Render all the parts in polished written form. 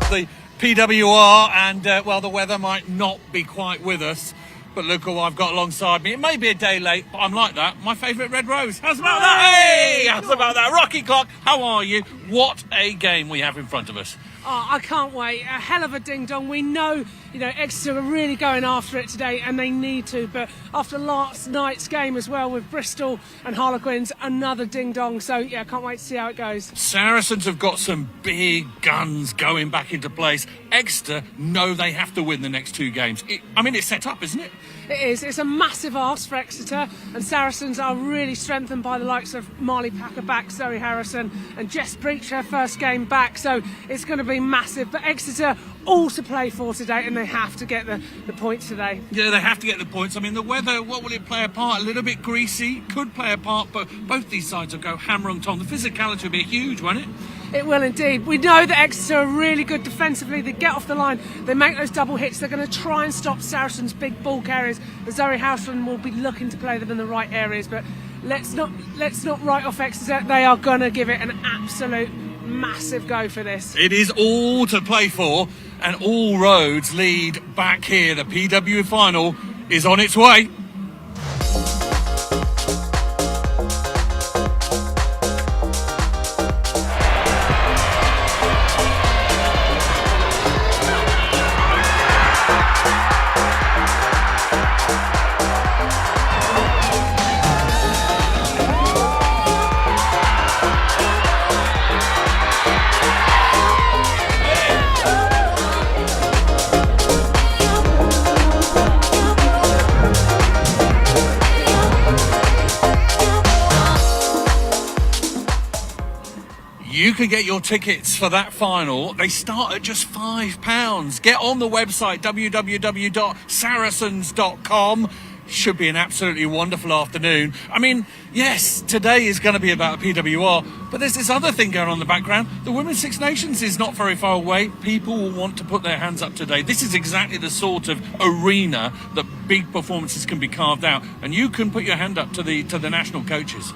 of the PWR, and well, the weather might not be quite with us, but look who I've got alongside me. It may be a day late, but I'm like that. My favourite Red Rose. How's about that? Hey! How's about that? Rocky Clock, how are you? What a game we have in front of us. Oh, I can't wait. A hell of a ding-dong. We know, Exeter are really going after it today, and they need to. But after last night's game as well with Bristol and Harlequins, another ding-dong. So, yeah, I can't wait to see how it goes. Saracens have got some big guns going back into place. Exeter know they have to win the next two games. It's set up, isn't it? It is. It's a massive ask for Exeter, and Saracens are really strengthened by the likes of Marley Packer back, Zoe Harrison, and Jess Breach, her first game back. So it's going to be massive. But Exeter all to play for today, and they have to get the points today. Yeah, they have to get the points. I mean, the weather, what will it play a part? A little bit greasy, could play a part, but both these sides will go hammer and tong. The physicality will be huge, won't it? It will indeed. We know that Exeter are really good defensively. They get off the line, they make those double hits. They're going to try and stop Saracens' big ball carriers. Zoe Harrison will be looking to play them in the right areas, but let's not write off Exeter. They are going to give it an absolute massive go for this. It is all to play for, and all roads lead back here. The PW final is on its way. You can get your tickets for that final. They start at just £5. Get on the website, www.saracens.com. Should be an absolutely wonderful afternoon. I mean, yes, today is going to be about PWR, but there's this other thing going on in the background. The Women's Six Nations is not very far away. People will want to put their hands up today. This is exactly the sort of arena that big performances can be carved out, and you can put your hand up to the national coaches.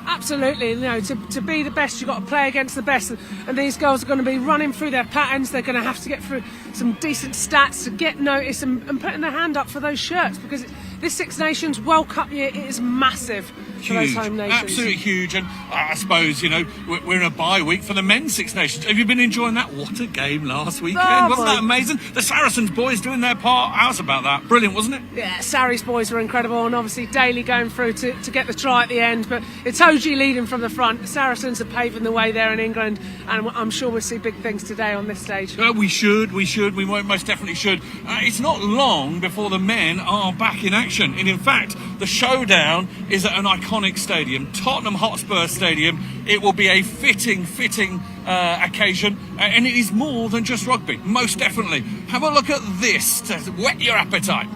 Absolutely, to be the best, you've got to play against the best, and these girls are going to be running through their patterns. They're going to have to get through some decent stats to get noticed and putting their hand up for those shirts, because this Six Nations World Cup year is massive for those home nations. Absolutely huge, and I suppose, we're in a bye week for the men's Six Nations. Have you been enjoying that? What a game last weekend. Wasn't that amazing? The Saracens boys doing their part. How's about that? Brilliant, wasn't it? Yeah, Sarries boys were incredible, and obviously Daly going through to get the try at the end, but it's OG leading from the front. Saracens are paving the way there in England, and I'm sure we'll see big things today on this stage. We should, we most definitely should. It's not long before the men are back in action, and in fact, the showdown is at an iconic stadium, Tottenham Hotspur Stadium. It will be a fitting occasion, and it is more than just rugby, most definitely. Have a look at this to whet your appetite.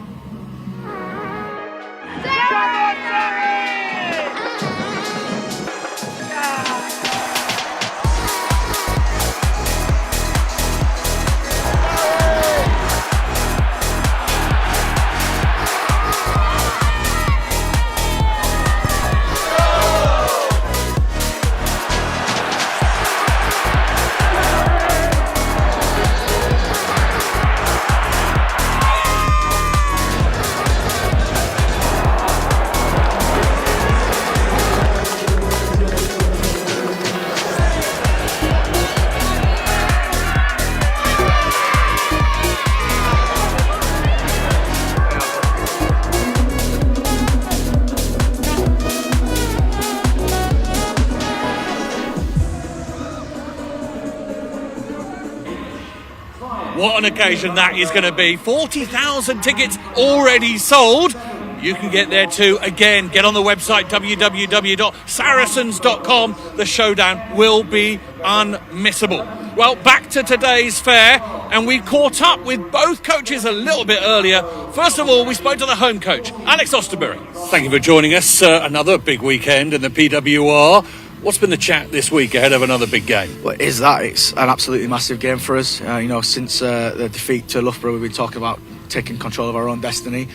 What an occasion that is going to be. 40,000 tickets already sold. You can get there too. Again, get on the website, www.saracens.com. The showdown will be unmissable. Well, back to today's fair, and we caught up with both coaches a little bit earlier. First of all, we spoke to the home coach, Alex Osterbury. Thank you for joining us. Another big weekend in the PWR. What's been the chat this week ahead of another big game? Well, it's an absolutely massive game for us. Since the defeat to Loughborough, we've been talking about taking control of our own destiny.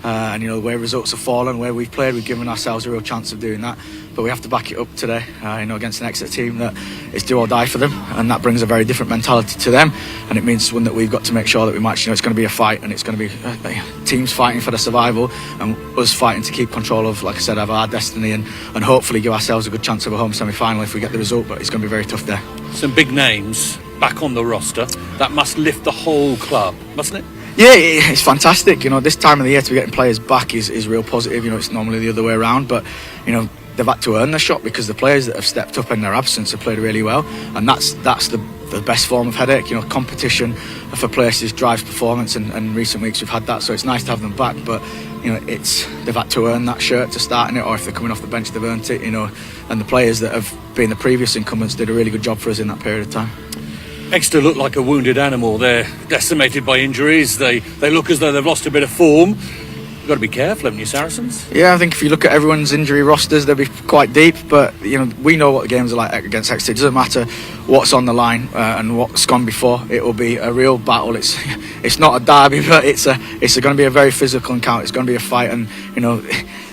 and the way results have fallen, where we've played, we've given ourselves a real chance of doing that. But we have to back it up today, against an Exeter team that is do or die for them, and that brings a very different mentality to them. And it means one that we've got to make sure that we match. It's going to be a fight, and it's going to be teams fighting for their survival, and us fighting to keep control of, like I said, of our destiny, and hopefully give ourselves a good chance of a home semi-final if we get the result. But it's going to be very tough there. Some big names back on the roster. That must lift the whole club, mustn't it? Yeah, it's fantastic. This time of the year to be getting players back is real positive. It's normally the other way around, but they've had to earn their shot because the players that have stepped up in their absence have played really well, and that's the best form of headache. Competition for places drives performance, and in recent weeks we've had that, so it's nice to have them back. But they've had to earn that shirt to start in it, or if they're coming off the bench, they've earned it. And the players that have been the previous incumbents did a really good job for us in that period of time. Exeter look like a wounded animal. They're decimated by injuries. They look as though they've lost a bit of form. You've got to be careful, haven't you, Saracens? Yeah, I think if you look at everyone's injury rosters, they'll be quite deep. But we know what the games are like against Exeter. It doesn't matter what's on the line and what's gone before. It will be a real battle. It's not a derby, but it's going to be a very physical encounter. It's going to be a fight, and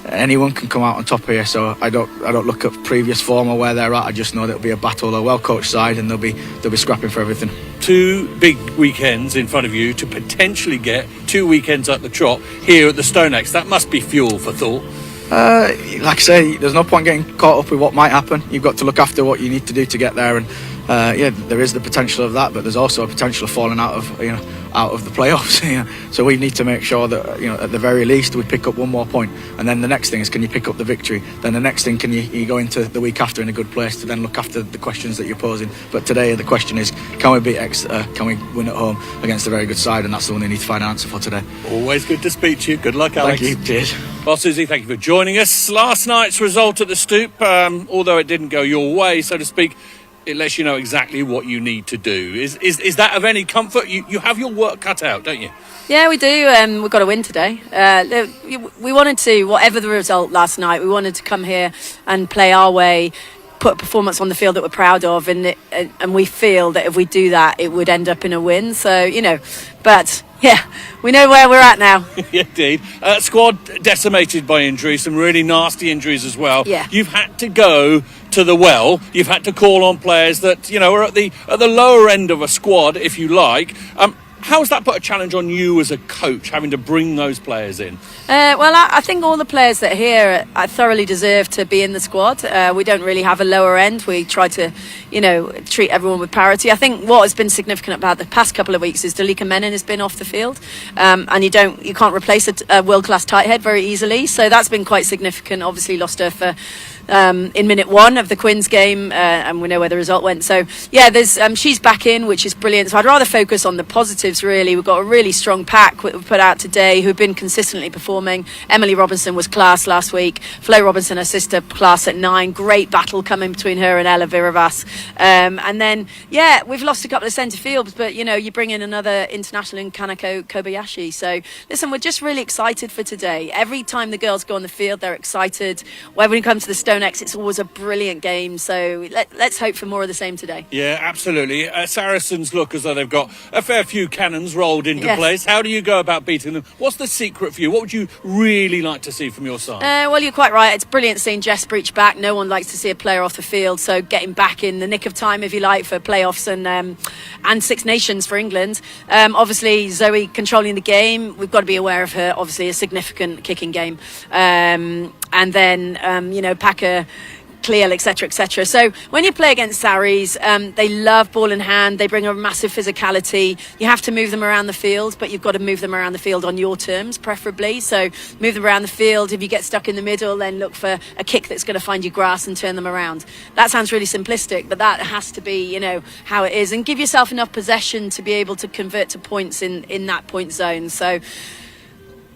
anyone can come out on top here. So I don't look at previous form or where they're at. I just know that it'll be a battle, a well-coached side, and they'll be scrapping for everything. 2 big weekends in front of you to potentially get 2 weekends at the trot here at the StoneX. That must be fuel for thought. Like I say, there's no point getting caught up with what might happen. You've got to look after what you need to do to get there, and there is the potential of that, but there's also a potential of falling out of the playoffs. So we need to make sure that at the very least we pick up one more point, and then the next thing is, can you pick up the victory? Then the next thing, can you go into the week after in a good place to then look after the questions that you're posing. But today the question is, can we beat Exeter? Can we win at home against a very good side? And that's the one they need to find an answer for today. Always good to speak to you. Good luck, Alex. Thank you. Cheers. Well, Susie, thank you for joining us. Last night's result at the Stoop, although it didn't go your way, so to speak, it lets you know exactly what you need to do. Is that of any comfort? You have your work cut out, don't you? Yeah, we do. We've got to win today. We wanted to, whatever the result last night, we wanted to come here and play our way, put a performance on the field that we're proud of, and we feel that if we do that, it would end up in a win. So, but yeah, we know where we're at now. Indeed. Squad decimated by injuries, some really nasty injuries as well. Yeah. You've had to go to the well. You've had to call on players that are at the lower end of a squad, if you like. How has that put a challenge on you as a coach, having to bring those players in? Well, I think all the players that are here thoroughly deserve to be in the squad. We don't really have a lower end. We try to, treat everyone with parity. I think what has been significant about the past couple of weeks is Dalika Menon has been off the field, and you can't replace a world-class tight head very easily. So that's been quite significant. Obviously, lost her for in minute 1 of the Quins game, and we know where the result went. So yeah, she's back in, which is brilliant. So I'd rather focus on the positives. Really, we've got a really strong pack we've put out today who've been consistently performing. Emily Robinson was class last week. Flo Robinson, her sister, class at 9. Great battle coming between her and Ella Viravas. And then we've lost a couple of centre fields, but you bring in another international in Kanako Kobayashi. So listen, we're just really excited for today. Every time the girls go on the field, they're excited. When we come to the StoneX, it's always a brilliant game. So let's hope for more of the same today. Yeah, absolutely. Saracens look as though they've got a fair few cannons rolled into place. How do you go about beating them? What's the secret for you? What would you really like to see from your side? Well, you're quite right. It's brilliant seeing Jess Breach back. No one likes to see a player off the field, so getting back in the nick of time, if you like, for playoffs and Six Nations for England. Obviously, Zoe controlling the game. We've got to be aware of her. Obviously, a significant kicking game. And then, Packer, Cleo, etc. So when you play against Saris, they love ball in hand. They bring a massive physicality. You have to move them around the field, but you've got to move them around the field on your terms, preferably. So move them around the field. If you get stuck in the middle, then look for a kick that's going to find you grass and turn them around. That sounds really simplistic, but that has to be, how it is. And give yourself enough possession to be able to convert to points in that point zone. So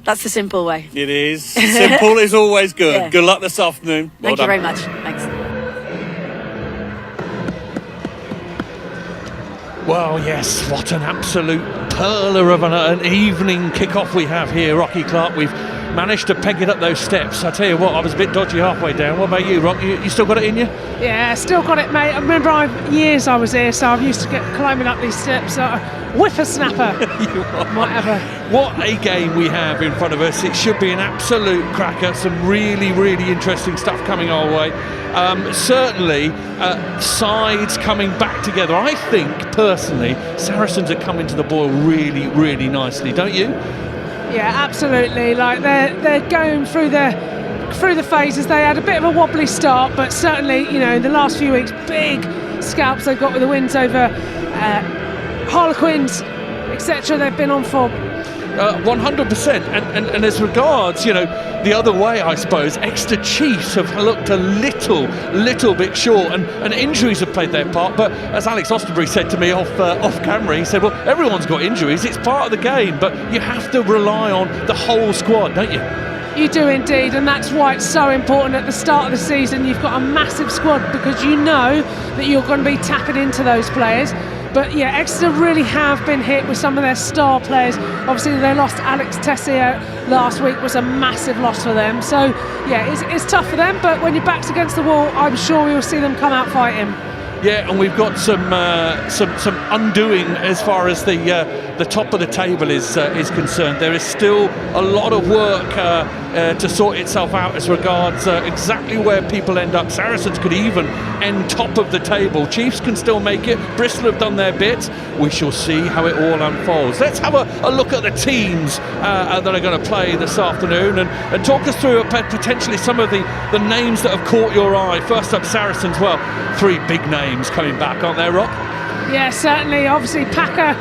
that's the simple way. It is. Simple is always good. Yeah. Good luck this afternoon. Thank you very much. Thanks. Well, yes, what an absolute perler of an evening kick-off we have here, Rocky Clark. We've managed to peg it up those steps. I tell you what, I was a bit dodgy halfway down. What about you, Rock? You still got it in you? Yeah, still got it, mate. I remember years I was here, so I'm used to climbing up these steps. whippersnapper. Might have a... What a game we have in front of us. It should be an absolute cracker. Some really, really interesting stuff coming our way. Certainly, sides coming back together. I think, personally, Saracens are coming to the boil really, really nicely, don't you? Yeah, absolutely. Like they're going through the phases. They had a bit of a wobbly start, but certainly, in the last few weeks, big scalps they've got with the wins over Harlequins, etc. They've been on form. 100%. And as regards, the other way, I suppose, Exeter Chiefs have looked a little bit short, and injuries have played their part. But as Alex Osterbury said to me off camera, he said, well, everyone's got injuries. It's part of the game, but you have to rely on the whole squad, don't you? You do indeed, and that's why it's so important at the start of the season. You've got a massive squad because you know that you're going to be tapping into those players. But yeah, Exeter really have been hit with some of their star players. Obviously, they lost Alex Tessier last week, was a massive loss for them. So yeah, it's tough for them. But when your back's against the wall, I'm sure we will see them come out fighting. Yeah, and we've got some undoing as far as the top of the table is concerned. There is still a lot of work to sort itself out as regards exactly where people end up. Saracens could even end top of the table. Chiefs can still make it. Bristol have done their bit. We shall see how it all unfolds. Let's have a look at the teams that are going to play this afternoon and talk us through potentially some of the names that have caught your eye. First up, Saracens. Well, 3 big names coming back, aren't there, Rock? Yeah, certainly. Obviously, Packer,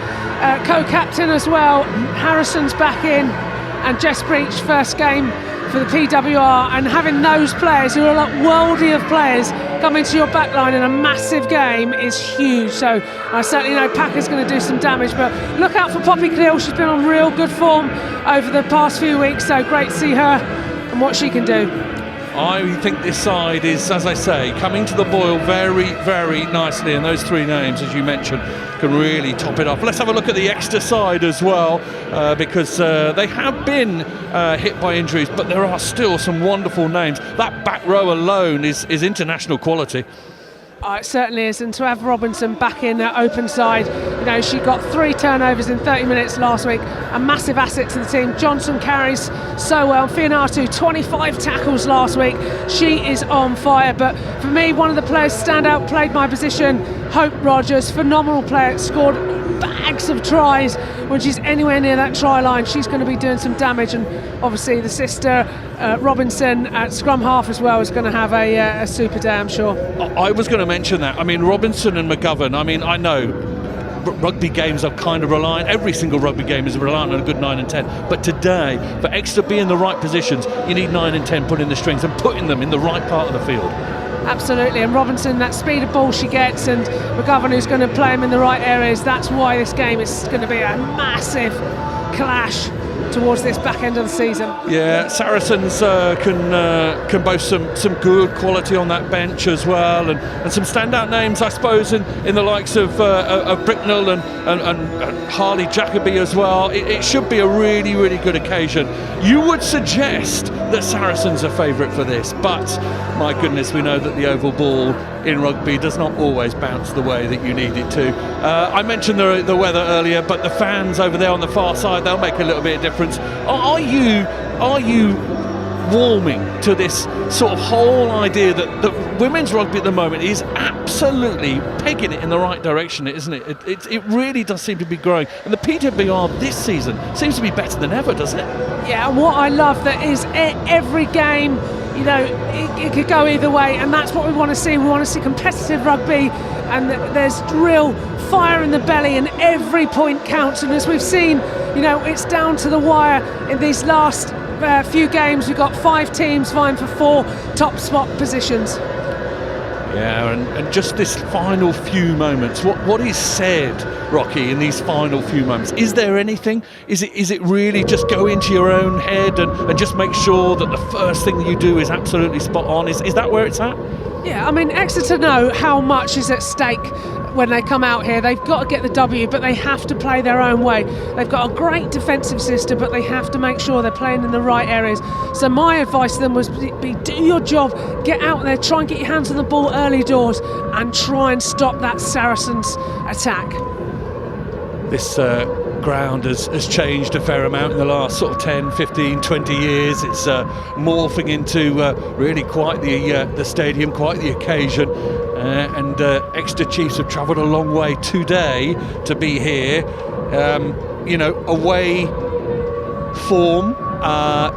co-captain as well. Harrison's back in, and Jess Breach, first game for the PWR, and having those players who are like worldy of players coming to your back line in a massive game is huge. So I certainly know Packer's going to do some damage, but look out for Poppy Cleal. She's been on real good form over the past few weeks, so great to see her and what she can do. I think this side is, as I say, coming to the boil very, very nicely, and those 3 names, as you mentioned, can really top it off. Let's have a look at the Exeter side as well, because they have been hit by injuries, but there are still some wonderful names. That back row alone is international quality. It certainly is, and to have Robinson back in open side, she got 3 turnovers in 30 minutes last week, a massive asset to the team. Johnson carries so well. Fianatu, 25 tackles last week. She is on fire, but for me, one of the players stand out, played my position, Hope Rogers, phenomenal player, scored bags of tries. When she's anywhere near that try line, she's going to be doing some damage, and obviously the sister Robinson at scrum half as well is going to have a super day, I'm sure. I was going to mention that. I mean, Robinson and McGovern, I know rugby games are kind of reliant, every single rugby game is reliant on a good 9 and 10, but today, for Exeter to be in the right positions, you need 9 and 10 putting the strings and putting them in the right part of the field. Absolutely, and Robinson, that speed of ball she gets, and McGovern who's going to play him in the right areas. That's why this game is going to be a massive clash towards this back end of the season. Yeah, Saracens can boast some good quality on that bench as well, and some standout names, I suppose, in the likes of Bricknell and Harley Jacoby as well. It should be a really, really good occasion. You would suggest that Saracens are favourite for this, but my goodness, we know that the oval ball in rugby does not always bounce the way that you need it to. I mentioned the weather earlier, but the fans over there on the far side, they'll make a little bit of difference. Are you warming to this sort of whole idea that women's rugby at the moment is absolutely pegging it in the right direction, isn't it? It really does seem to be growing, and the PWR this season seems to be better than ever, doesn't it? Yeah, and what I love that is every game, it could go either way, and that's what we want to see. We want to see competitive rugby, and there's real fire in the belly, and every point counts. And as we've seen, it's down to the wire in these last few games. We've got 5 teams vying for 4 top spot positions. Yeah, and just this final few moments, what is said, Rocky, in these final few moments? Is there anything? Is it really just go into your own head and just make sure that the first thing that you do is absolutely spot on? Is that where it's at? Yeah, I mean, Exeter know how much is at stake when they come out here. They've got to get the W, but they have to play their own way. They've got a great defensive system, but they have to make sure they're playing in the right areas. So my advice to them was be do your job, get out there, try and get your hands on the ball early doors, and try and stop that Saracens attack. this ground has changed a fair amount in the last sort of 10, 15, 20 years. It's morphing into really quite the stadium, quite the occasion. And Exeter Chiefs have travelled a long way today to be here. Away form,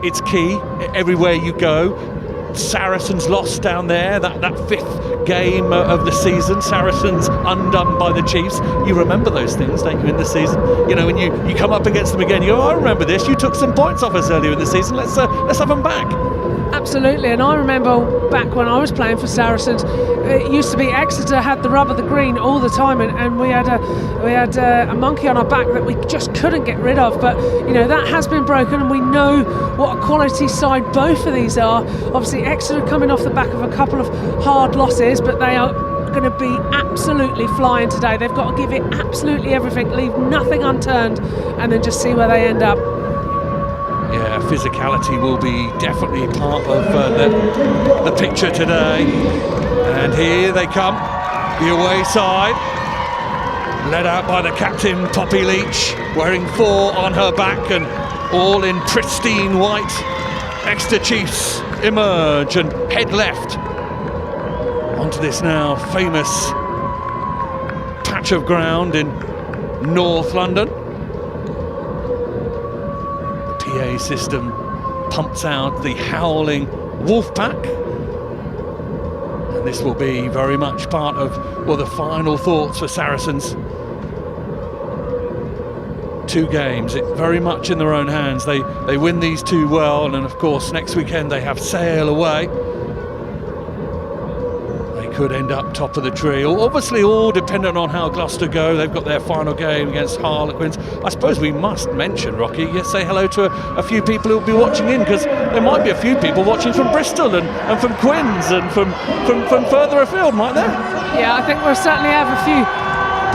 it's key everywhere you go. Saracens lost down there, that fifth game of the season. Saracens undone by the Chiefs. You remember those things, don't you, in the season? When you come up against them again, you go, I remember this, you took some points off us earlier in the season, let's have them back. Absolutely, and I remember back when I was playing for Saracens, it used to be Exeter had the rub of the green all the time, and we had a monkey on our back that we just couldn't get rid of. But that has been broken, and we know what a quality side both of these are. Obviously, Exeter coming off the back of a couple of hard losses, but they are going to be absolutely flying today. They've got to give it absolutely everything, leave nothing unturned, and then just see where they end up. Yeah, physicality will be definitely part of the picture today. And here they come, the away side, led out by the captain, Poppy Leach, wearing 4 on her back and all in pristine white. Exeter Chiefs emerge and head left onto this now famous patch of ground in North London. PA system pumps out the howling wolf pack, and this will be very much part of the final thoughts for Saracens. 2 games, it very much in their own hands. They win these 2 well, and of course next weekend they have Sale away. Could end up top of the tree. Obviously all dependent on how Gloucester go. They've got their final game against Harlequins. I suppose we must mention, Rocky, say hello to a few people who'll be watching in, because there might be a few people watching from Bristol and from Quins and from further afield, might there? Yeah, I think we'll certainly have a few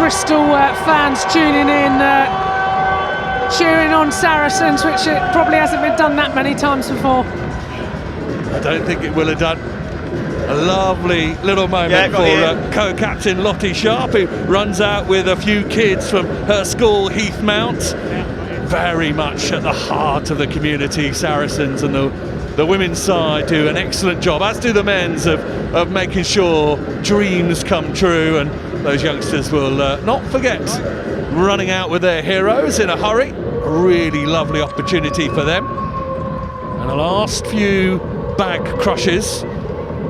Bristol fans tuning in, cheering on Saracens, which it probably hasn't been done that many times before. I don't think it will have done. A lovely little moment for co-captain Lottie Sharp, who runs out with a few kids from her school, Heath Mount. Very much at the heart of the community, Saracens, and the women's side do an excellent job, as do the men's, of making sure dreams come true, and those youngsters will not forget running out with their heroes in a hurry. A really lovely opportunity for them. And the last few bag crushes,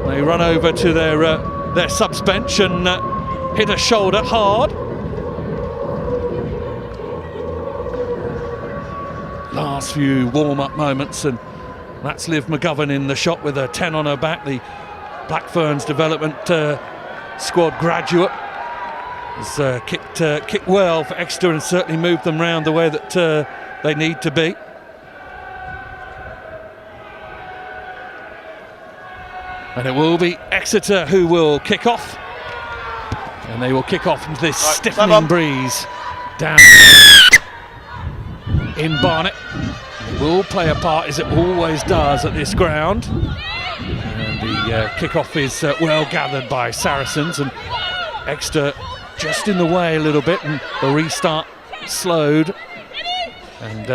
they run over to their subs bench and hit a shoulder hard. Last few warm-up moments, and that's Liv McGovern in the shot with a 10 on her back. The Black Ferns development squad graduate has kicked well for Exeter and certainly moved them round the way that they need to be. And it will be Exeter who will kick off. And they will kick off into this stiffening breeze down in Barnet. It will play a part, as it always does at this ground. And the kick-off is well gathered by Saracens, and Exeter just in the way a little bit, and the restart slowed. And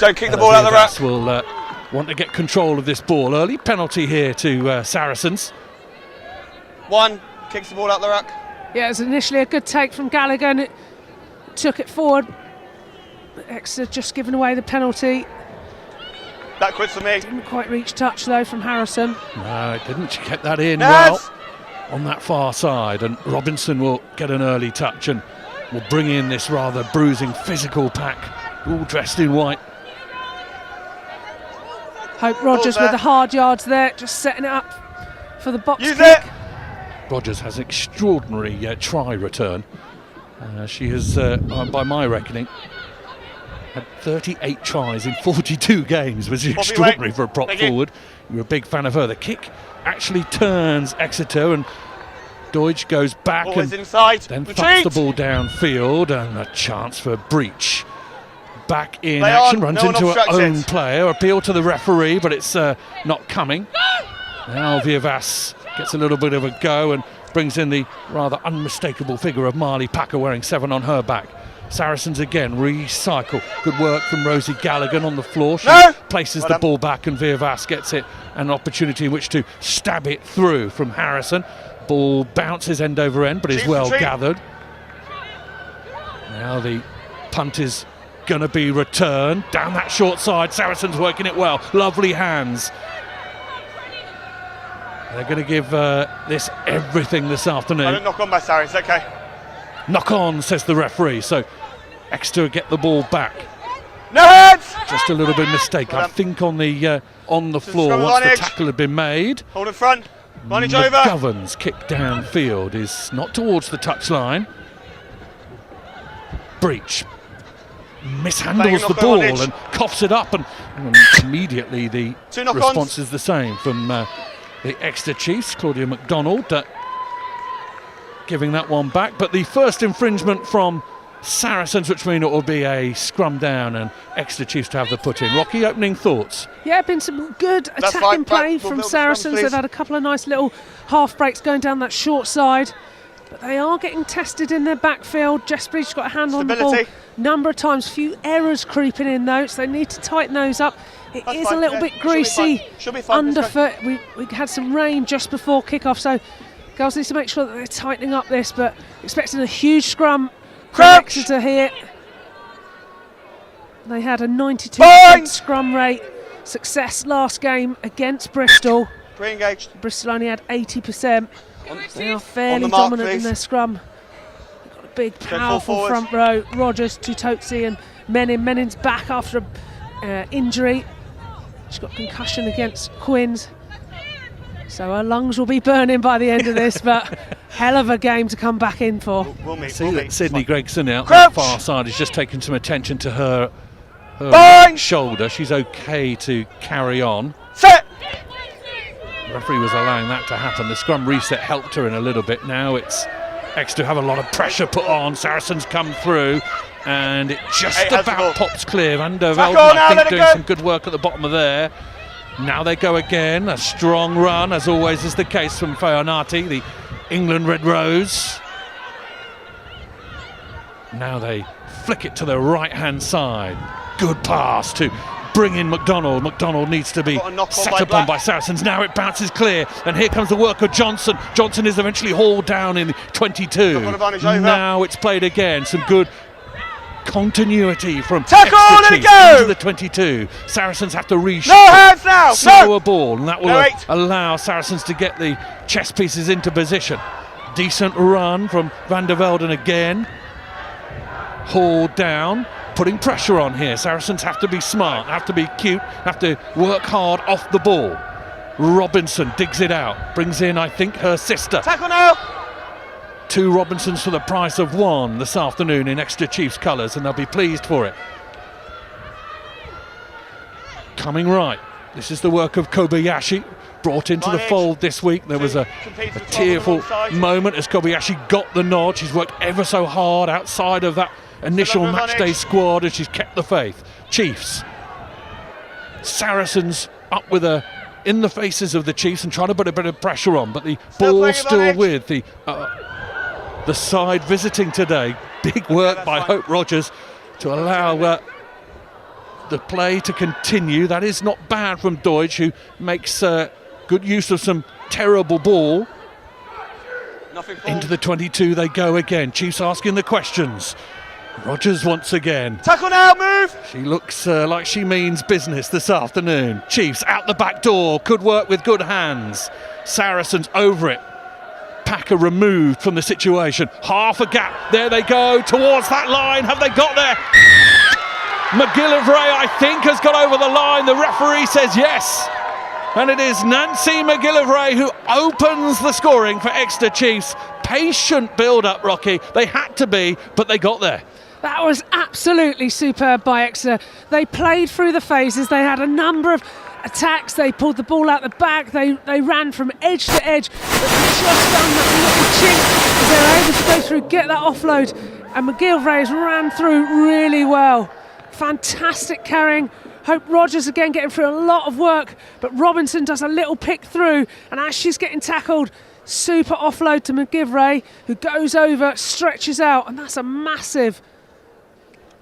don't kick the ball out of the rack. Will want to get control of this ball. Early penalty here to Saracens. 1 kicks the ball out the rack. Yeah, it was initially a good take from Gallagher, and it took it forward. But Exeter just giving away the penalty. Backwards for me. Didn't quite reach touch though from Harrison. No, it didn't. She kept that in well on that far side, and Robinson will get an early touch and will bring in this rather bruising physical pack, all dressed in white. Hope Rogers with the hard yards there, just setting it up for the box kick. It. Rogers has an extraordinary try return. She has, by my reckoning, had 38 tries in 42 games, which is extraordinary for a prop forward. You're a big fan of her. The kick actually turns Exeter, and Deutsch goes back and inside. Then thumps the ball downfield, and a chance for a breach. Back in action, runs into her own player, appeal to the referee, but it's not coming. Now Viervas gets a little bit of a go and brings in the rather unmistakable figure of Marley Packer wearing 7 on her back. Saracens again recycle. Good work from Rosie Gallagher on the floor. She No! places Well the done. ball back and Virvas gets it an opportunity in which to stab it through from Harrison. Ball bounces end over end but is Chiefs well retreat. gathered. Now the punt is going to be returned down that short side. Saracens working it well. Lovely hands. They're going to give this everything this I afternoon. don't knock on by Saracens, okay. Knock on, says the referee. So Exeter get the ball back. No hands! Just a little bit of mistake, Well I done. think, on the floor scrum once the advantage. tackle had been made. Hold in front. Advantage over. McGovern's kick downfield is not towards the touchline. Breach mishandles the knock ball advantage. and coughs it up, and immediately the Two knock-ons. response is the same from the Exeter Chiefs. Claudia MacDonald giving that one back, but the first infringement from Saracens, which mean it will be a scrum down and Exeter Chiefs to have the put in. Rocky, opening thoughts? Yeah, been some good That's attacking fine. play We'll from build the Saracens. scrum, They've please. had a couple of nice little half breaks going down that short side. But they are getting tested in their backfield. Jess Breach got a hand on the ball Stability. number of times. Few errors creeping in though, so they need to tighten those up. It That's is fine, a little yeah. bit Should be greasy fine. Should be fine, let's go. underfoot. We had some rain just before kick-off, so girls need to make sure that they're tightening up this, but expecting a huge scrum from Crouch. Exeter here. They had a 92% Bind. scrum rate success last game against Bristol. Pre-engaged. Bristol only had 80%. They are fairly mark, dominant in please. their scrum. They've got a big, full powerful forward. front row. Rogers, Tutotsi and Menin. Menin's back after an injury. She's got concussion against Quins. So her lungs will be burning by the end of this, but hell of a game to come back in for. We'll meet. See We'll that meet. Sydney Gregson out Crouch. that far side is just taking some attention to her Bind. shoulder. She's okay to carry on. Set. The referee was allowing that to happen. The scrum reset helped her in a little bit. Now it's Exeter have a lot of pressure put on. Saracens come through and it just Hey, how's the ball? about pops clear. Van der Tackle Velden, now, I think, let it doing go. some good work at the bottom of there. Now they go again. A strong run, as always is the case from Fayonati, the England Red Rose. Now they flick it to the right-hand side. Good pass to bring in McDonald. McDonald needs to be Got a knock on set by upon Black. by Saracens. Now it bounces clear, and here comes the work of Johnson. Johnson is eventually hauled down in 22. Knock on advantage over. Now it's played again. Some good continuity from Tackle, Exeter let it Chiefs go! into the 22. Saracens have to reshuffle. No hands now. Slower No. ball, and that will No, wait. allow Saracens to get the chess pieces into position. Decent run from Van der Velden again. Hauled down, putting pressure on here. Saracens have to be smart, have to be cute, have to work hard off the ball. Robinson digs it out, brings in, I think, her sister. Tackle now. 2 Robinsons for the price of 1 this afternoon in Exeter Chiefs colours, and they'll be pleased for it. Coming right. This is the work of Kobayashi, brought into the Advantage. fold this week. There was a Competes with tearful alongside. moment as Kobayashi got the nod. She's worked ever so hard outside of that initial Another matchday advantage. squad, and she's kept the faith. Chiefs. Saracens up with her in the faces of the Chiefs and trying to put a bit of pressure on, but the Still ball playing still advantage. with the side visiting today. Big work that's by fine. Hope Rogers to allow the play to continue. That is not bad from Deutsch, who makes good use of some terrible ball. Nothing Into forward. the 22 they go again. Chiefs asking the questions. Rogers once again. Tackle now. Move. She looks like she means business this afternoon. Chiefs out the back door. Could work with good hands. Saracens over it. Packer removed from the situation. Half a gap. There they go towards that line. Have they got there? McGillivray, I think, has got over the line. The referee says yes. And it is Nancy McGillivray who opens the scoring for Exeter Chiefs. Patient build-up, Rocky. They had to be, but they got there. That was absolutely superb by Exeter. They played through the phases. They had a number of attacks. They pulled the ball out the back. They ran from edge to edge. But they just found that little chink as they were able to go through, get that offload. And McGillivray ran through really well. Fantastic carrying. Hope Rogers again getting through a lot of work, but Robinson does a little pick through, and as she's getting tackled, super offload to McGillivray, who goes over, stretches out, and that's a massive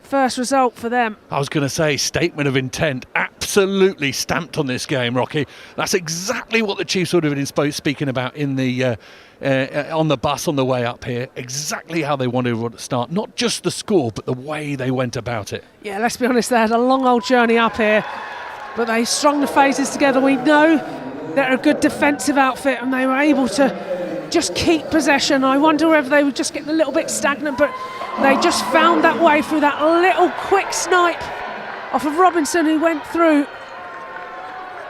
first result for them. I was going to say, statement of intent, absolutely stamped on this game, Rocky. That's exactly what the Chiefs would have been speaking about in the on the bus on the way up here. Exactly how they wanted to start. Not just the score, but the way they went about it. Yeah, let's be honest, they had a long old journey up here, but they strung the phases together. We know they're a good defensive outfit, and they were able to just keep possession. I wonder whether they were just getting a little bit stagnant, but they just found that way through that little quick snipe off of Robinson, who went through.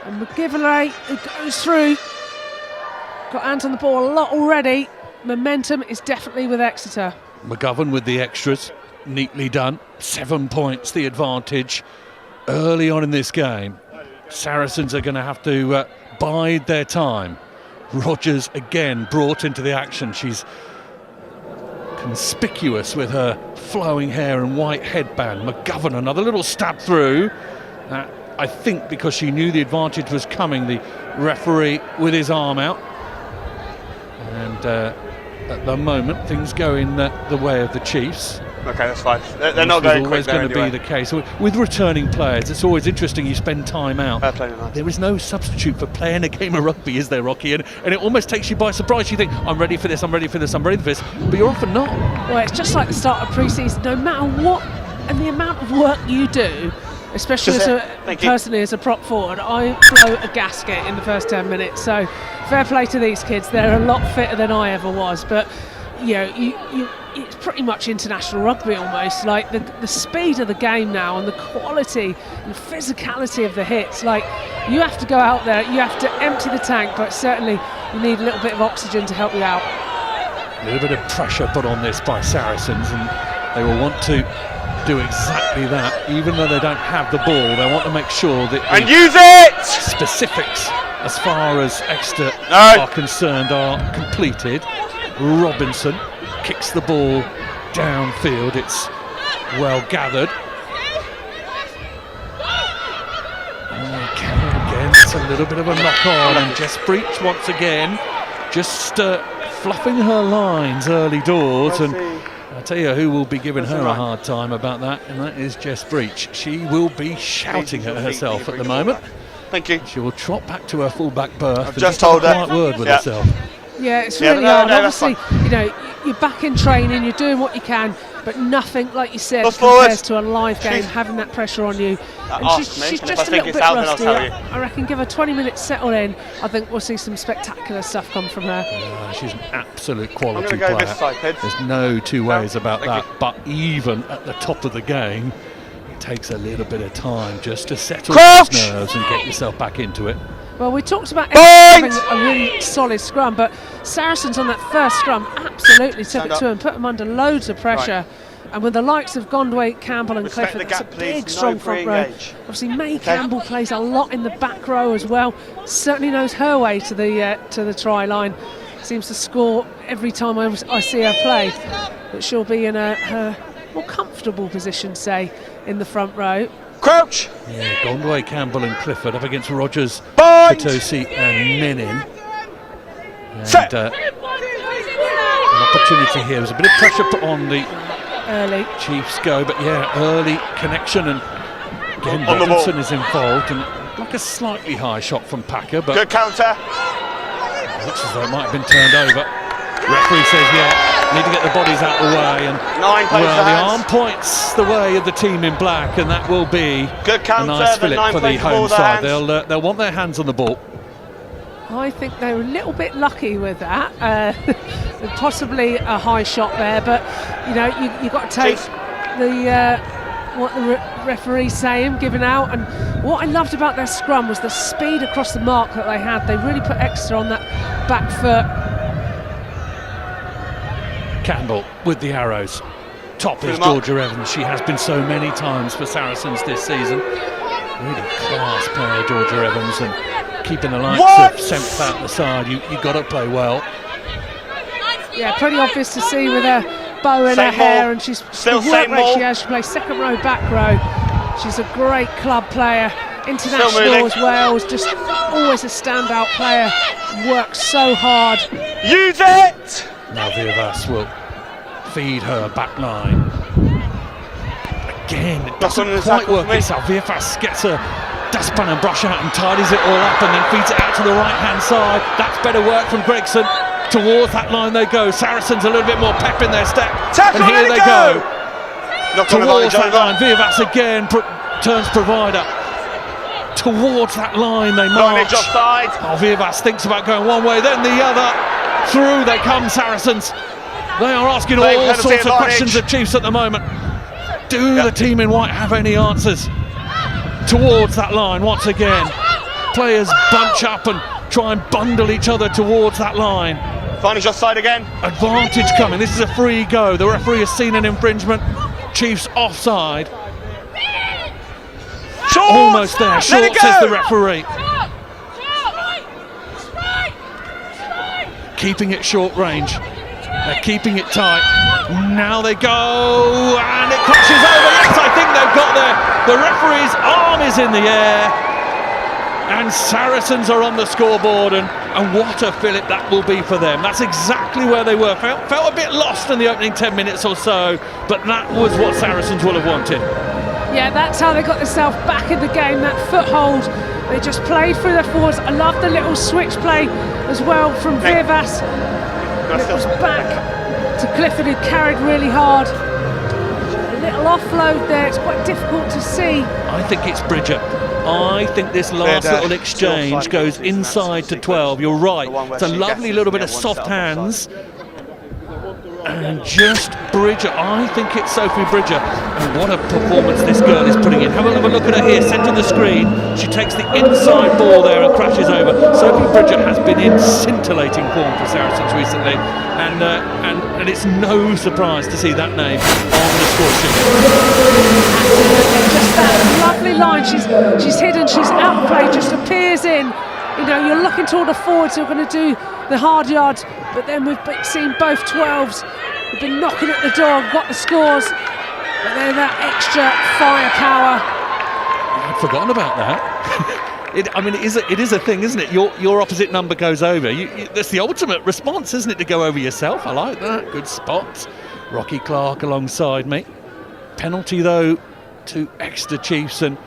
And McGivney, who goes through. Got hands on the ball a lot already. Momentum is definitely with Exeter. McGovern with the extras. Neatly done. 7 points, the advantage early on in this game. Saracens are going to have to bide their time. Rogers again brought into the action. She's conspicuous with her flowing hair and white headband. McGovern, another little stab through. I think because she knew the advantage was coming, the referee with his arm out. And at the moment, things go in the way of the Chiefs. Okay, that's fine. They're not going quick. Always going to be the case with returning players. It's always interesting. You spend time out. Nice. There is no substitute for playing a game of rugby, is there, Rocky? And it almost takes you by surprise. You think, I'm ready for this, I'm ready for this, I'm ready for this, but you're often not. Well, it's just like the start of pre-season. No matter what and the amount of work you do, especially personally as a prop forward, I blow a gasket in the first 10 minutes. So fair play to these kids. They're a lot fitter than I ever was. But you know, it's pretty much international rugby almost. Like the speed of the game now and the quality and physicality of the hits. Like, you have to go out there, you have to empty the tank, but certainly you need a little bit of oxygen to help you out. A little bit of pressure put on this by Saracens, and they will want to do exactly that. Even though they don't have the ball, they want to make sure that and use it. Specifics as far as Exeter are concerned are completed. Robinson kicks the ball downfield. It's well gathered. Again, it's a little bit of a knock on, and Jess Breach once again just fluffing her lines early doors. And I'll tell you who will be giving her a hard time about that, and that is Jess Breach. She will be shouting at herself at the moment. Thank you. She will trot back to her fullback berth. I've just told her. Quiet word with herself. Yeah, it's really hard. Obviously, you know, you're back in training, you're doing what you can, but nothing, like you said, compares to a live game, having that pressure on you. And she's just a little bit rusty. I reckon give her 20 minutes settled in, I think we'll see some spectacular stuff come from her. She's an absolute quality player. There's no two ways about that. But even at the top of the game, it takes a little bit of time just to settle those nerves and get yourself back into it. Well, we talked about having a really solid scrum, but Saracens on that first scrum absolutely took it to them, put them under loads of pressure. And with the likes of Gondway, Campbell and Clifford, that's a big, strong front row. Obviously, May Campbell plays a lot in the back row as well. Certainly knows her way to the try line. Seems to score every time I see her play. But she'll be in her more comfortable position, say, in the front row. Crouch! Yeah, Gondway, Campbell and Clifford up against Rogers, Potosi and Menin. And an opportunity here. There's a bit of pressure put on the early Chiefs go, but yeah, early connection, and again Robinson is involved, and like a slightly high shot from Packer, but good counter. Looks as though it might have been turned over. Referee says, yeah, need to get the bodies out of the way, and the arm points the way of the team in black, and that will be good counter, a nice fillip for the home side. They'll want their hands on the ball. I think they were a little bit lucky with that. Possibly a high shot there, but you know, you've got to take what the referee's saying, giving out. And what I loved about their scrum was the speed across the mark that they had. They really put extra on that back foot. Campbell with the arrows. Top is Georgia Evans. She has been so many times for Saracens this season. Really class player, Georgia Evans, and keeping the likes of Semp out the side. You got to play well. Yeah, pretty obvious to see with her bow in her hair, and she's still the work rate she has. She plays second row, back row. She's a great club player, international as well. Just always a standout player. Works so hard. Use it. Now Vivas will feed her back line. again. It That's doesn't on the quite tackle work for me. itself. Vierfas gets a dustpan and brush out and tidies it all up and then feeds it out to the right-hand side. That's better work from Gregson. Towards that line they go. Saracens a little bit more pep in their step. Tackle, and here let it they go. Knock on Towards advantage that line. over. Vierfas again turns provider. Towards that line they march. Knowledge offside. Oh, Vierfas thinks about going one way, then the other. Through they come, Saracens. They are asking all Playing penalty sorts of advantage. questions of Chiefs at the moment. Do the team in white have any answers? Towards that line once again. Players bunch up and try and bundle each other towards that line. Varnish offside again. Advantage coming. This is a free go. The referee has seen an infringement. Chiefs offside. Short. Almost there. Let Short, it go. says the referee. Keeping it short range. They're keeping it tight. Now they go, and it crashes over. Yes, I think they've got there. The referee's arm is in the air, and Saracens are on the scoreboard, and what a fillip that will be for them. That's exactly where they were. Felt a bit lost in the opening 10 minutes or so, but that was what Saracens will have wanted. Yeah, that's how they got themselves back in the game, that foothold. They just played through their forwards. I love the little switch play as well from Vierfas. It was back to Clifford, who carried really hard. A little offload there, it's quite difficult to see. I think it's Bridger. I think this last little exchange goes inside to 12. You're right. It's a lovely little bit of soft hands. And just Bridger. I think it's Sophie Bridger. And what a performance this girl is putting in. Have a look at her here, centre the screen. She takes the inside ball there and crashes over. Sophie Bridger has been in scintillating form for Saracens recently. And it's no surprise to see that name on the score sheet. Just that lovely line. She's hidden, she's outplayed, just appears in. You know, you're looking toward the forwards who are going to do the hard yards, but then we've seen both 12s who've been knocking at the door and got the scores, but then that extra firepower. I'd forgotten about that. It is a thing, isn't it? Your opposite number goes over. That's the ultimate response, isn't it, to go over yourself? I like that. Good spot. Rocky Clark alongside me. Penalty, though, to Exeter Chiefs, and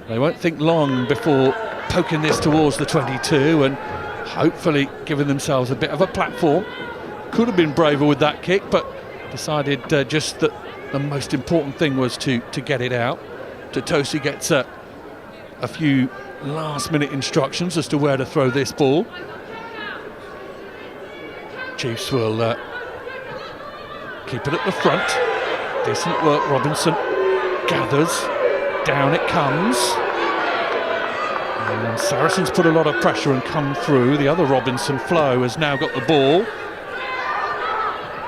they won't think long before poking this towards the 22 and hopefully giving themselves a bit of a platform. Could have been braver with that kick, but decided just that the most important thing was to get it out. Totosi gets a few last-minute instructions as to where to throw this ball. Chiefs will keep it at the front. Decent work, Robinson gathers. Down it comes. And Saracens put a lot of pressure and come through. The other Robinson, Flo, has now got the ball.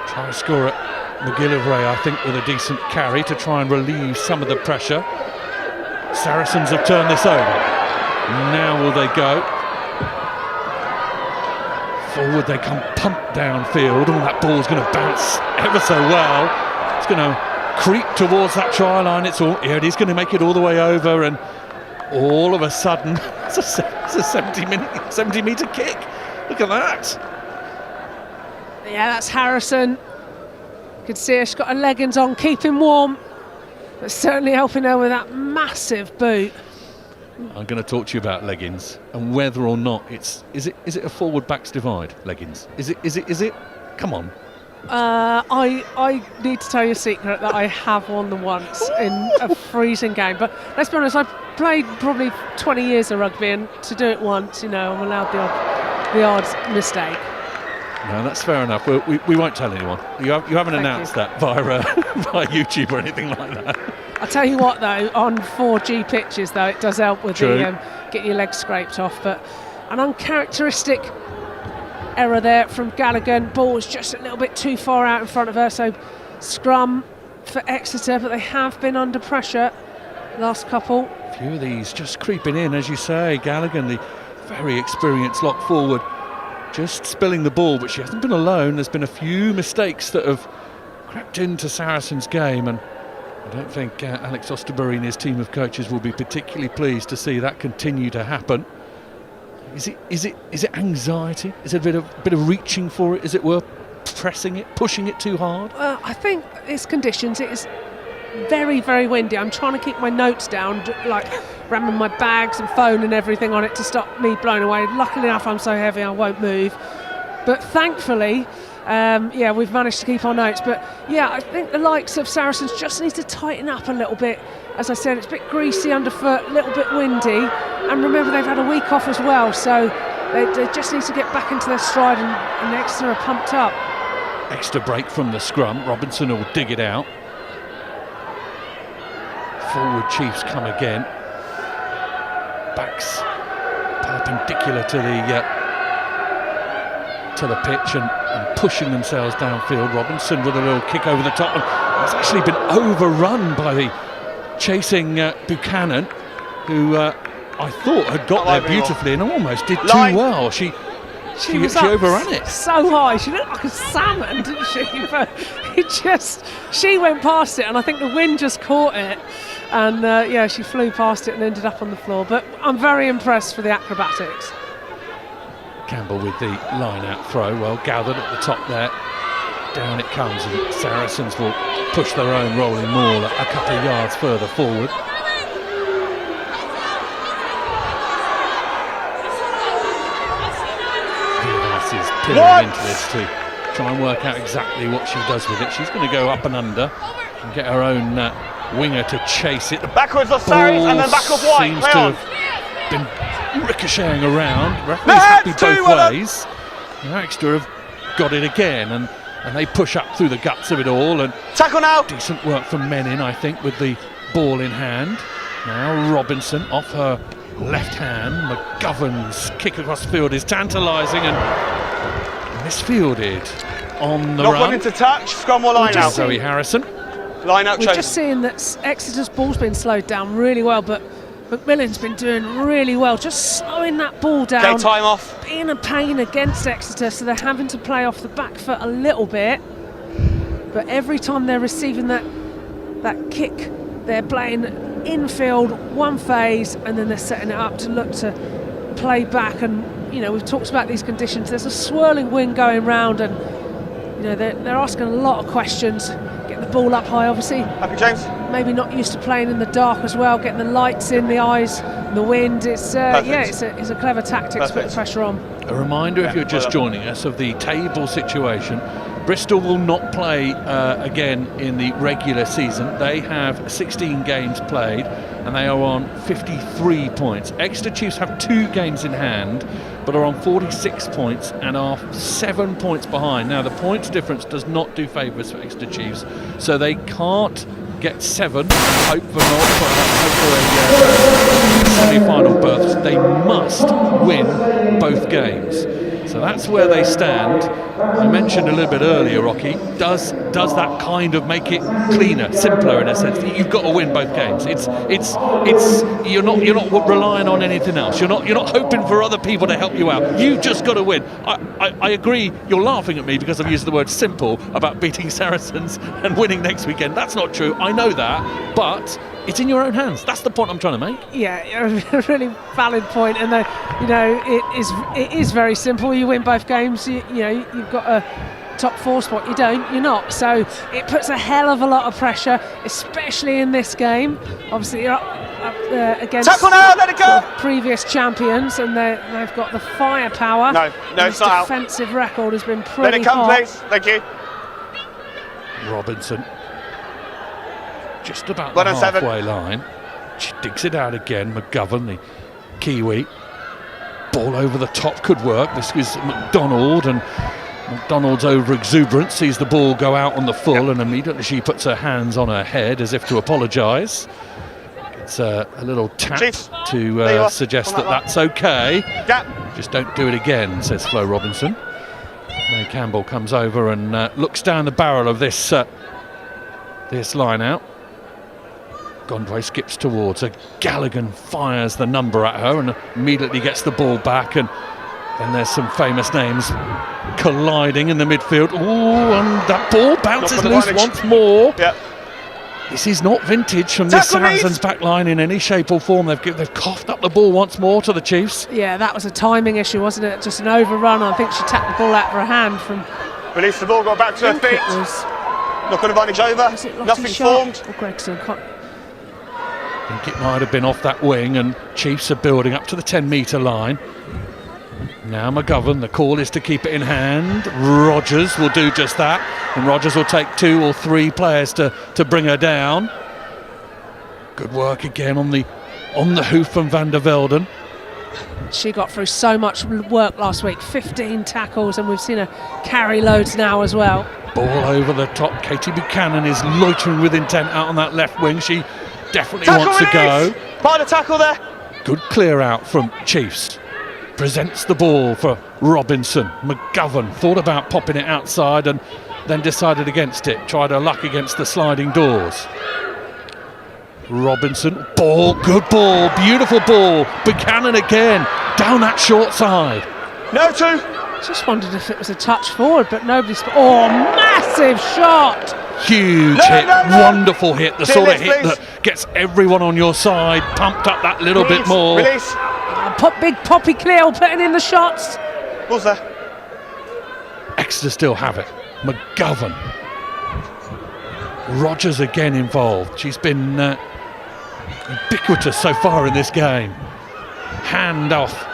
Try to score it. McGillivray, I think, with a decent carry to try and relieve some of the pressure. Saracens have turned this over. Now will they go? Forward they come, pump downfield, and that ball's going to bounce ever so well. It's going to creep towards that try line. Here it is, going to make it all the way over, and all of a sudden, it's a 70-metre kick. Look at that. Yeah, that's Harrison. You can see her, she's got her leggings on, keeping warm. That's certainly helping her with that massive boot. I'm going to talk to you about leggings and whether or not is it a forward backs divide, leggings? Is it? Come on. I need to tell you a secret that I have worn them once in a freezing game. But let's be honest, I played probably 20 years of rugby, and to do it once, I'm allowed the odd mistake. No, that's fair enough. We won't tell anyone. You haven't announced that via YouTube or anything like that. I'll tell you what, though, on 4G pitches, though, it does help with getting your legs scraped off. But an uncharacteristic error there from Galligan. Ball was just a little bit too far out in front of her, so scrum for Exeter, but they have been under pressure last couple. A few of these just creeping in, as you say. Galligan, the very experienced lock forward, just spilling the ball, but she hasn't been alone. There's been a few mistakes that have crept into Saracens' game, and I don't think Alex Osterbury and his team of coaches will be particularly pleased to see that continue to happen. Is it anxiety? Is it a bit of reaching for it, as it were, pressing it, pushing it too hard? Well, I think it's conditions. It is very, very windy. I'm trying to keep my notes down, like ramming my bags and phone and everything on it to stop me blowing away. Luckily enough, I'm so heavy I won't move. But thankfully, we've managed to keep our notes. But yeah, I think the likes of Saracens just need to tighten up a little bit. As I said, it's a bit greasy underfoot, a little bit windy. And remember, they've had a week off as well, so they just need to get back into their stride, and Exeter are pumped up. Extra break from the scrum. Robinson will dig it out. Forward Chiefs come again. Backs perpendicular to the pitch and pushing themselves downfield. Robinson with a little kick over the top, and has actually been overrun by the chasing Buchanan, who I thought had got there beautifully and almost did too well. She overran it so high. She looked like a salmon, didn't she? But she went past it, and I think the wind just caught it, and she flew past it and ended up on the floor. But I'm very impressed for the acrobatics. Campbell with the line out throw, well gathered at the top there. Down it comes, and Saracens will push their own rolling maul a couple of yards further forward. Vivas is peering into this to try and work out exactly what she does with it. She's going to go up and under and get her own winger to chase it. The backwards off Sarries and then back off White. Seems to have been ricocheting around. Referee's happy both ways. Exeter have got it again, and they push up through the guts of it all, and tackle now. Decent work from Menin, I think, with the ball in hand. Now Robinson off her left hand. McGovern's kick across the field is tantalising and misfielded on the Not run. wanting to touch, scrum or line out. Zoe Harrison. Line out. We're just seeing that Exeter's ball's been slowed down really well, but McMillan's been doing really well, just slowing that ball down. Get time off. Being a pain against Exeter, so they're having to play off the back foot a little bit. But every time they're receiving that kick, they're playing infield, one phase, and then they're setting it up to look to play back. And we've talked about these conditions. There's a swirling wind going round, and they're asking a lot of questions. Getting the ball up high, obviously. Happy James. Maybe not used to playing in the dark as well, getting the lights in the eyes, the wind. It's it's a clever tactic to put the pressure on. A reminder, if you're just joining us, of the table situation. Bristol will not play again in the regular season. They have 16 games played and they are on 53 points. Exeter Chiefs have 2 games in hand but are on 46 points and are 7 points behind. Now the points difference does not do favours for Exeter Chiefs, so they can't get 7 and hope for a semi-final berth. They must win both games. So that's where they stand. I mentioned a little bit earlier, Rocky, does that kind of make it cleaner, simpler in a sense? You've got to win both games. It's you're not relying on anything else. You're not hoping for other people to help you out. You've just got to win. I agree. You're laughing at me because I've used the word simple about beating Saracens and winning next weekend. That's not true. I know that, but it's in your own hands. That's the point I'm trying to make. Yeah, a really valid point. And it is very simple. You win both games. You've got a top 4 spot. You don't. You're not. So it puts a hell of a lot of pressure, especially in this game. Obviously, you're up against tackle now, let it go. Previous champions, and they've got the firepower. No, it's not out. Defensive record has been pretty Let it come, hot. please. Thank you. Robinson. Just about the halfway line. She digs it out again. McGovern, the Kiwi. Ball over the top could work. This is McDonald, and McDonald's over exuberant sees the ball go out on the full, and immediately she puts her hands on her head as if to apologise. It's a little tap to suggest that that's okay. Just don't do it again, says Flo Robinson. May Campbell comes over and looks down the barrel of this line out. Gondway skips towards her. Galligan fires the number at her and immediately gets the ball back, and then there's some famous names colliding in the midfield. Ooh, and that ball bounces loose once more. Yep. This is not vintage from this Saracens back line in any shape or form. They've coughed up the ball once more to the Chiefs. Yeah, that was a timing issue, wasn't it? Just an overrun. I think she tapped the ball out of her hand from... Release the ball, go back to her feet. Knock on advantage over. Was it Lottie Nothing Sharp formed. or Gregson? I think it might have been off that wing, and Chiefs are building up to the 10-metre line. Now McGovern, the call is to keep it in hand. Rogers will do just that, and Rogers will take 2 or 3 players to bring her down. Good work again on the hoof from Van der Velden. She got through so much work last week, 15 tackles, and we've seen her carry loads now as well. Ball over the top. Katie Buchanan is loitering with intent out on that left wing. She definitely wants to go. Part of the tackle there. Good clear out from Chiefs. Presents the ball for Robinson. McGovern thought about popping it outside and then decided against it. Tried her luck against the sliding doors. Robinson, ball, good ball, beautiful ball. Buchanan again, down that short side. No two. Just wondered if it was a touch forward, but nobody's. Oh, massive shot! Huge No, hit, no, no. Wonderful hit, the Clear sort of this, hit please. that gets everyone on your side pumped up that little bit more. Release. Big Poppy Cleo putting in the shots. Ball's there. Exeter still have it. McGovern. Rogers again involved. She's been ubiquitous so far in this game. Hand off.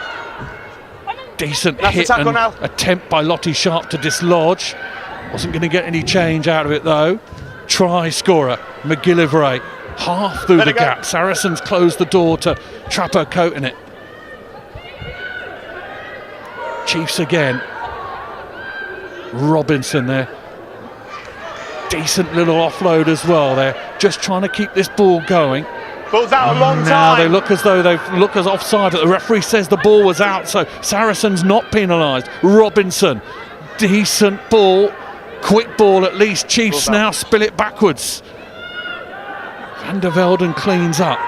Decent That's the hit tackle and now. attempt by Lottie Sharp to dislodge. Wasn't going to get any change out of it though. Try scorer McGillivray half through Let the it go. gap. Saracens closed the door to trap her coat in it. Chiefs again. Robinson there. Decent little offload as well there. Just trying to keep this ball going. Ball's out a long Now time. they look as though they've look as offside, but the referee says the ball was out, so Saracens not penalised. Robinson, decent ball, quick ball at least. Chiefs Ball's out. now spill it backwards. Van der Velden cleans up.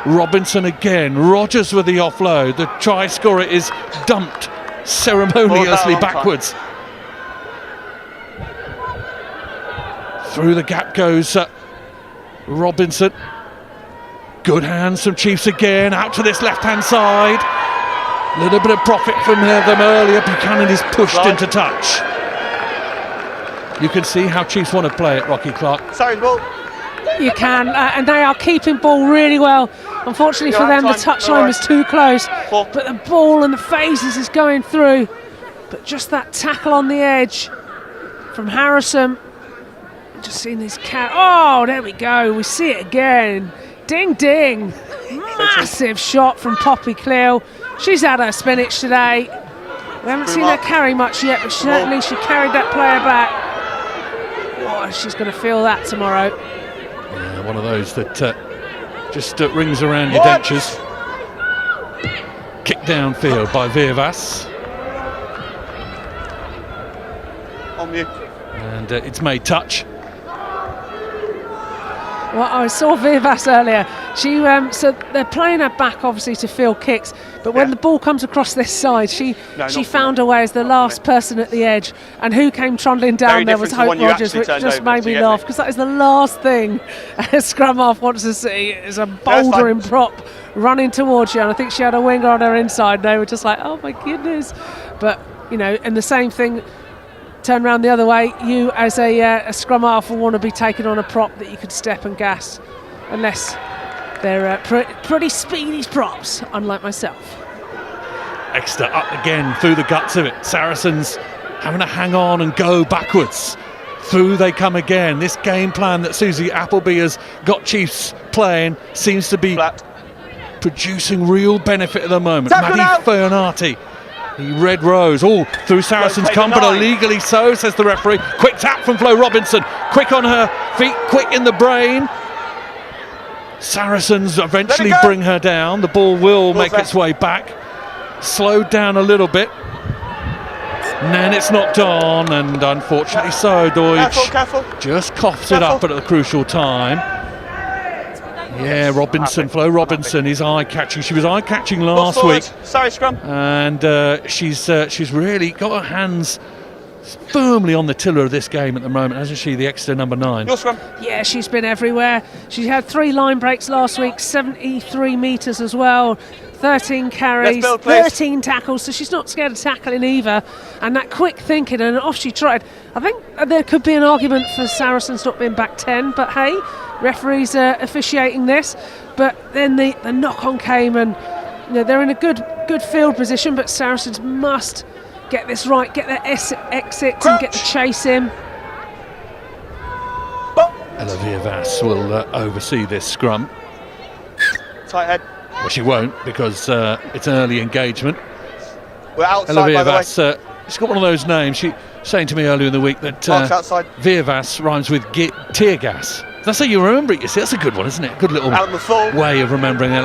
Robinson again. Rogers with the offload. The try scorer is dumped ceremoniously Ball's out a long time. backwards. Through the gap goes Robinson. Good hands from Chiefs again, out to this left-hand side. Little bit of profit from them earlier. Buchanan is pushed Right. into touch. You can see how Chiefs want to play it, Rocky Clark. Sorry, ball. You can, and they are keeping ball really well. Unfortunately for You're them, the out of time. touchline was too close. 4. But the ball and the phases is going through. But just that tackle on the edge from Harrison. Just seeing these oh, there we go. We see it again. Ding, ding. Massive shot from Poppy Cleo. She's had her spinach today. We haven't seen her carry much yet, but certainly she carried that player back. Oh, she's going to feel that tomorrow. Yeah, one of those that just rings around your What? dentures. Kick downfield by Virvas. On mute. And it's made touch. Well, I saw Virvas earlier. She so they're playing her back obviously to field kicks, but when Yeah. the ball comes across this side, she No, not found for her way as the Not last for me. person at the edge. And who came trundling down Very there was different to the Hope one you Rogers, actually which turned just over, made do me you get laugh me? because that is the last thing a scrum half wants to see is a bouldering prop running towards you. And I think she had a winger on her inside. They were just like, oh my goodness. But you know, and the same thing. Turn around the other way. You, as a scrum half, will want to be taking on a prop that you could step and gas, unless they're pretty speedy props, unlike myself. Exeter up again through the guts of it. Saracens having to hang on and go backwards. Through they come again. This game plan that Susie Appleby has got Chiefs playing seems to be Flat. producing real benefit at the moment. Tackle Maddie now. Fernati, the red rose, all through Saracens' Rotate the come, but line. illegally so, says the referee. Quick tap from Flo Robinson. Quick on her feet, quick in the brain. Saracens eventually Let it go. bring her down. The ball will Ball's make there. its way back. Slowed down a little bit. And then it's knocked on, and unfortunately so, Deutsch Careful. just coughs it up at the crucial time. Yeah, Robinson, Flo Robinson is eye-catching. She was eye-catching Ball last forward. week, Sorry, scrum. and she's really got her hands firmly on the tiller of this game at the moment, hasn't she, the Exeter number 9? Your scrum. Yeah, she's been everywhere. She had 3 line breaks last week, 73 metres as well, 13 carries, Let's build, please. 13 tackles, so she's not scared of tackling either. And that quick thinking, and off she tried. I think there could be an argument for Saracens not being back 10, but hey, referees are officiating this. But then the knock-on came, and they're in a good field position, but Saracens must get this right, get their exits and get the chase in. Olivia Vass will oversee this scrum. Tight head. Well, she won't, because it's an early engagement. We're outside, Olivia by the way. Vass, she's got one of those names. She was saying to me earlier in the week that Mark's outside. Via Vass rhymes with tear gas. That's how you remember it, you see. That's a good one, isn't it? A good little Out on the full. way of remembering it.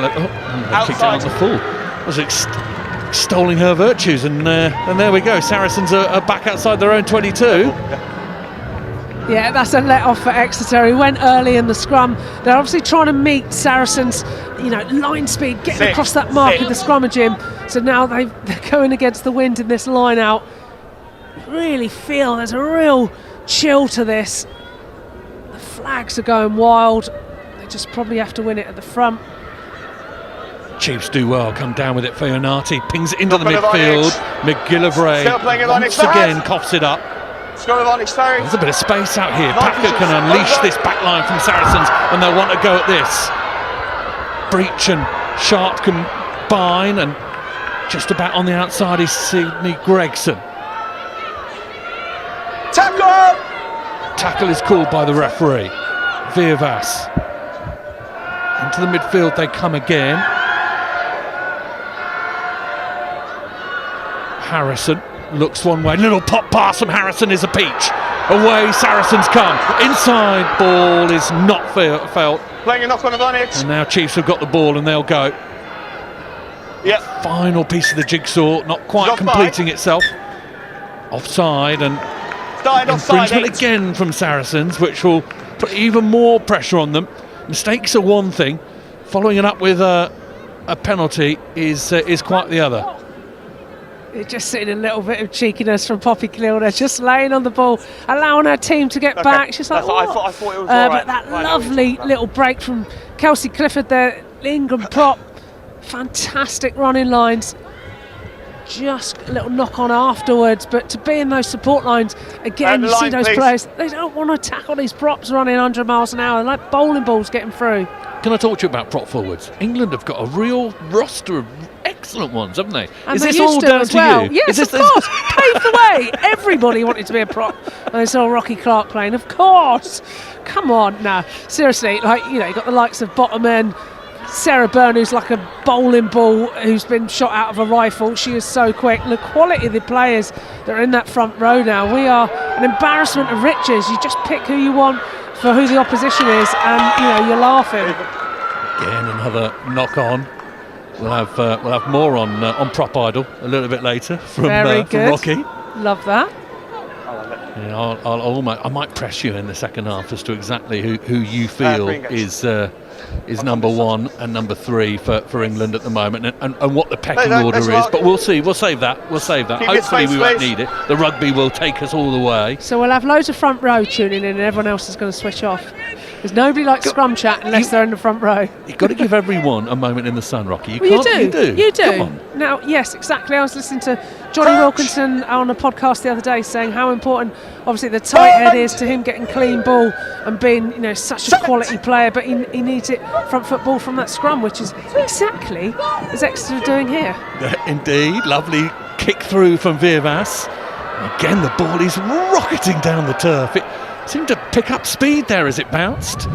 Kicked out on the full. I was extolling her virtues, and there we go. Saracens are back outside their own 22. Yeah, that's a let off for Exeter. He went early in the scrum. They're obviously trying to meet Saracens, line speed, getting across that mark in the scrummaging. So now they're going against the wind in this line out. Really feel there's a real chill to this. The flags are going wild. They just probably have to win it at the front. Chiefs do well, come down with it. Fionati pings it into the Not gonna midfield. Vonage. McGillivray Still playing it once Vonage. again coughs it up. Scrum of Onyx Ferry. There's a bit of space out here. Not Packer can position. unleash this back line from Saracens, and they'll want to go at this. Breach and Sharp combine, and just about on the outside is Sydney Gregson. Tackle! Tackle is called by the referee. Via Vass. Into the midfield they come again. Harrison looks one way. Little pop pass from Harrison is a peach. Away Saracens come. Inside ball is not felt. Playing a knock on of Onyx. And now Chiefs have got the ball and they'll go. Yep. Final piece of the jigsaw, not quite Offside. completing itself. Offside, and Started offside. infringement again from Saracens, which will put even more pressure on them. Mistakes are one thing. Following it up with a penalty is quite the other. You're just seeing a little bit of cheekiness from Poppy Cleilder, just laying on the ball, allowing her team to get back. She's like, That's what what? I thought it was all right. But that Right, lovely little break from Kelsey Clifford there, Ingram prop, fantastic running lines. Just a little knock on afterwards, but to be in those support lines again, the you see line, those please. players, they don't want to tackle these props running 100 miles an hour. They're like bowling balls getting through. Can I talk to you about prop forwards? England have got a real roster of excellent ones, haven't they? And Is they this used all to down as to well. you? Yes, Is of course. Paved the way. Everybody wanted to be a prop. And I saw Rocky Clark playing. Of course. Come on. No, seriously. You've got the likes of Bottomend, Sarah Byrne, who's like a bowling ball, who's been shot out of a rifle. She is so quick. And the quality of the players that are in that front row now. We are an embarrassment of riches. You just pick who you want for who the opposition is, and you're laughing. Again, another knock on. We'll have more on Prop Idol a little bit later from Rocky. Love that. Yeah, I might press you in the second half as to exactly who you feel is number 1 and number 3 for England at the moment, and what the pecking order is. But we'll see. We'll save that. Hopefully we won't need it. The rugby will take us all the way. So we'll have loads of front row tuning in, and everyone else is going to switch off. Because nobody likes scrum chat unless they're in the front row. You've got to give everyone a moment in the sun, Rocky. You do. Come on. Now, yes, exactly. I was listening to Johnny Wilkinson on a podcast the other day saying how important, obviously, the tight head is to him getting clean ball and being, such a quality player. But he needs it front foot ball from that scrum, which is exactly as Exeter are doing here. Indeed, lovely kick through from Virvas. Again, the ball is rocketing down the turf. It seemed to pick up speed there as it bounced.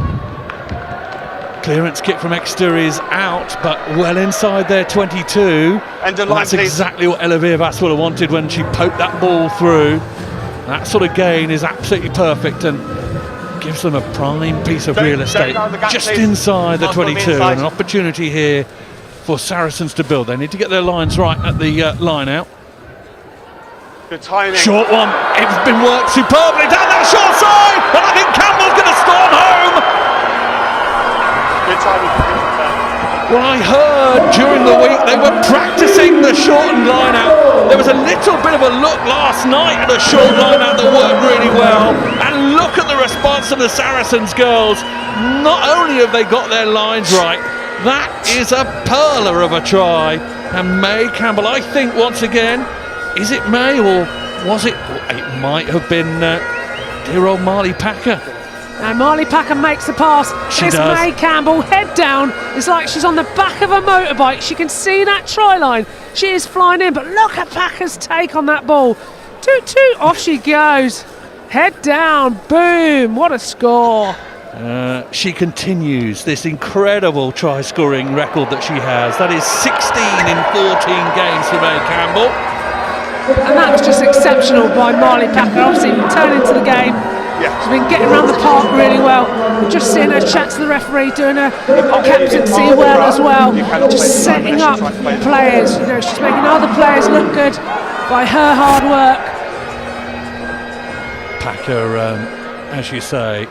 Clearance kick from Exeter is out, but well inside their 22. And that's exactly what Ella Virvas would have wanted when she poked that ball through. That sort of gain is absolutely perfect and gives them a prime piece of real estate just inside the 22. And an opportunity here for Saracens to build. They need to get their lines right at the line out. Good timing. Short one. It's been worked superbly down that short side, and I think Campbell's going to storm home. Good timing. Well, I heard during the week they were practicing the shortened line out. There was a little bit of a look last night at a short line out that worked really well. And look at the response of the Saracens girls. Not only have they got their lines right, that is a perler of a try. And May Campbell, I think once again, is it May or was it? It might have been dear old Marley Packer. Now Marley Packer makes the pass. She does. May Campbell, head down. It's like she's on the back of a motorbike. She can see that try line. She is flying in, but look at Packer's take on that ball. Toot toot, off she goes. Head down, boom, what a score. She continues this incredible try-scoring record that she has. That is 16 in 14 games for May Campbell. And that was just exceptional by Marley Packer. Obviously, returning to the game. Yeah. She's been getting around the park really well. We've just seen her chat to the referee, doing her captaincy well as well. Just setting up players. You know, she's making other players look good by her hard work. Packer, as you say,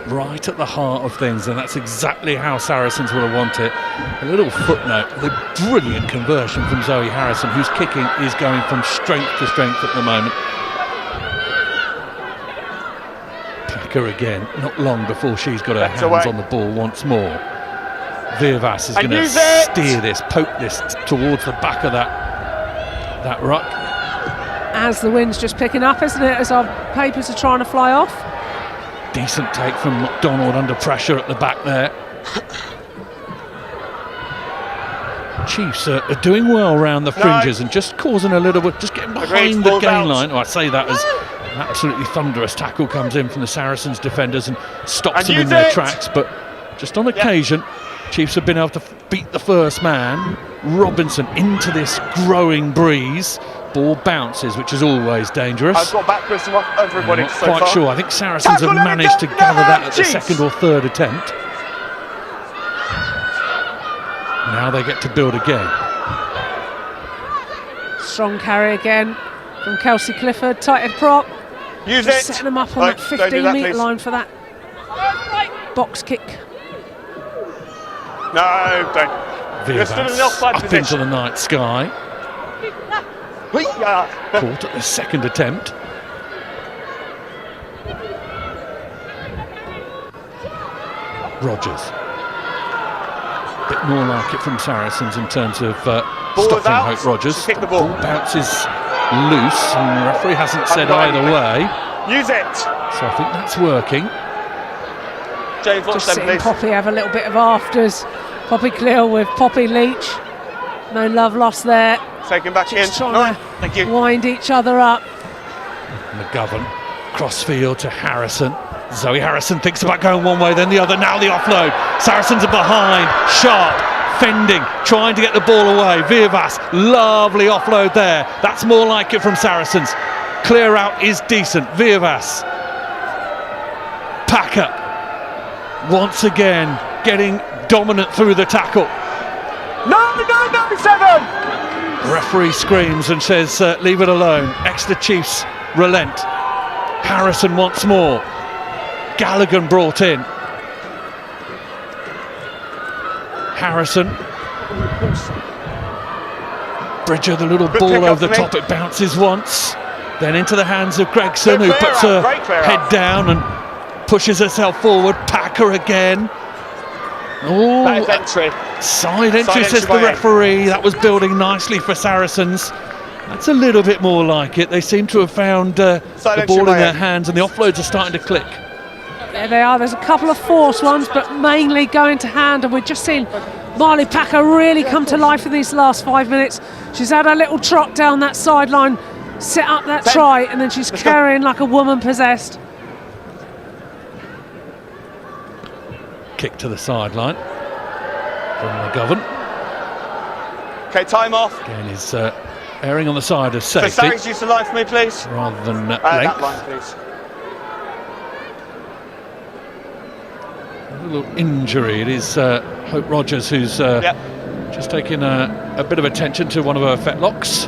right at the heart of things, and that's exactly how Saracens will have wanted it. A little footnote, the brilliant conversion from Zoe Harrison, whose kicking is going from strength to strength at the moment. Packer again, not long before she's got her hands on the ball once more. Virvas is going to steer this, poke this towards the back of that ruck. As the wind's just picking up, isn't it, as our papers are trying to fly off. Decent take from McDonald under pressure at the back there. Chiefs are doing well around the fringes and just causing a little bit, just getting behind the gain line. Oh, I say that as an absolutely thunderous tackle comes in from the Saracens defenders and stops them in their tracks. But just on occasion, Chiefs have been able to beat the first man. Robinson into this growing breeze. Ball bounces, which is always dangerous. I've got back Chris off everybody I'm not so quite far. sure. I think Saracens have managed to gather that at the second or third attempt. Now they get to build again. Strong carry again from Kelsey Clifford, tight head prop. Use Just it. setting them up on that 15-metre line for that box kick. No, don't. You're still in the Virvas offside up position. into the night sky. Caught at the second attempt. Rogers. A bit more like it from Saracens in terms of stopping Hope Rogers. Kick the ball. Bounces loose, and the referee hasn't said either way. Use it. So I think that's working. James, watch Just them, seeing please. Poppy have a little bit of afters. Poppy Cleal with Poppy Leach. No love lost there. Take him back Just in. trying No, thank you. to wind each other up. McGovern, crossfield to Harrison. Zoe Harrison thinks about going one way, then the other. Now the offload. Saracens are behind. Sharp, fending, trying to get the ball away. Virvas, lovely offload there. That's more like it from Saracens. Clear out is decent. Virvas. Packer, once again, getting dominant through the tackle. No, 7. Referee screams and says, leave it alone. Exeter Chiefs relent. Harrison once more. Gallagher brought in. Harrison. Bridger, the little Good ball pick up over the for me. top. It bounces once. Then into the hands of Gregson, Good who clear puts out, her great clear head out. down and pushes herself forward. Packer again. Oh, That is entry. side entry, Side says entry the by referee. That was building nicely for Saracens. That's a little bit more like it. They seem to have found the Side ball entry in by their end. hands, and the offloads are starting to click. There they are. There's a couple of forced ones, but mainly going to hand. And we've just seen Marley Packer really come to life in these last 5 minutes. She's had a little trot down that sideline, set up that try, and then she's carrying like a woman possessed. Kick to the sideline from McGovern. Okay, time off. Again, is erring on the side of So safety Saracens, use the line for me, please. rather than That length. line, please. A little injury. It is Hope Rogers who's just taking a bit of attention to one of her fetlocks.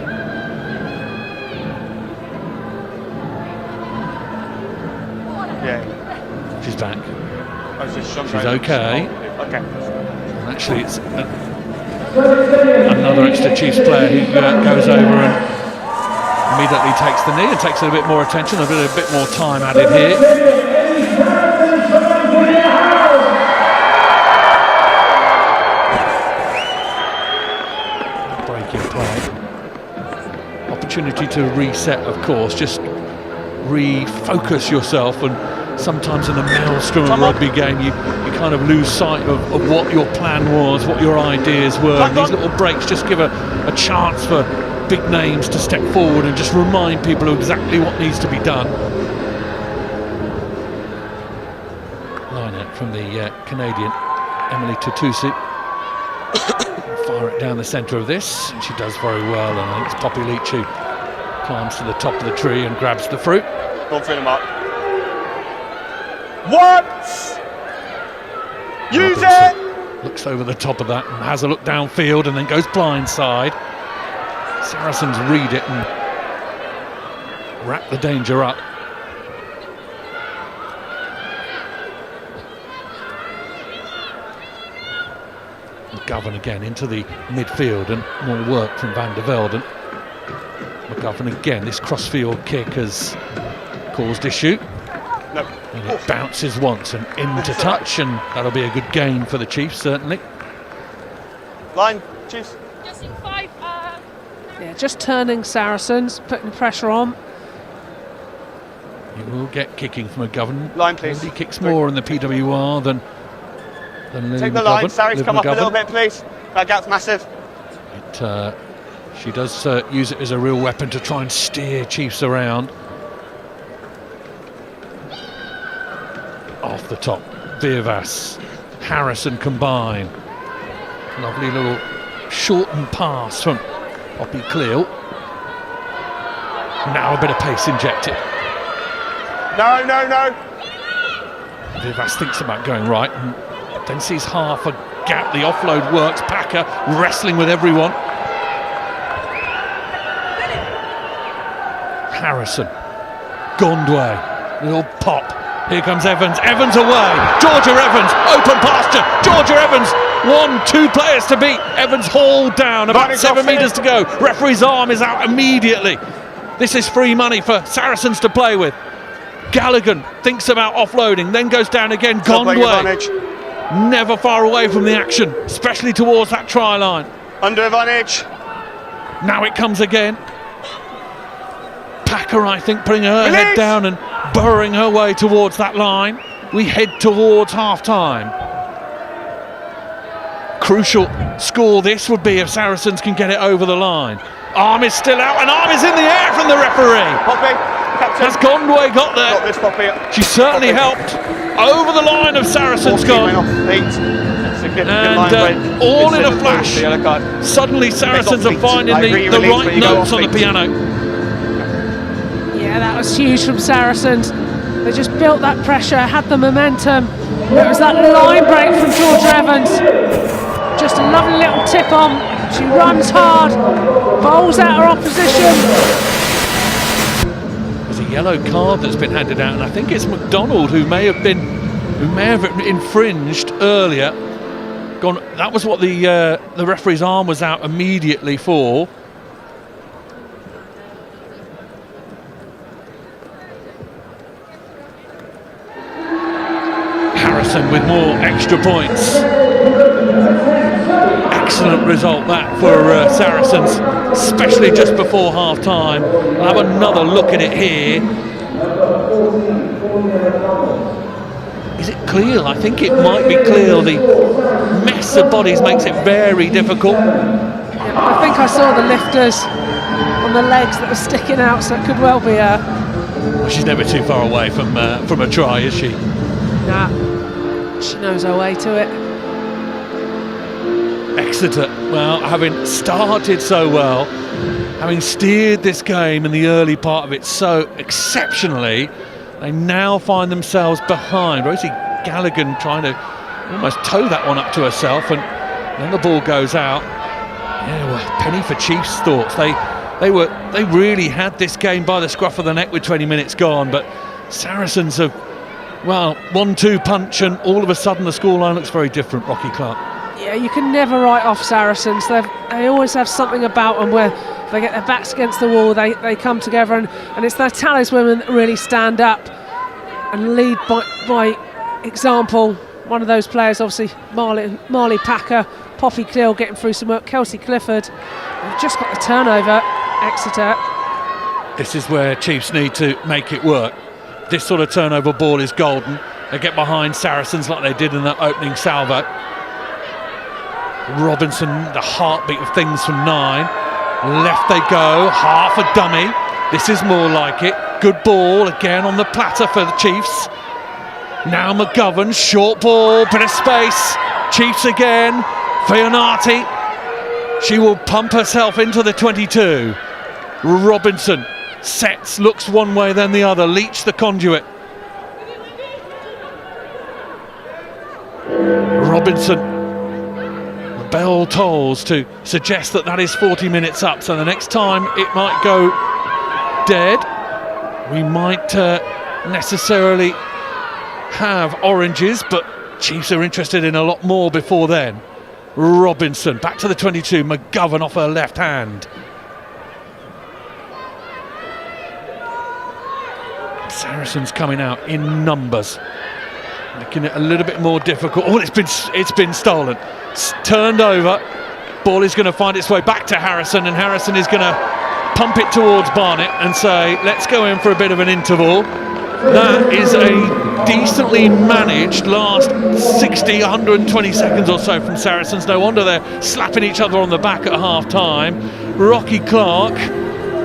Yeah. She's back. Oh, so She's okay. Okay. Actually, it's another Exeter Chiefs player who goes over and immediately takes the knee and takes a bit more attention, a bit more time added here. Breaking play. Opportunity to reset, of course, just refocus yourself, and sometimes in a maelstrom of a rugby game you kind of lose sight of what your plan was, what your ideas were, and these little breaks just give a chance for big names to step forward and just remind people of exactly what needs to be done. Line out from the Canadian Emily Tutusi. Fire it down the centre of this, and she does very well, and I think it's Poppy Leach who climbs to the top of the tree and grabs the fruit. Go through the mark. What? Use it! Looks over the top of that and has a look downfield and then goes blindside. Saracens read it and wrap the danger up. McGovern again into the midfield, and more work from Van der Velde. McGovern again, this crossfield kick has caused issue. No. And it bounces once and into touch, and that'll be a good gain for the Chiefs, certainly. Line, Chiefs. Yeah, just turning Saracens, putting the pressure on. You will get kicking from McGovern. Line, please. He kicks more in the PWR than Lily Take the McGovern. line, Saracens, Liv come up a McGovern. little bit, please. That gap's massive. She does use it as a real weapon to try and steer Chiefs around. Off the top, Virvas, Harrison combine. Lovely little shortened pass from Poppy Cleo. Now a bit of pace injected. No. Virvas thinks about going right and then sees half a gap. The offload works. Packer wrestling with everyone. Harrison, Gondway, little pop. Here comes Evans. Evans away. Georgia Evans, open pasture. Georgia Evans, 2 players to beat. Evans hauled down, about 7 metres to go. Referee's arm is out immediately. This is free money for Saracens to play with. Galligan thinks about offloading, then goes down again. Gondway, never far away from the action, especially towards that try line. Under advantage. Now it comes again. Packer, I think, putting her head down and burrowing her way towards that line. We head towards half-time. Crucial score this would be if Saracens can get it over the line. Arm is still out, and arm is in the air from the referee. Poppy, captain. Has Gondway got there? Got this, Poppy. She certainly helped. Over the line of Saracens gone. And all in a flash. Suddenly Saracens are finding the right notes on the piano. Yeah, that was huge from Saracens. They just built that pressure, had the momentum. It was that line break from Georgia Evans. Just a lovely little tip on. She runs hard, bowls out her opposition. There's a yellow card that's been handed out, and I think it's McDonald who may have infringed earlier. That was what the referee's arm was out immediately for. Harrison with more extra points. Excellent result that for Saracens, especially just before half-time. We'll have another look at it here. Is it Cleal? I think it might be Cleal. The mess of bodies makes it very difficult. Yeah, I think I saw the lifters on the legs that were sticking out, so it could well be her. Well, she's never too far away from a try, is she? Nah, she knows her way to it. Exeter, well, having started so well, having steered this game in the early part of it so exceptionally, they now find themselves behind. Rosie Galligan trying to almost toe that one up to herself, and then the ball goes out. Yeah, well, penny for Chiefs' thoughts. They really had this game by the scruff of the neck with 20 minutes gone, but Saracens have, well, 1-2 punch, and all of a sudden the scoreline looks very different, Rocky Clark. Yeah, you can never write off Saracens. They always have something about them where they get their backs against the wall, they come together, and it's their taliswomen that really stand up and lead by example. One of those players, obviously, Marley Packer, Poppy Cleal getting through some work, Kelsey Clifford. They've just got the turnover, Exeter. This is where Chiefs need to make it work. This sort of turnover ball is golden. They get behind Saracens like they did in that opening salvo. Robinson, the heartbeat of things from 9. Left they go, half a dummy. This is more like it. Good ball again on the platter for the Chiefs. Now McGovern, short ball, bit of space. Chiefs again. Fionati. She will pump herself into the 22. Robinson sets, looks one way then the other. Leach the conduit. Robinson. The bell tolls to suggest that is 40 minutes up. So the next time it might go dead. We might necessarily have oranges, but Chiefs are interested in a lot more before then. Robinson back to the 22. McGovern off her left hand. Saracens coming out in numbers, making it a little bit more difficult. Oh, it's been stolen. It's turned over. Ball is going to find its way back to Harrison, and Harrison is going to pump it towards Barnett and say, let's go in for a bit of an interval. That is a decently managed last 60, 120 seconds or so from Saracens. No wonder they're slapping each other on the back at half-time. Rocky Clark,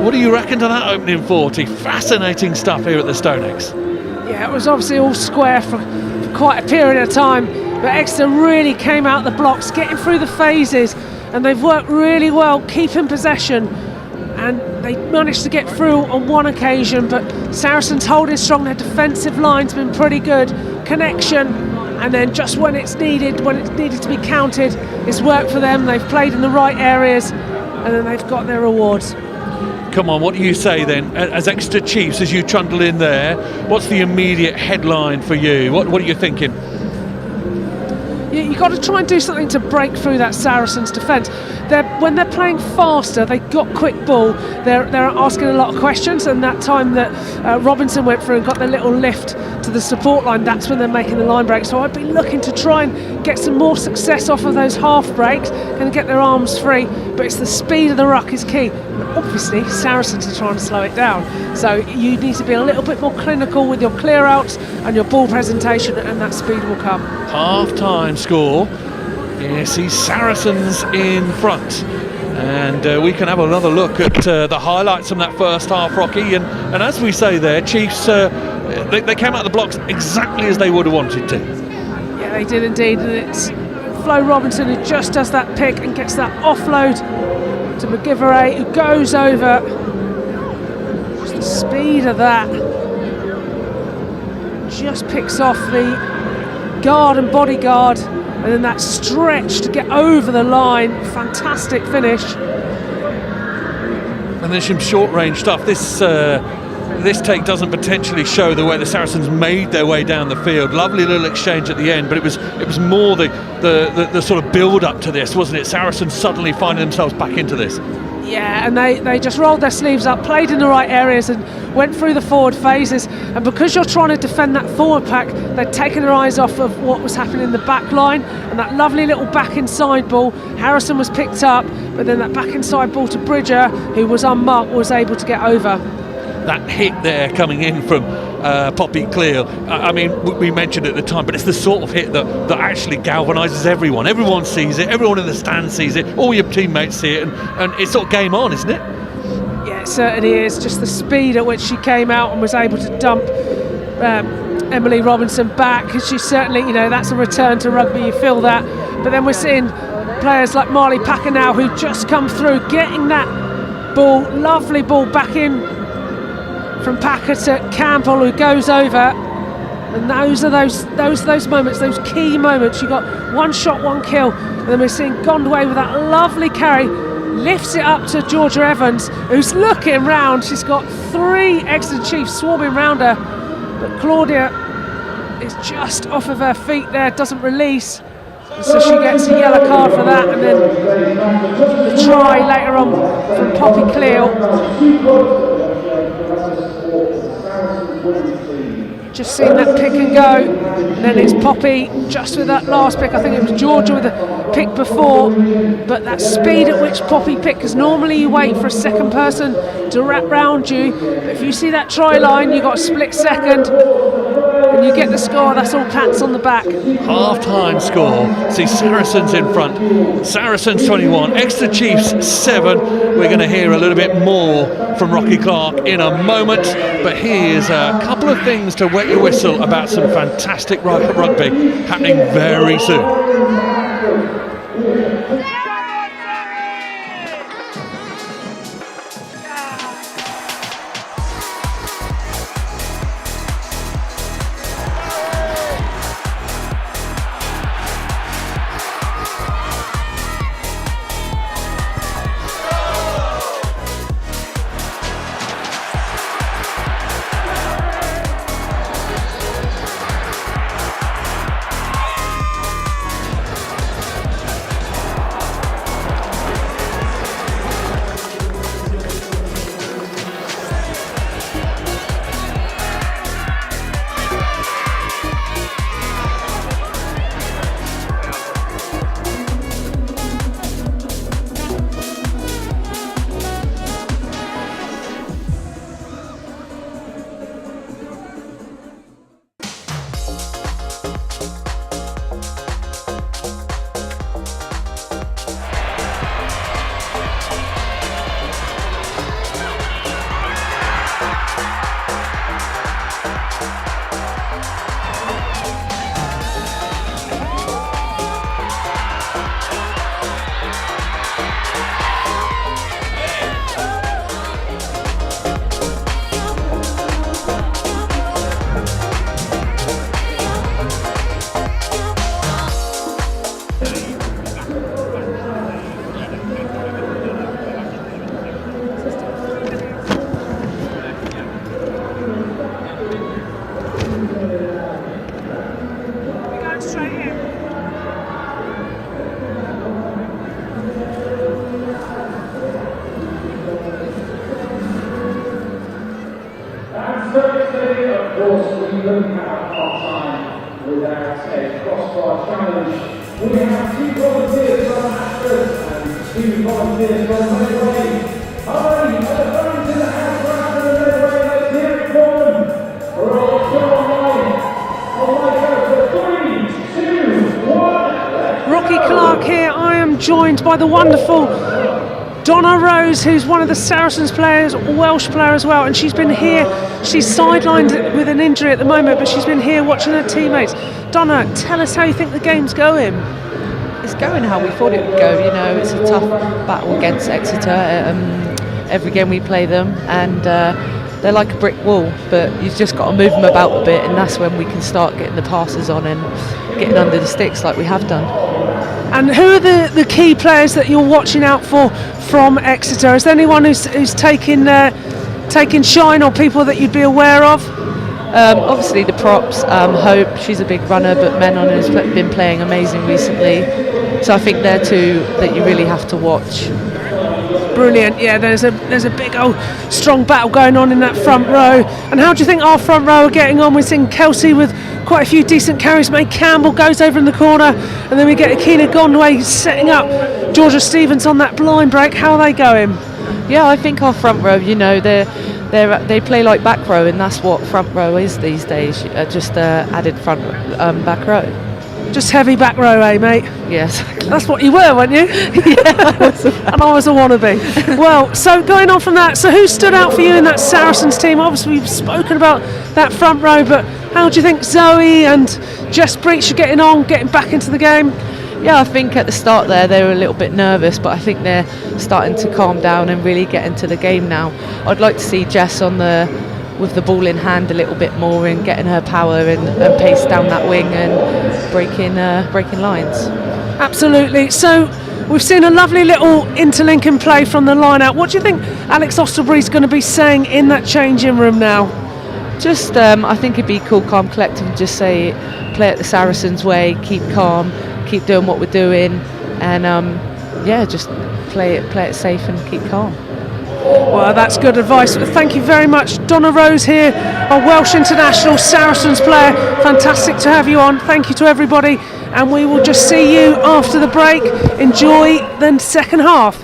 what do you reckon to that opening 40? Fascinating stuff here at the Stonex. Yeah, it was obviously all square for quite a period of time, but Exeter really came out the blocks, getting through the phases, and they've worked really well keeping possession. And they managed to get through on one occasion, but Saracens holding strong. Their defensive line's been pretty good. Connection, and then just when it's needed to be counted, it's worked for them. They've played in the right areas, and then they've got their rewards. Come on, what do you say then, as Exeter Chiefs, as you trundle in there? What's the immediate headline for you? What are you thinking? You've got to try and do something to break through that Saracens defence. When they're playing faster, they got quick ball. They're asking a lot of questions, and that time that Robinson went through and got the little lift to the support line, that's when they're making the line break. So I'd be looking to try and get some more success off of those half breaks and get their arms free. But it's the speed of the ruck is key. Obviously, Saracens are trying to slow it down. So you need to be a little bit more clinical with your clear outs and your ball presentation, and that speed will come. Half-time score. Yes, he's Saracens in front. And we can have another look at the highlights from that first half, Rocky. And as we say there, Chiefs, they came out of the blocks exactly as they would have wanted to. Yeah, they did indeed. And it's Flo Robinson who just does that pick and gets that offload to McGivray, who goes over. Just the speed of that. Just picks off the guard and bodyguard, and then that stretch to get over the line. Fantastic finish. And there's some short-range stuff. This take doesn't potentially show the way the Saracens made their way down the field. Lovely little exchange at the end, but it was more the sort of build-up to this, wasn't it? Saracens suddenly finding themselves back into this. Yeah, and they just rolled their sleeves up, played in the right areas and went through the forward phases. And because you're trying to defend that forward pack, they'd taken their eyes off of what was happening in the back line. And that lovely little back inside ball, Harrison was picked up, but then that back inside ball to Bridger, who was unmarked, was able to get over. That hit there coming in from Poppy Cleal, I mean, we mentioned it at the time, but it's the sort of hit that actually galvanises everyone. Everyone sees it, everyone in the stand sees it, all your teammates see it, and it's sort of game on, isn't it? Yeah, it certainly is. Just the speed at which she came out and was able to dump Emily Robinson back, because she certainly, that's a return to rugby, you feel that. But then we're seeing players like Marley Packer now who just come through, getting that ball, lovely ball back in from Packer to Campbell, who goes over. And those are those moments, those key moments. You got one shot, one kill, and then we're seeing Gondway with that lovely carry, lifts it up to Georgia Evans, who's looking round. She's got 3 Exeter Chiefs swarming round her, but Claudia is just off of her feet there, doesn't release. So she gets a yellow card for that, and then the try later on from Poppy Cleal. Just seen that pick and go, and then it's Poppy just with that last pick. I think it was Georgia with a pick before, but that speed at which Poppy picked, because normally you wait for a second person to wrap round you, but if you see that try line, you got a split second and you get the score. That's all pats on the back. Half-time score. See Saracens in front. Saracens 21, Exeter Chiefs 7. We're going to hear a little bit more from Rocky Clark in a moment, but here's a couple of things to wet your whistle about some fantastic rugby happening very soon. Rocky Clark here. I am joined by the wonderful Donna Rose, who's one of the Saracens players, Welsh player as well, and she's been here. She's sidelined with an injury at the moment, but she's been here watching her teammates. Donna, tell us how you think the game's going. It's going how we thought it would go. You know, it's a tough battle against Exeter. Every game we play them, and they're like a brick wall, but you've just got to move them about a bit, and that's when we can start getting the passes on and getting under the sticks like we have done. And who are the key players that you're watching out for from Exeter? Is there anyone who's taking shine, or people that you'd be aware of? Obviously the props, Hope, she's a big runner, but Menon has been playing amazing recently. So I think they're two that you really have to watch. Brilliant, yeah, there's a big old strong battle going on in that front row. And how do you think our front row are getting on? We're seeing Kelsey with quite a few decent carries. May Campbell goes over in the corner, and then we get Akina Gondway setting up Georgia Stevens on that blind break. How are they going? Yeah, I think our front row, you know, they play like back row, and that's what front row is these days, just added front back row. Just heavy back row, eh, mate? Yes. That's what you were, weren't you? Yeah. And I was a wannabe. Well, so going on from that, so who stood out for you in that Saracens team? Obviously, we've spoken about that front row, but how do you think Zoe and Jess Breach are getting on, getting back into the game? Yeah, I think at the start there they were a little bit nervous, but I think they're starting to calm down and really get into the game now. I'd like to see Jess with the ball in hand a little bit more and getting her power and pace down that wing and breaking lines. Absolutely. So we've seen a lovely little interlinking play from the line out. What do you think Alex Osterbury's going to be saying in that changing room now? Just I think it'd be cool, calm, collective, and just say play it the Saracens way, keep calm, keep doing what we're doing, and just play it safe and keep calm. Well, that's good advice. Thank you very much. Donna Rose here, a Welsh international Saracens player. Fantastic to have you on. Thank you to everybody, and we will just see you after the break. Enjoy the second half.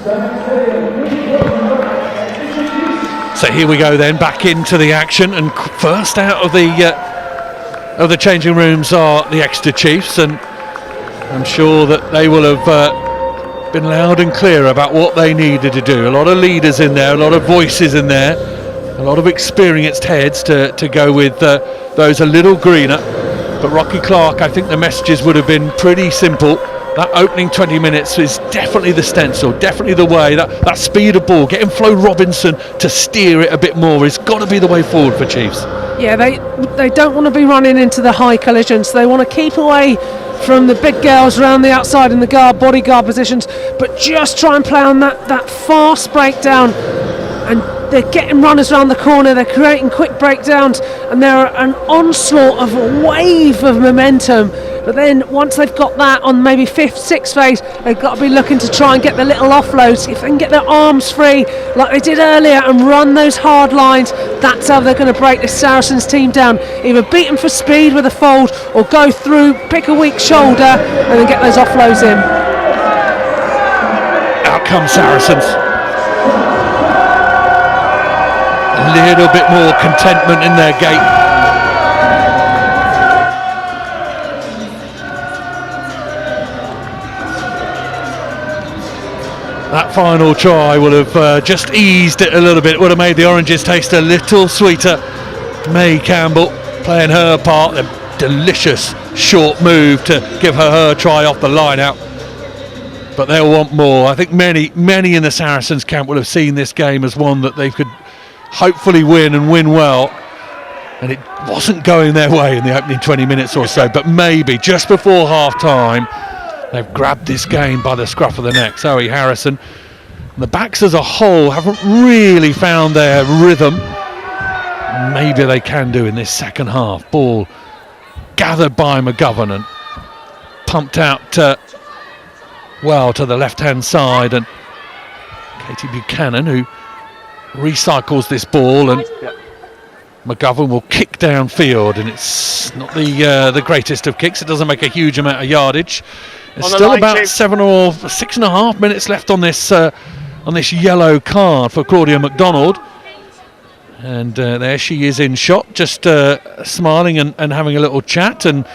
So here we go then, back into the action, and first out of the changing rooms are the Exeter Chiefs, and I'm sure that they will have been loud and clear about what they needed to do. A lot of leaders in there, a lot of voices in there, a lot of experienced heads to go with those a little greener. But Rocky Clark, I think the messages would have been pretty simple. That opening 20 minutes is definitely the stencil, definitely the way. That speed of ball, getting Flo Robinson to steer it a bit more has got to be the way forward for Chiefs. Yeah, they don't want to be running into the high collisions. They want to keep away from the big girls around the outside in the bodyguard positions, but just try and play on that fast breakdown. And they're getting runners around the corner, they're creating quick breakdowns, and they're an onslaught of a wave of momentum. But then once they've got that on maybe 5th, 6th phase, they've got to be looking to try and get the little offloads. If they can get their arms free like they did earlier and run those hard lines, that's how they're going to break this Saracens team down. Either beat them for speed with a fold, or go through, pick a weak shoulder, and then get those offloads in. Out comes Saracens. A little bit more contentment in their gait. That final try would have just eased it a little bit, would have made the oranges taste a little sweeter. May Campbell playing her part, a delicious short move to give her try off the line out. But they'll want more. I think many in the Saracens camp will have seen this game as one that they could hopefully win and win well. And it wasn't going their way in the opening 20 minutes or so, but maybe just before half time they've grabbed this game by the scruff of the neck. Zoe Harrison. And the backs as a whole haven't really found their rhythm. Maybe they can do in this second half. Ball gathered by McGovern and pumped out to the left-hand side. And Katie Buchanan, who recycles this ball, and McGovern will kick downfield, and it's not the greatest of kicks. It doesn't make a huge amount of yardage. There's still about 7 or 6.5 minutes left on this yellow card for Claudia McDonald, and there she is in shot, just smiling and having a little chat, and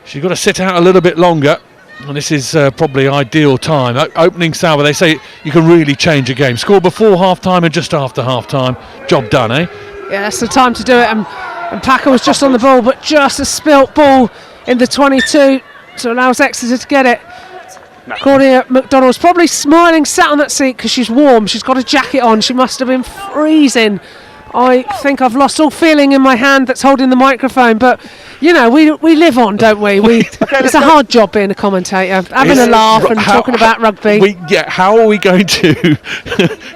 she's got to sit out a little bit longer. And this is probably ideal time. Opening salvo, they say you can really change a game. Score before half-time and just after half-time. Job done, eh? Yeah, that's the time to do it. And Packer was just on the ball, but just a spilt ball in the 22 to allow Exeter to get it. Claudia McDonald's probably smiling, sat on that seat because she's warm. She's got a jacket on. She must have been freezing. I think I've lost all feeling in my hand that's holding the microphone, but you know, we live on, don't we? It's a hard job being a commentator, having a laugh and talking about rugby. How are we going to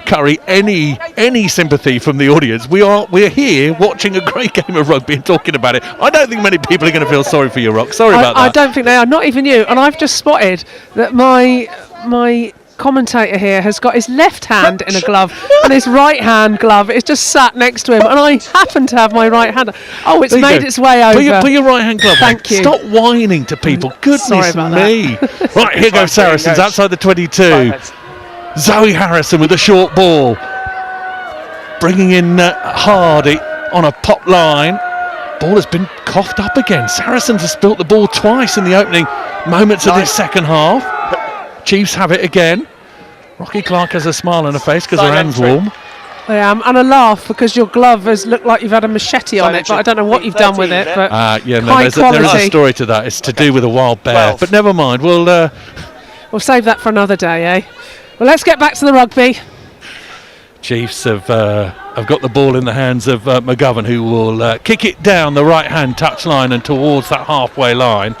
curry any sympathy from the audience? We're here watching a great game of rugby and talking about it. I don't think many people are going to feel sorry for you, Rock. Sorry about that. I don't think they are, not even you. And I've just spotted that my commentator here has got his left hand in a glove and his right hand glove is just sat next to him, and I happen to have my right hand. Oh, it's made its way over. Put your right hand glove. Thank you. Stop whining to people. Goodness me. Right, here goes Saracens outside the 22. Zoe Harrison with a short ball, bringing in Hardy on a pop line. Ball has been coughed up again. Saracens has spilt the ball twice in the opening moments of this second half. Chiefs have it again. Rocky Clark has a smile on her face because her hand's warm. I am, and a laugh because your glove has looked like you've had a machete on it, but I don't know what you've done with it. But there is a story to that. It's to do with a wild bear, but never mind. We'll save that for another day, eh? Well, let's get back to the rugby. Chiefs have got the ball in the hands of McGovern, who will kick it down the right-hand touchline and towards that halfway line.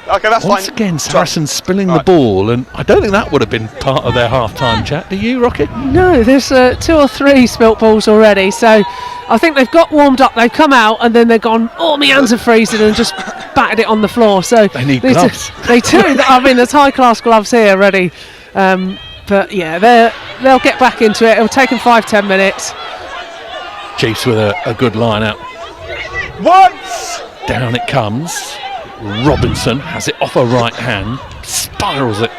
Okay, that's Once again, Saracens spilling the ball, and I don't think that would have been part of their half-time chat. Do you, Rocket? No, there's 2 or 3 spilt balls already, so I think they've got warmed up. They've come out and then they've gone, oh, my hands are freezing, and just battered it on the floor. So they need gloves. They do. I mean, there's high-class gloves here ready. But yeah, they'll get back into it. It'll take them 5-10 minutes. Chiefs with a good line out. Once! Down it comes. Robinson has it off her right hand, spirals it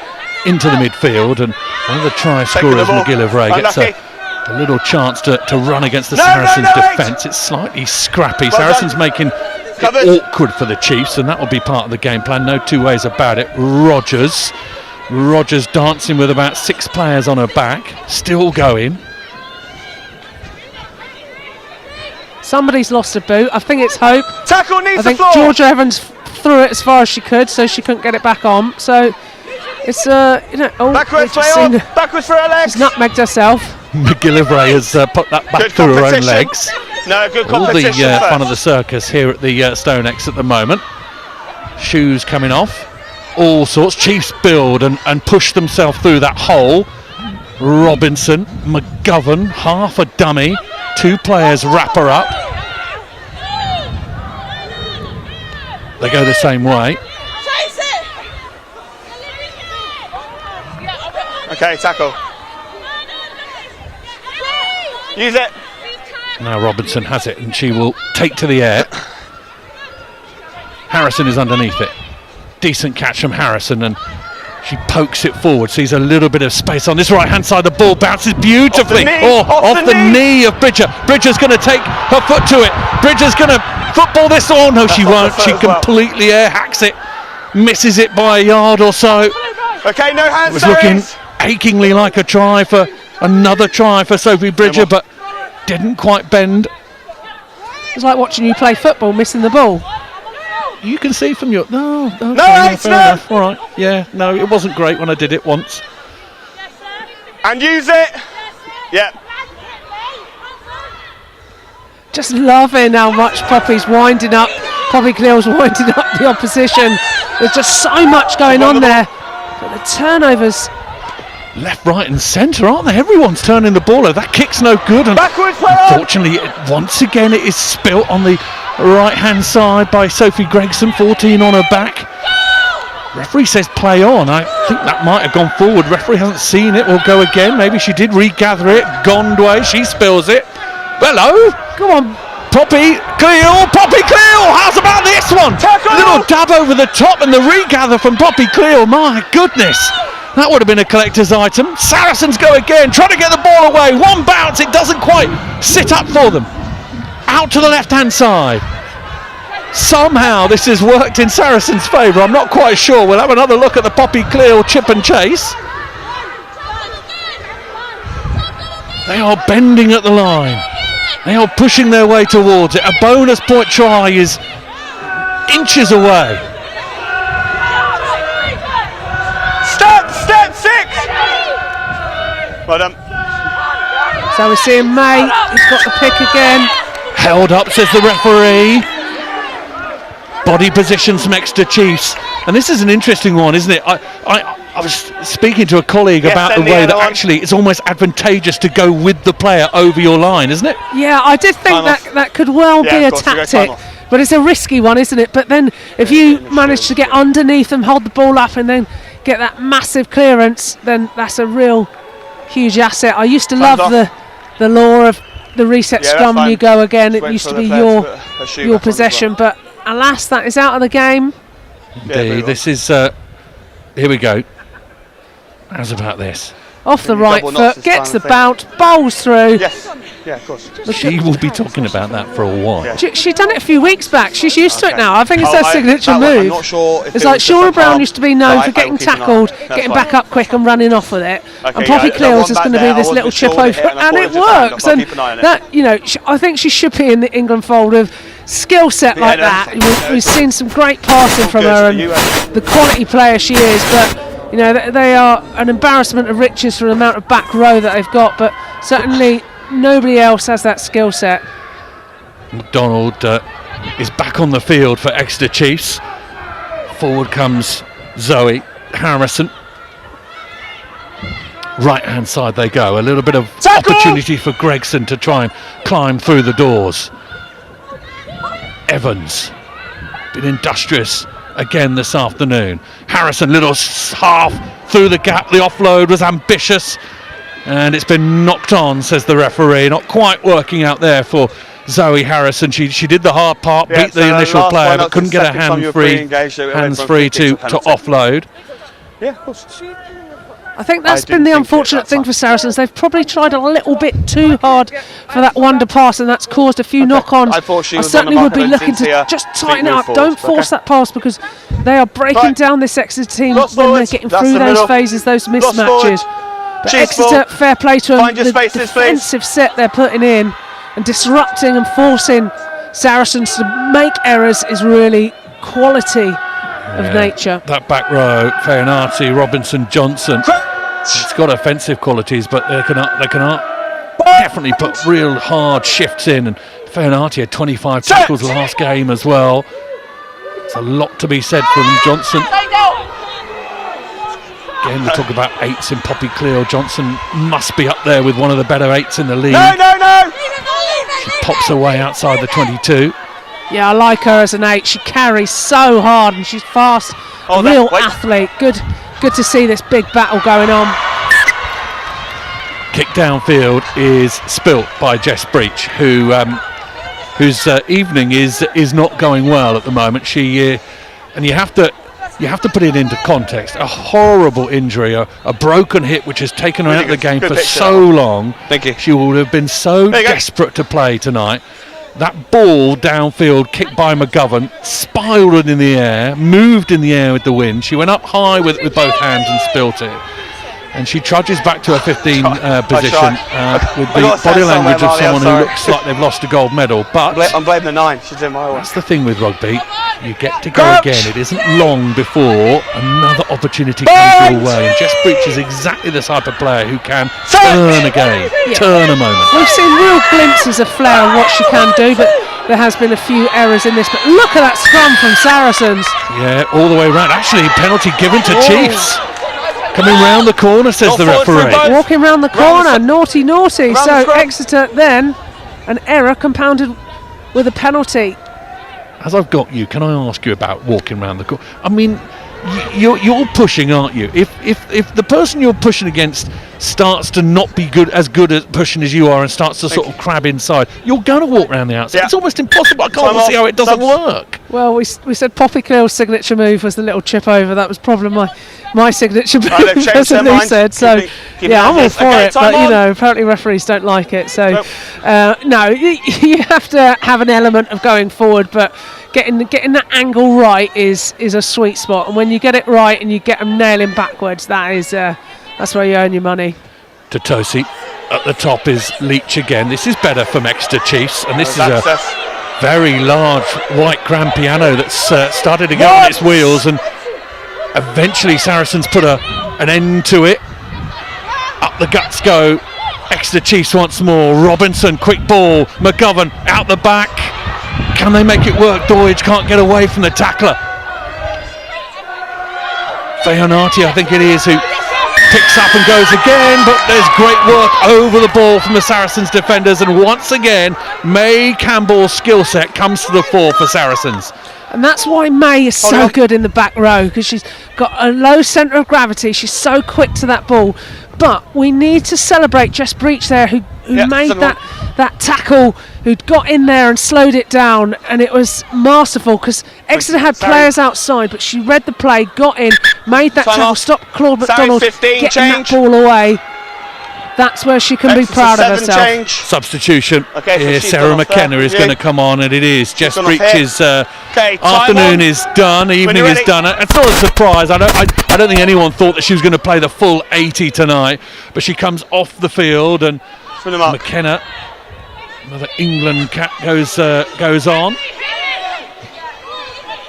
into the midfield, and one of the try Taking scorers, the ball. McGillivray, gets Unlucky. a little chance to run against the No, Saracens' no, defence. It's slightly scrappy. Well Saracens done. making Covered. it awkward for the Chiefs, and that will be part of the game plan. No two ways about it. Rogers dancing with about 6 players on her back, still going. Somebody's lost a boot. I think it's Hope. Tackle needs I think the floor. Georgia Evans threw it as far as she could, so she couldn't get it back on. So it's oh, Backwards, we've just play seen on. Backwards for her legs. she's nutmegged herself. McGillivray has put that back Good through her own competition. legs. No, good All the competition. fun of the circus here at the Stonex at the moment. Shoes coming off, all sorts. Chiefs build and push themselves through that hole. Robinson, McGovern, half a dummy. 2 players wrap her up. They go the same way. Okay, tackle. Use it. Now Robinson has it, and she will take to the air. Harrison is underneath it. Decent catch from Harrison, and she pokes it forward. Sees a little bit of space on this right-hand side. The ball bounces beautifully. Off the knee of Bridger. Bridger's going to take her foot to it. Bridger's going to football this. Oh no, she won't. She completely air hacks it. Misses it by a yard or so. Okay, no hands. It was looking achingly like another try for Sophie Bridger, but didn't quite bend. It's like watching you play football, missing the ball. You can see from your no, No, it's fair no. enough. All right, yeah, no, it wasn't great when I did it once. And use it. Yep. Just loving how much Poppy's winding up. Poppy Clear's winding up the opposition. There's just so much going on there. But the turnovers. Left, right, and centre, aren't they? Everyone's turning the ball over. That kick's no good. And Backwards, play on. unfortunately, once again, it is spilt on the right-hand side by Sophie Gregson, 14 on her back. Referee says play on. I think that might have gone forward. Referee hasn't seen it. Will go again. Maybe she did regather it. Gone way. She spills it. Hello. Go on. Poppy Cleal. Poppy Cleal. How's about this one? Tackle. Little dab over the top and the regather from Poppy Cleal. My goodness. That would have been a collector's item. Saracens go again, trying to get the ball away. One bounce, it doesn't quite sit up for them. Out to the left-hand side. Somehow this has worked in Saracens' favour. I'm not quite sure. We'll have another look at the Poppy Cleal chip and chase. They are bending at the line. They are pushing their way towards it. A bonus point try is inches away. Step 6. Well done. So we're seeing May. He's got the pick again. Held up, says the referee. Body positions from Exeter Chiefs. And this is an interesting one, isn't it? I was speaking to a colleague about the send the way that yellow on. actually it's almost advantageous to go with the player over your line, isn't it? Yeah, I did think Time off. that could well Yeah, be a of course, we go tactic. time off. But it's a risky one, isn't it? But then if you manage to get underneath them, hold the ball up and then get that massive clearance, then that's a real huge asset. I used to Time's love off. the law of the reset Yeah, that's scrum and fine. you go again. Just It wait used for to the be player to your put her shoe your back on as possession. well. But alas, that is out of the game. Indeed, this is here we go. How's about this? Off the Maybe right double knots foot, this gets the time, I bounce, bowls through. Yes. Yeah, of course. She will be talking about that for a while. Yeah. She done it a few weeks back. She's used to it now. I think it's Oh, her signature that one, move. I'm not sure if It's it like was just Shora a Brown palm. used to be known Right, for I getting will keep an eye on tackled, it. That's getting fine. back up quick and running off with it. Okay, And Poppy yeah, Cleal the is one just back going to be there, I this wasn't little sure chip what it over, hit, and I and thought it it was just a hand works. up, I'll And keep an eye on it. that, I think she should be in the England fold of skill set Yeah, like no, that. no, We've seen some great passing from good her for and you, the quality player she is, but. You know, they are an embarrassment of riches for the amount of back row that they've got, but certainly nobody else has that skill set. McDonald is back on the field for Exeter Chiefs. Forward comes Zoe Harrison. Right hand side they go. A little bit of opportunity for Gregson to try and climb through the doors. Evans, been industrious again this afternoon. Harrison, little half through the gap. The offload was ambitious and it's been knocked on, says the referee. Not quite working out there for Zoe Harrison. She did the hard part, Yeah, beat the so initial last player, one, but that's couldn't the get a second time you hands were free pre-engaged, so it went from to free kick to penalty. offload. Yeah, of course. I think that's didn't been the think it unfortunate that thing time. for Saracens. They've probably tried a little bit too hard for that wonder pass, and that's caused a few knock-ons. I thought she I was certainly on the would be mark of looking to Cynthia. just Feet tighten it move up. forward, Don't force okay. that pass, because they are breaking Right. down this Exeter team Lost when forwards. they're getting That's through the those middle. phases, those Lost mismatches. forward. But Chiefs Exeter, ball. fair play to them. Find your The spaces, please. defensive set they're putting in and disrupting and forcing Saracens to make errors is really quality of nature. That back row, Feonati, Robinson, Johnson. It's got offensive qualities, but they can definitely put real hard shifts in. And Feonati had 25 tackles last game as well. It's a lot to be said for them. Johnson. Again, we talk about eights in Poppy Cleo. Johnson must be up there with one of the better eights in the league. No! She pops away outside the 22. Yeah, I like her as an 8. She carries so hard and she's fast. Oh, A real wait. athlete. Good to see this big battle going on. Kick downfield is spilt by Jess Breach, whose evening is not going well at the moment. She and you have to put it into context. A horrible injury, a broken hip, which has taken her Really out of the good. game Good for picture, so that one. long. Thank you. She would have been so There you go. desperate to play tonight. That ball downfield, kicked by McGovern, spiralled in the air, moved in the air with the wind. She went up high with both hands and spilt it. And she trudges back to her 15 position with the body language of someone who looks like they've lost a gold medal. But I'm blaming the 9. She's in my way. that's the thing with rugby. You get to go again. It isn't long before another opportunity comes your way. And Jess Breach is exactly the type of player who can turn a game, turn a moment. We've seen real glimpses of flair and what she can do, but there has been a few errors in this. But look at that scrum from Saracens. Yeah, all the way around. Actually, penalty given to Chiefs. Coming round the corner, says the Not forward for referee. both. Walking round the corner, naughty. Round So the scrum. Exeter then, an error compounded with a penalty. As I've got you, can I ask you about walking around the corner? I mean, you're pushing, aren't you? If the person you're pushing against starts to not be good at pushing as you are and starts to sort of crab inside, you're going to walk around the outside. Yeah. It's almost impossible. I can't Time see off. how it doesn't Subs. work. Well, we said Poppy Clear's signature move was the little chip over. That was probably my signature move, they've changed as their Lou mind. said. So, Keep yeah, it I'm all like this. for Okay, it. time But, you on. know, apparently referees don't like it. So, Nope. no, you have to have an element of going forward, but getting that angle right is a sweet spot. And when you get it right and you get them nailing backwards, that's where you earn your money. Totosi at the top is Leach again. This is better from Exeter Chiefs, and this is a very large white grand piano that's started to go on its wheels, and eventually Saracens put an end to it. Up the guts go Exeter Chiefs once more. Robinson, quick ball. McGovern out the back. Can they make it work? Doidge can't get away from the tackler. Feonati, I think it is, who picks up and goes again, but there's great work over the ball from the Saracens defenders, and once again May Campbell's skill set comes to the fore for Saracens. And that's why May is so good in the back row, because she's got a low centre of gravity. She's so quick to that ball. But we need to celebrate Jess Breach there, who made that tackle, who'd got in there and slowed it down, and it was masterful, because Exeter had players outside, but she read the play, got in, made that tackle, stopped Claude McDonald getting that ball away. That's where she can be proud of herself. Substitution. Okay, so Here, she's Sarah gone off McKenna there. is going to come on, and it is. Jess gone off here. Breach's Okay, time afternoon on. is done, evening you're is ready. done. It's not a surprise. I don't think anyone thought that she was going to play the full 80 tonight, but she comes off the field, and Spin them up. McKenna, another England cat, goes on.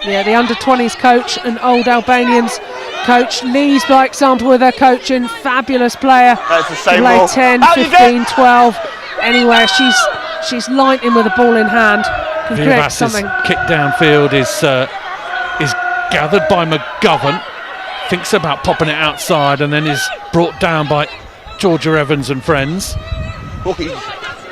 Yeah, the under-20s coach and old Albanians coach leads by example with their coaching. Fabulous player. That's the same Play ball. 10, Out you 15, get. 12. Anywhere she's lightning with a ball in hand. Can create Vivas's something. kick downfield is gathered by McGovern. Thinks about popping it outside, and then is brought down by Georgia Evans and friends.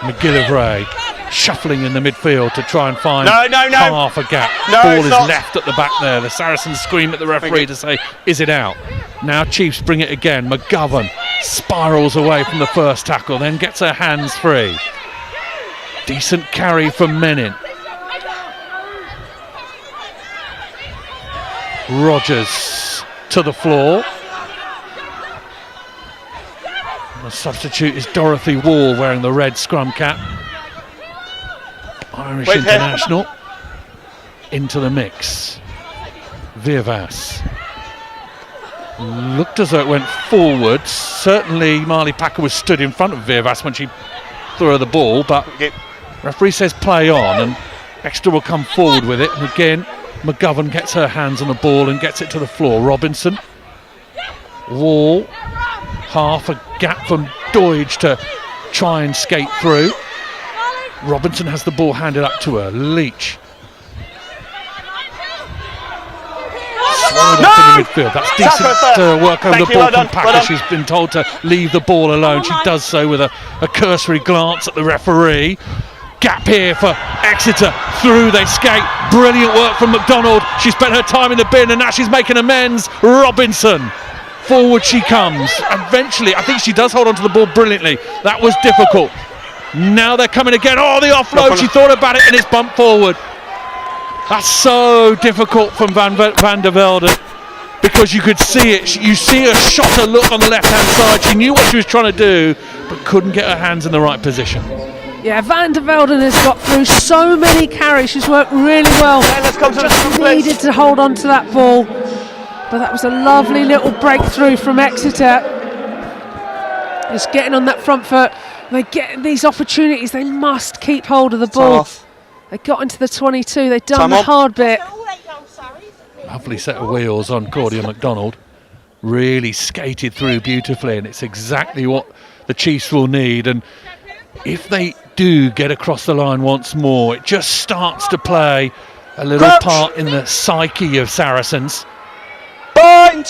McGillivray shuffling in the midfield to try and find half a gap. No, Ball it's is not. left at the back there. The Saracens scream at the referee to say, is it out? Now Chiefs bring it again. McGovern spirals away from the first tackle, then gets her hands free. Decent carry from Menin. Rogers to the floor. The substitute is Dorothy Wall, wearing the red scrum cap. Irish international into the mix. Virvas looked as though it went forwards. Certainly Marley Packer was stood in front of Virvas when she threw her the ball, but referee says play on, and Exeter will come forward with it. And again, McGovern gets her hands on the ball and gets it to the floor. Robinson, Wall, half a gap from Doidge to try and skate through. Robinson has the ball handed up to her. Leach. Swallowed up in the midfield. That's decent work over the ball from Packer. She's been told to leave the ball alone. She does so with a cursory glance at the referee. Gap here for Exeter. Through they skate. Brilliant work from McDonald. She spent her time in the bin and now she's making amends. Robinson. Forward she comes. Eventually, I think she does hold on to the ball brilliantly. That was difficult. Now they're coming again. Oh, the offload. She thought about it and it's bumped forward. That's so difficult from Van der Velde, because you could see it. You see her shot her look on the left-hand side. She knew what she was trying to do, but couldn't get her hands in the right position. Yeah, Van der Velden has got through so many carries. She's worked really well. Let's come to Just needed to hold on to that ball. But that was a lovely little breakthrough from Exeter. Just getting on that front foot. They get these opportunities. They must keep hold of the ball. They got into the 22. They've done the hard bit. Lovely set of wheels on Claudia McDonald. Really skated through beautifully, and it's exactly what the Chiefs will need. And if they do get across the line once more, it just starts to play a little part in the psyche of Saracens. Bind!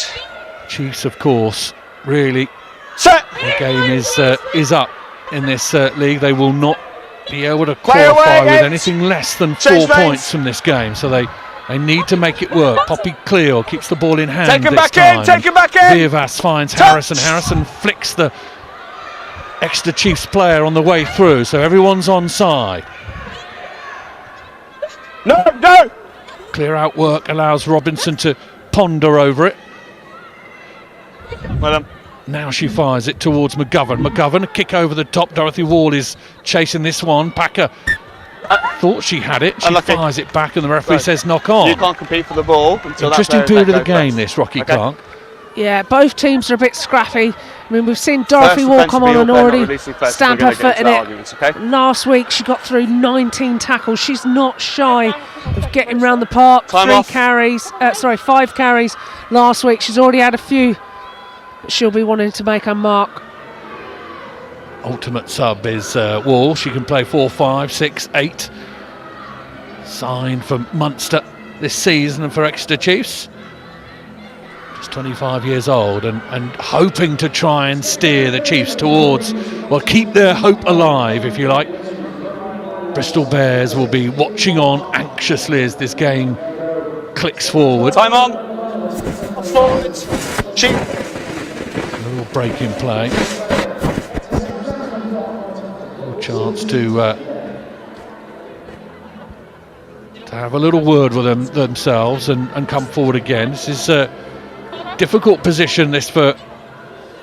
Chiefs, of course, really. Set! The game is up in this league. They will not be able to qualify with anything less than 4 points from this game, so they need to make it work. Poppy Cleo keeps the ball in hand. Take him this back time. in, take him back in! Virvas finds Harrison. Harrison flicks the Exeter Chiefs player on the way through, so everyone's on side. No, no! Clear out work allows Robinson to ponder over it. Well done. Now she fires it towards McGovern. McGovern, a kick over the top. Dorothy Wall is chasing this one. Packer thought she had it. She fires it back and the referee says knock on. You can't compete for the ball until Interesting period of the game, this, Rocky Clark. Yeah, both teams are a bit scrappy. I mean, we've seen Dorothy Wall come on and already stamp her foot in it. Last week she got through 19 tackles. She's not shy of getting round the park. 5 carries last week. She's already had a few. She'll be wanting to make her mark. Ultimate sub is Wall. She can play 4, 5, 6, 8. Signed for Munster this season and for Exeter Chiefs. Just 25 years old and hoping to try and steer the Chiefs towards, well, keep their hope alive, if you like. Bristol Bears will be watching on anxiously as this game clicks forward. Time on. Forward. Chief. A little break in play. A chance to have a little word with themselves and come forward again. This is a difficult position, this for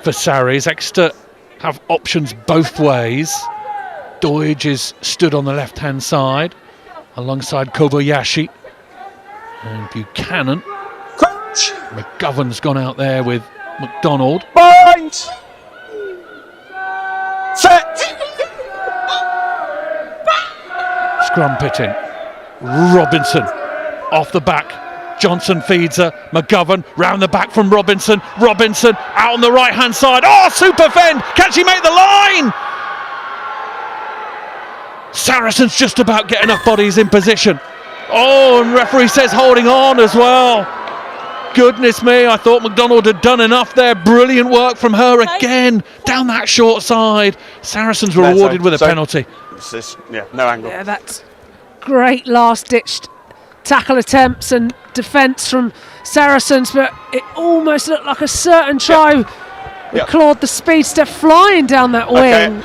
Sarries. Exeter have options both ways. Doidge is stood on the left-hand side alongside Kobayashi and Buchanan. Crouch. McGovern's gone out there with McDonald. Bind. Set. Scrum pitting. Robinson off the back. Johnson feeds her. McGovern round the back from Robinson. Robinson out on the right hand side. Oh, super fend. Can she make the line? Saracens just about get enough bodies in position. Oh, and referee says holding on as well. Goodness me, I thought McDonald had done enough there. Brilliant work from her again down that short side. Saracens were rewarded with a penalty. No angle. Yeah, that's great last-ditched tackle attempts and defence from Saracens, but it almost looked like a certain try with Claude the speedster flying down that wing.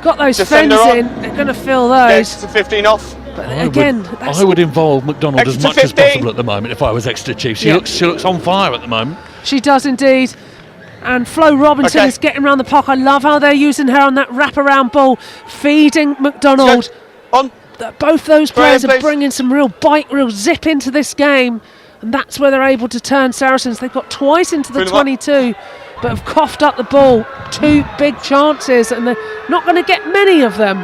Got those fends in, they're going to fill those. To 15 off. But again, I would involve McDonald as much 15. as possible at the moment if I was Exeter Chiefs. She looks on fire at the moment. She does indeed. And Flo Robinson is getting around the park. I love how they're using her on that wraparound ball, feeding McDonald. On. Both those players Graham, are bringing some real bite, real zip into this game. And that's where they're able to turn Saracens. They've got twice into the 22, but have coughed up the ball. 2 big chances, and they're not going to get many of them.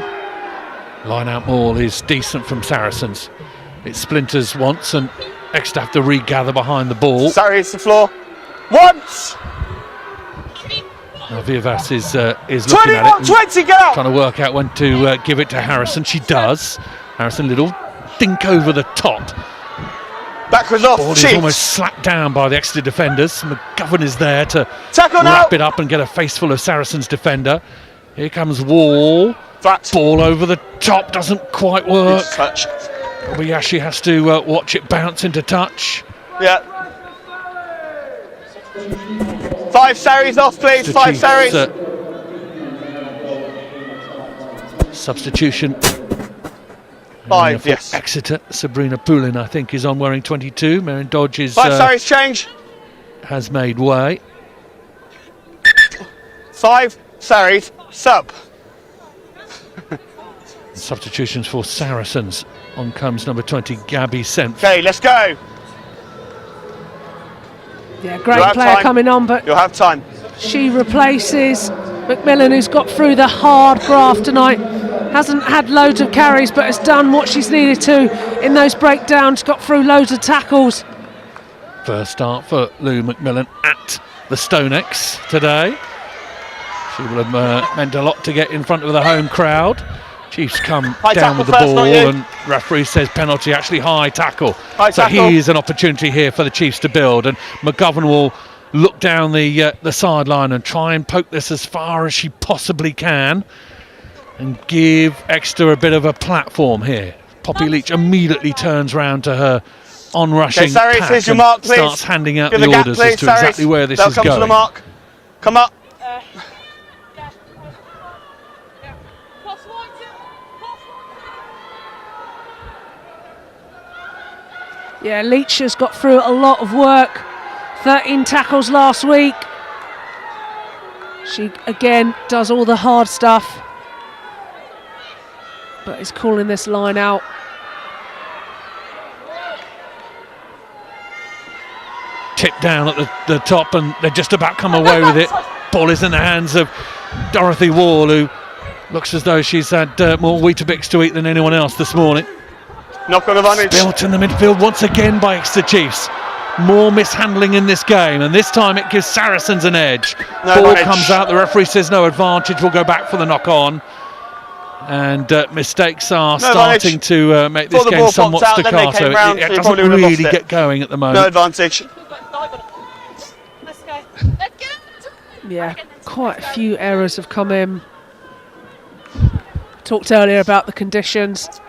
Line-out maul is decent from Saracens. It splinters once, and Exeter have to regather behind the ball. Sorry, it's the floor. Once! Now Vivas is looking at it, 20, get out! trying to work out when to give it to Harrison. She does. Harrison, little dink over the top. Backwards off, Ball is Chiefs. almost slapped down by the Exeter defenders. McGovern is there to Tackle wrap now. it up and get a face full of Saracens defender. Here comes Wall. Flat. Ball over the top, doesn't quite work. Touch. Kobayashi has to watch it bounce into touch. Yeah. 5 Saris off, please. The 5 Chiefs, Saris. Substitution. 5, For yes. Exeter, Sabrina Poulin, I think, is on wearing 22. Marion Dodge is, 5 Saris change. has made way. 5 Saris sub. Substitutions for Saracens. On comes number 20, Gabby Senf. Okay, let's go. Yeah, great You'll have player time. coming on, but You'll have time. she replaces McMillan, who's got through the hard graft tonight. Hasn't had loads of carries, but has done what she's needed to in those breakdowns, got through loads of tackles. First start for Lou McMillan at the Stonex today. She will have meant a lot to get in front of the home crowd. Chiefs come High down tackle with the first, ball, not you. and referee says penalty, actually high tackle. High so tackle. here's an opportunity here for the Chiefs to build, and McGovern will look down the sideline and try and poke this as far as she possibly can and give Exeter a bit of a platform here. Poppy Leach immediately turns round to her onrushing Saris, pack here's your and mark, please. starts handing out Give the the gap, orders please, as to Saris. exactly where this They'll is come going. to the mark. Come up. Yeah, Leach has got through a lot of work. 13 tackles last week. She, again, does all the hard stuff, but is calling this line out. Tip down at the top, and they just about come away with it. Ball is in the hands of Dorothy Wall, who looks as though she's had more Weetabix to eat than anyone else this morning. Knock on advantage. Built in the midfield once again by Exeter Chiefs. More mishandling in this game, and this time it gives Saracens an edge. No Ball advantage. comes out, the referee says no advantage, we'll go back for the knock-on. And mistakes are starting advantage. to make this Before the game ball somewhat popped out, then they staccato. came round, It so you doesn't probably would have really lost it. get going at the moment. No advantage. Yeah, quite a few errors have come in. Talked earlier about the conditions.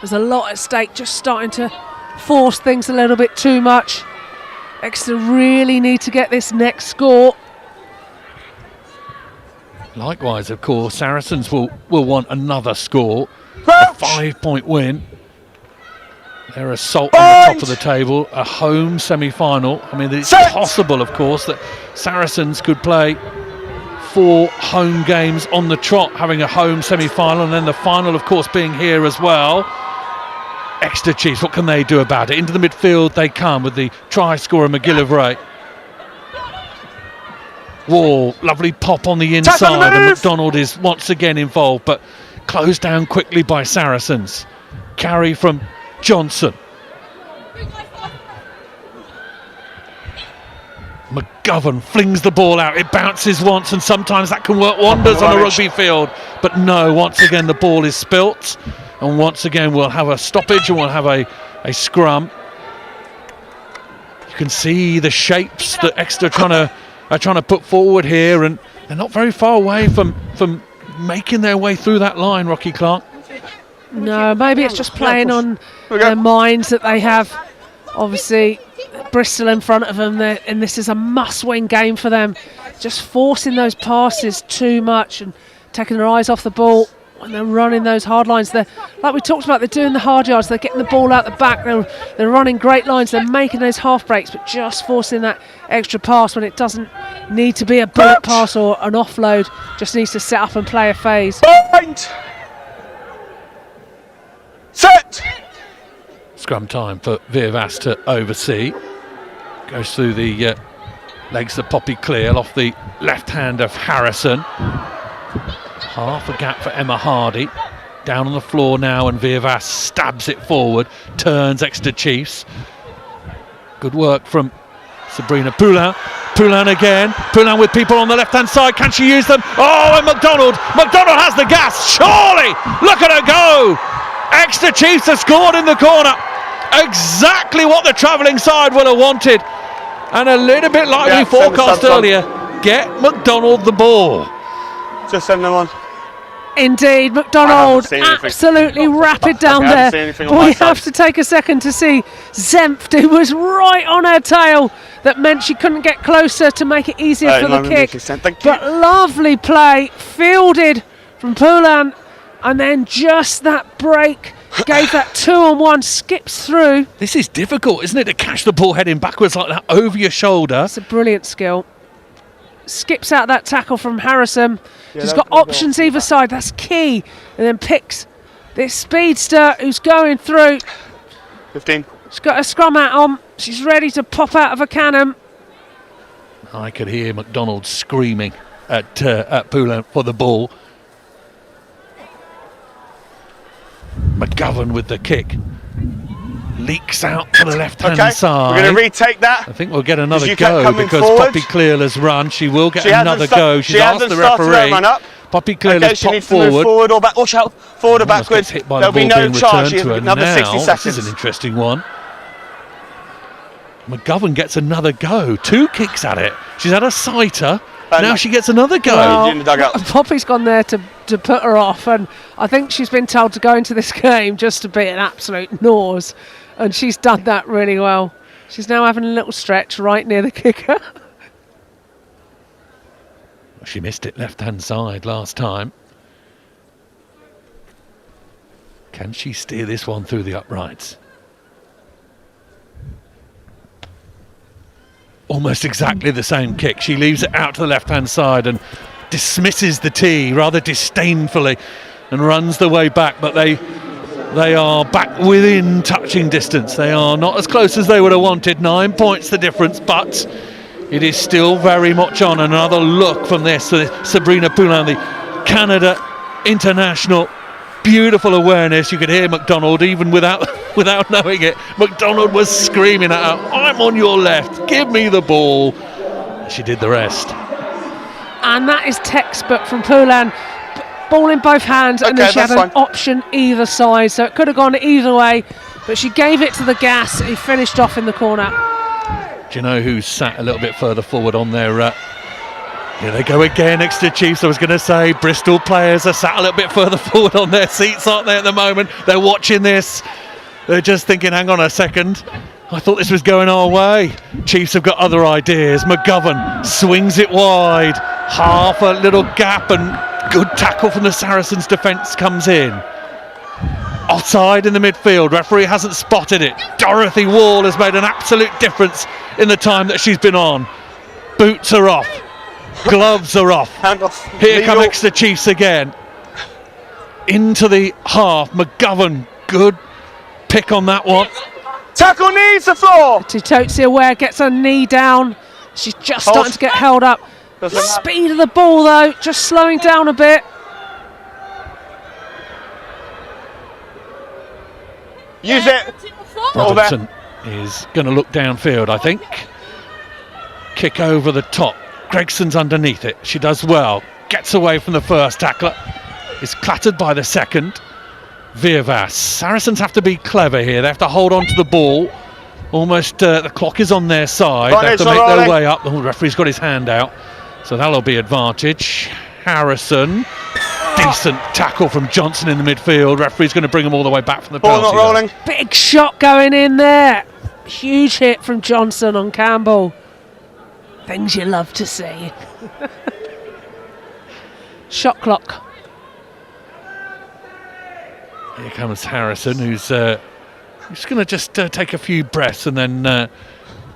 There's a lot at stake, just starting to force things a little bit too much. Exeter really need to get this next score. Likewise, of course, Saracens will want another score. A Crouch. 5-point win. Their assault on the top of the table, a home semi-final. I mean, it's Set. possible, of course, that Saracens could play 4 home games on the trot, having a home semi-final, and then the final, of course, being here as well. Exeter Chiefs, what can they do about it? Into the midfield they come with the try scorer McGillivray. Wall, lovely pop on the Tackle inside, the and move. McDonald is once again involved, but closed down quickly by Saracens. Carry from Johnson. McGovern flings the ball out, it bounces once, and sometimes that can work wonders on a rugby field, but no, once again the ball is spilt, and once again we'll have a stoppage and we'll have a scrum. You can see the shapes that Exeter are trying to put forward here, and they're not very far away from making their way through that line, Rocky Clark. No, maybe it's just playing on their minds that they have. Obviously, Bristol in front of them, and this is a must-win game for them. Just forcing those passes too much and taking their eyes off the ball when they're running those hard lines. They're, like we talked about, they're doing the hard yards, they're getting the ball out the back, they're running great lines, they're making those half breaks, but just forcing that extra pass when it doesn't need to be a bullet pass or an offload. Just needs to set up and play a phase. Point. Set. Scrum time for Virvas to oversee. Goes through the legs of Poppy Clear off the left hand of Harrison. Half a gap for Emma Hardy. Down on the floor now, and Virvas stabs it forward. Turns Exeter Chiefs. Good work from Sabrina Poulin. Poulin again. Poulin with people on the left-hand side. Can she use them? Oh, and McDonald. McDonald has the gas. Surely. Look at her go. Exeter Chiefs have scored in the corner. Exactly what the travelling side will have wanted. And a little bit like we forecast earlier, get McDonald the ball. Just send them on. Indeed, McDonald absolutely rapid down there. We have to take a second to see Zemft, who was right on her tail. That meant she couldn't get closer to make it easier for the kick. But lovely play, fielded from Poulin, and then just that break gave that 2-on-1, skips through. This is difficult, isn't it, to catch the ball heading backwards like that over your shoulder. It's a brilliant skill. Skips out that tackle from Harrison. She's got options either side, that's key. And then picks this speedster who's going through. 15. She's got a scrum hat on. She's ready to pop out of a cannon. I could hear McDonald screaming at Poulin for the ball. McGovern with the kick. Leaks out to the left-hand side. We're going to retake that. I think we'll get another go because Poppy Clear has run. She will get another go. She's asked the referee. Poppy Clear has popped forward. Forward or back. Watch out. Forward or backwards. Hit by There'll the be ball no being charge. returned to her. Another 60 Now, seconds. this is an interesting one. McGovern gets another go. 2 kicks at it. She's had a sighter. Now she gets another go. Well, Poppy's gone there to put her off, and I think she's been told to go into this game just to be an absolute nose, and she's done that really well. She's now having a little stretch right near the kicker. She missed it left-hand side last time. Can she steer this one through the uprights? Almost exactly the same kick. She leaves it out to the left-hand side and dismisses the tee rather disdainfully and runs the way back, but they are back within touching distance. They are not as close as they would have wanted. 9 points the difference, but it is still very much on. Another look from this, Sabrina Poulin, the Canada international. Beautiful awareness. You could hear McDonald even without knowing it. McDonald was screaming at her, I'm on your left, give me the ball. She did the rest. And that is textbook from Poulin. Ball in both hands, and then she had an option either side, so it could have gone either way, but she gave it to the gas. He finished off in the corner. Do you know who's sat a little bit further forward on their here they go again, Exeter Chiefs. I was going to say Bristol players are sat a little bit further forward on their seats, aren't they, at the moment? They're watching this. They're just thinking, hang on a second. I thought this was going our way. Chiefs have got other ideas. McGovern swings it wide. Half a little gap, and good tackle from the Saracens defence comes in. Offside in the midfield. Referee hasn't spotted it. Dorothy Wall has made an absolute difference in the time that she's been on. Boots are off. Gloves are off. Here come Exeter Chiefs again. Into the half. McGovern, good pick on that one. Tackle knees the floor. Tutotsi aware, gets her knee down. She's just starting to get held up. Speed of the ball though, just slowing down a bit. Use it. Robertson is going to look downfield, I think. Kick over the top. Gregson's underneath it. She does well. Gets away from the first tackler. Is clattered by the second. Virvas. Saracens have to be clever here. They have to hold on to the ball. Almost the clock is on their side. They have to make their way up. The referee's got his hand out. So that'll be advantage. Harrison. Decent tackle from Johnson in the midfield. Referee's going to bring them all the way back from the penalty. Ball not rolling. Big shot going in there. Huge hit from Johnson on Campbell. Things you love to see. Shot clock. Here comes Harrison, who's going to just take a few breaths and then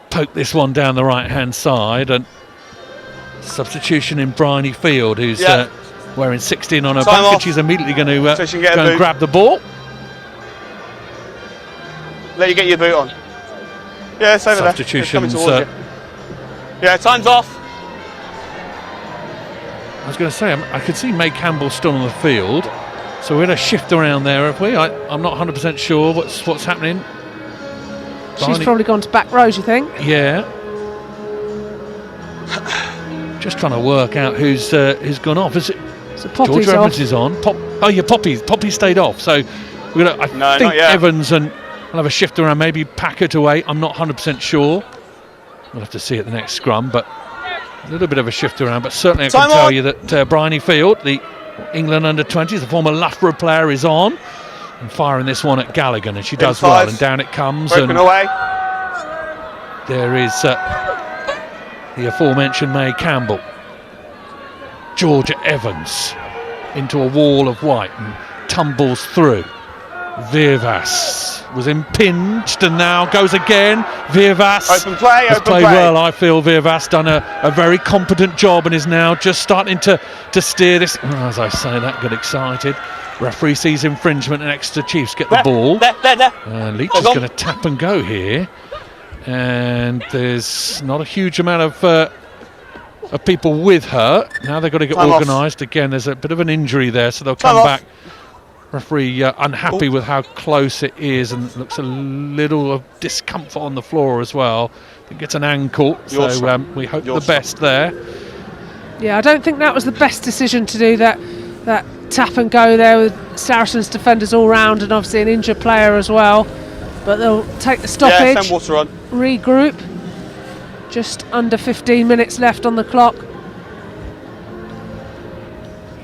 poke this one down the right-hand side. And Substitution in Bryony Field, who's wearing 16 on her Time back, off. and she's immediately going to So she can get a go and boot. grab the ball. Let you get your boot on. Yeah, it's over there. It's coming Substitutions. towards you. Yeah, time's off. I was going to say, I could see May Campbell still on the field, so we're going to shift around there, have we? I'm not 100% sure what's happening. She's Barney- probably gone to back rows, you think? Yeah. Just trying to work out who's gone off. Is it So Poppy's George off. Evans is on? Poppy stayed off. So we're gonna. No, I think not yet. Evans and I'll have a shift around. Maybe Packard away. I'm not 100% sure. We'll have to see at the next scrum, but a little bit of a shift around. But certainly I can Time tell on. you that Bryony Field, the England under-20s, the former Loughborough player, is on and firing this one at Galligan, and she does well. five. And down it comes. Broken And away. there is the aforementioned May Campbell. Georgia Evans into a wall of white and tumbles through. Virvas was impinged and now goes again. Virvas Open play, has open played play. well. I feel Virvas done a very competent job and is now just starting to steer this. As I say that, get excited. Referee sees infringement and Exeter Chiefs get the ball. There. Leach Hold is on. going to tap and go here, and there's not a huge amount of people with her. Now they've got to get Time off. organised again. There's a bit of an injury there, so they'll Time come off. back. Referee unhappy with how close it is, and looks a little of discomfort on the floor as well. I think it's an ankle, Your so strike. we hope Your the best there. Yeah, I don't think that was the best decision to do that tap and go there with Saracens defenders all round and obviously an injured player as well. But they'll take the Yeah, stoppage, send water on. regroup. Just under 15 minutes left on the clock.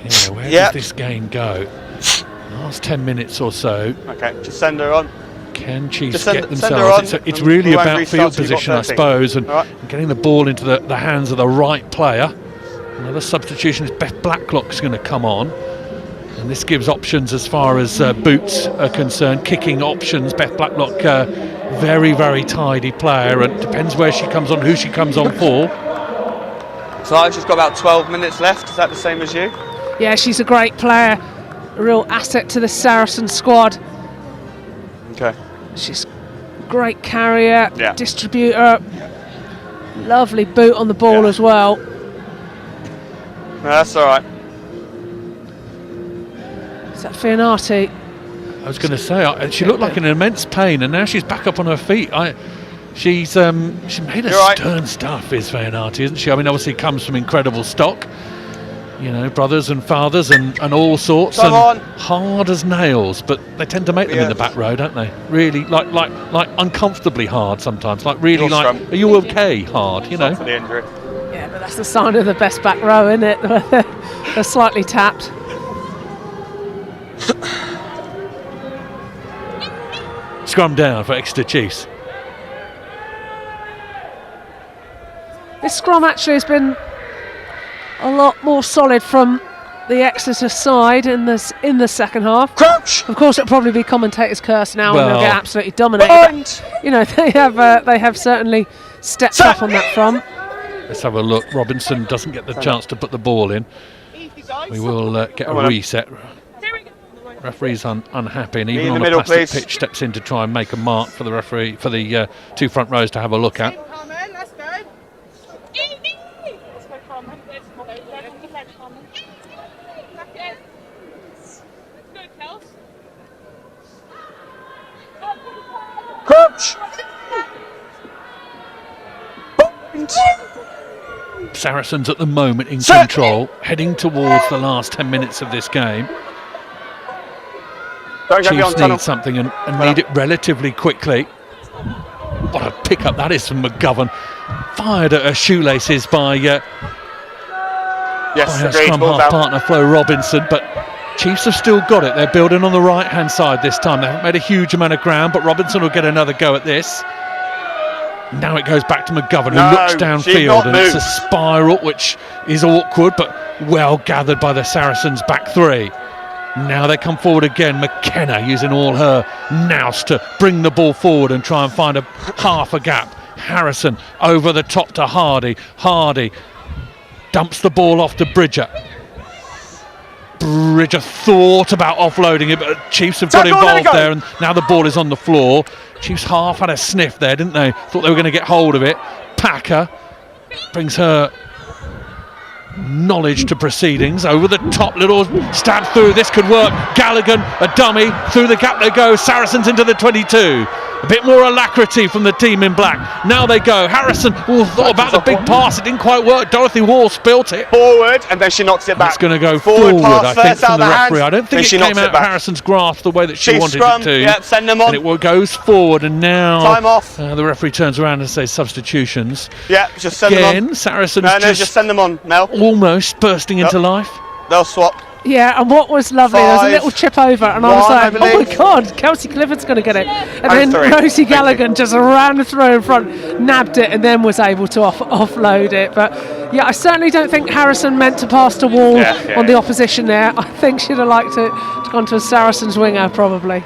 Yeah, where Yep. does this game go? Last 10 minutes or so. Okay, just send her on. Can Chiefs Just send get her themselves? on It's and really we won't about restart field till you've got position, I 13. suppose, and All right. getting the ball into the hands of the right player. Another substitution is Beth Blacklock's going to come on, and this gives options as far as boots are concerned. Kicking options. Beth Blacklock, very, very tidy player, and depends where she comes on, who she comes on for. So I've just got about 12 minutes left. Is that the same as you? Yeah, she's a great player, a real asset to the Saracen squad. Okay. She's a great carrier, Yeah. distributor, lovely boot on the ball Yeah. as well. No, that's all right. Is that Fianati? I was going to say, she looked like in immense pain, and now she's back up on her feet. She's she made a You're right. stern stuff, is Fianati, isn't she? I mean, obviously comes from incredible stock. You know, brothers and fathers and all sorts, Come and on. hard as nails, but they tend to make them in the back row, don't they? Really, like uncomfortably hard sometimes. Like really, Your like, scrum. are you okay? Hard, you know. For the injury. Yeah, but that's the sign of the best back row, isn't it? They're slightly tapped. Scrum down for Exeter Chiefs. This scrum actually has been a lot more solid from the Exeter side in the second half. Crouch! Of course, it'll probably be commentators' curse now, and Well, they'll get absolutely dominated. Point! But, you know, they have certainly stepped up on that front. Let's have a look. Robinson doesn't get the chance to put the ball in. We will get a reset. Referee's unhappy, and even in on the the middle, plastic please. pitch steps in to try and make a mark for the referee, for the two front rows to have a look at. Crouch! Point! Saracens at the moment in Set. control, heading towards the last 10 minutes of this game. Don't go beyond Chiefs tunnel. need something and need it relatively quickly. What a pickup that is from McGovern. Fired at her shoelaces by Yes, her agreed. scrum Ball's half out. partner Flo Robinson, but Chiefs have still got it. They're building on the right hand side this time. They haven't made a huge amount of ground, but Robinson will get another go at this. Now it goes back to McGovern, No, who looks she's downfield, not and it's a moved. spiral which is awkward but well gathered by the Saracens back three. Now they come forward again. McKenna using all her nous to bring the ball forward and try and find half a gap. Harrison over the top to Hardy. Hardy dumps the ball off to Bridger. Bridger thought about offloading it, but Chiefs have got involved there, and now the ball is on the floor. Chiefs half had a sniff there, didn't they? Thought they were going to get hold of it. Packer brings her knowledge to proceedings. Over the top, little stab through. This could work. Gallagher, a dummy. Through the gap they go. Saracens into the 22. A bit more alacrity from the team in black. Now they go. Harrison thought about the big pass. It didn't quite work. Dorothy Wall spilt it. Forward, and then she knocks it back. It's going to go forward, I think, first from the out referee. I don't think it came out of Harrison's grasp the way that she wanted it to. Yep, send them on. And it goes forward, and now time off. The referee turns around and says substitutions. Yeah, just send them on. Again, Saracens just send them on, Mel. Almost bursting into life. They'll swap. Yeah, and what was lovely, there was a little chip over, and I was like, oh my God, Kelsey Clifford's going to get it. And then Rosie Gallagher just ran through in front, nabbed it, and then was able to offload it. But yeah, I certainly don't think Harrison meant to pass to Wall on the opposition there. I think she'd have liked to have gone to a Saracens winger, probably.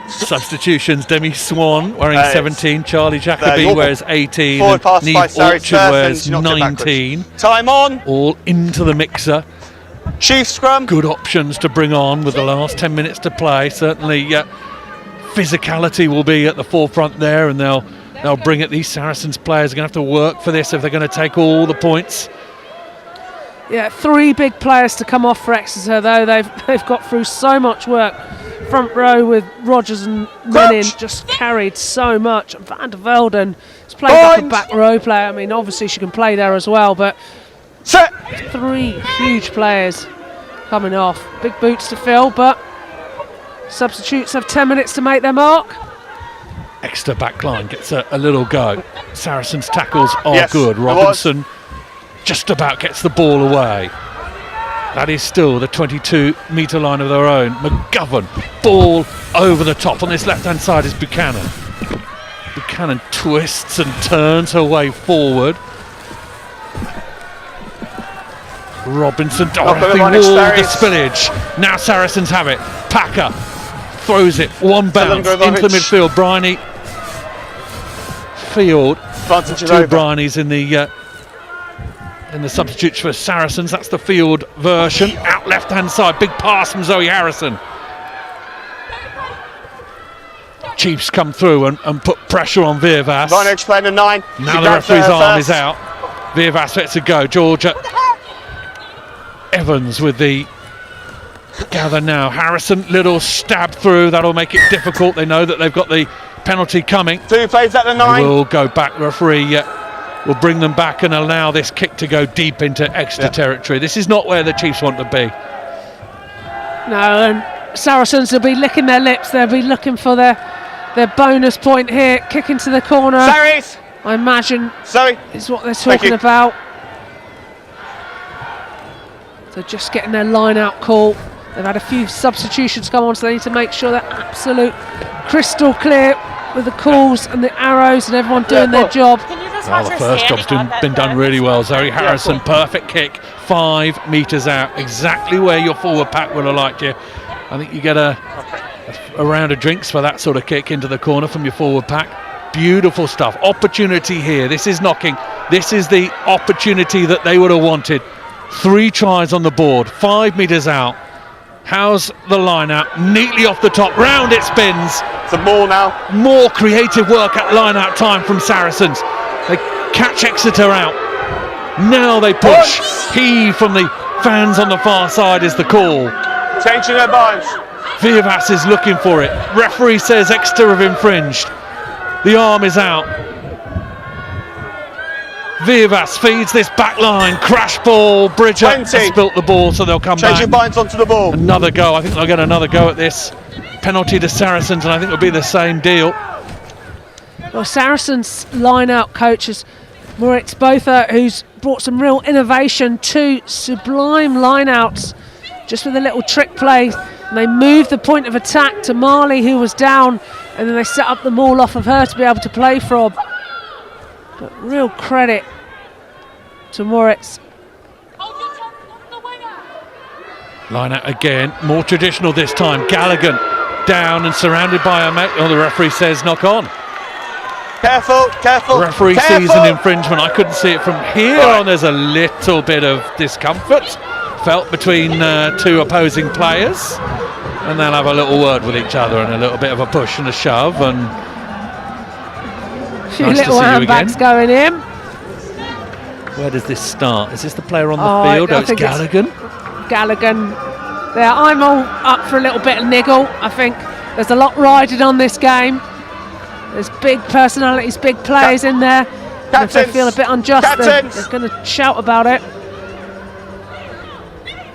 Substitutions, Demi Swan wearing 17, Charlie Jacoby wears 18, forward pass Neve by Orchard wears 19. Time on. All into the mixer. Chief scrum. Good options to bring on with the last 10 minutes to play. Certainly physicality will be at the forefront there, and they'll bring it. These Saracens players are going to have to work for this if they're going to take all the points. Yeah, 3 big players to come off for Exeter, though. They've got through so much work. Front row with Rogers and Menin just carried so much. And Van der Velden has played like a back row player. I mean, obviously she can play there as well, but 3 huge players coming off. Big boots to fill, but substitutes have 10 minutes to make their mark. Exeter backline gets a little go. Saracens tackles are good. Robinson just about gets the ball away. That is still the 22-metre line of their own. McGovern, ball over the top. On this left-hand side is Buchanan. Buchanan twists and turns her way forward. Robinson, Dorothy Wall, the spillage. Now Saracens have it. Packer throws it, one bounce into the midfield. Bryony, Field, 2 Bryonies in the substitutes for Saracens. That's the Field version. Out left-hand side, big pass from Zoe Harrison. Chiefs come through and put pressure on Virvas. Playing a 9. Now the referee's arm is out. Virvas lets it go. Georgia Evans with the gather now. Harrison, little stab through. That'll make it difficult. They know that they've got the penalty coming. 2 plays at the 9. They will go back. Referee will bring them back and allow this kick to go deep into Exeter territory. This is not where the Chiefs want to be. No, and Saracens will be licking their lips. They'll be looking for their bonus point here. Kick into the corner. Saris! I imagine is what they're talking about. So just getting their line out call. They've had a few substitutions come on, so they need to make sure they're absolute crystal clear with the calls and the arrows and everyone doing their job. Well, the first job's been done really well. Zoe Harrison, perfect kick, 5 metres out, exactly where your forward pack would have liked you. I think you get a round of drinks for that sort of kick into the corner from your forward pack. Beautiful stuff. Opportunity here. This is knocking. This is the opportunity that they would have wanted. 3 tries on the board, 5 metres out. How's the line out? Neatly off the top, round it spins. It's a ball now. More creative work at line out time from Saracens. They catch Exeter out. Now they push. Heave from the fans on the far side is the call. Changing their binds. Virvas is looking for it. Referee says Exeter have infringed. The arm is out. Virvas feeds this back line. Crash ball. Bridger has spilt the ball, so they'll come back. Changing binds onto the ball. Another go. I think they'll get another go at this. Penalty to Saracens, and I think it'll be the same deal. Well, Saracens line-out coaches Moritz Botha, who's brought some real innovation to sublime line-outs, just with a little trick play. And they moved the point of attack to Marley, who was down, and then they set up the maul off of her to be able to play from. But real credit to Moritz. Line out again, more traditional this time. Gallagher down and surrounded by a mate. Oh, the referee says knock on. Careful. Referee sees an infringement. I couldn't see it from here on. There's a little bit of discomfort felt between two opposing players, and they'll have a little word with each other and a little bit of a push and a shove. And a few nice little to see you handbags again. going in. Where does this start? Is this the player on the field? I It's think Gallagher. Gallagher. There, I'm all up for a little bit of niggle. I think there's a lot riding on this game. There's big personalities, big players in there. And if they feel a bit unjust, they're going to shout about it.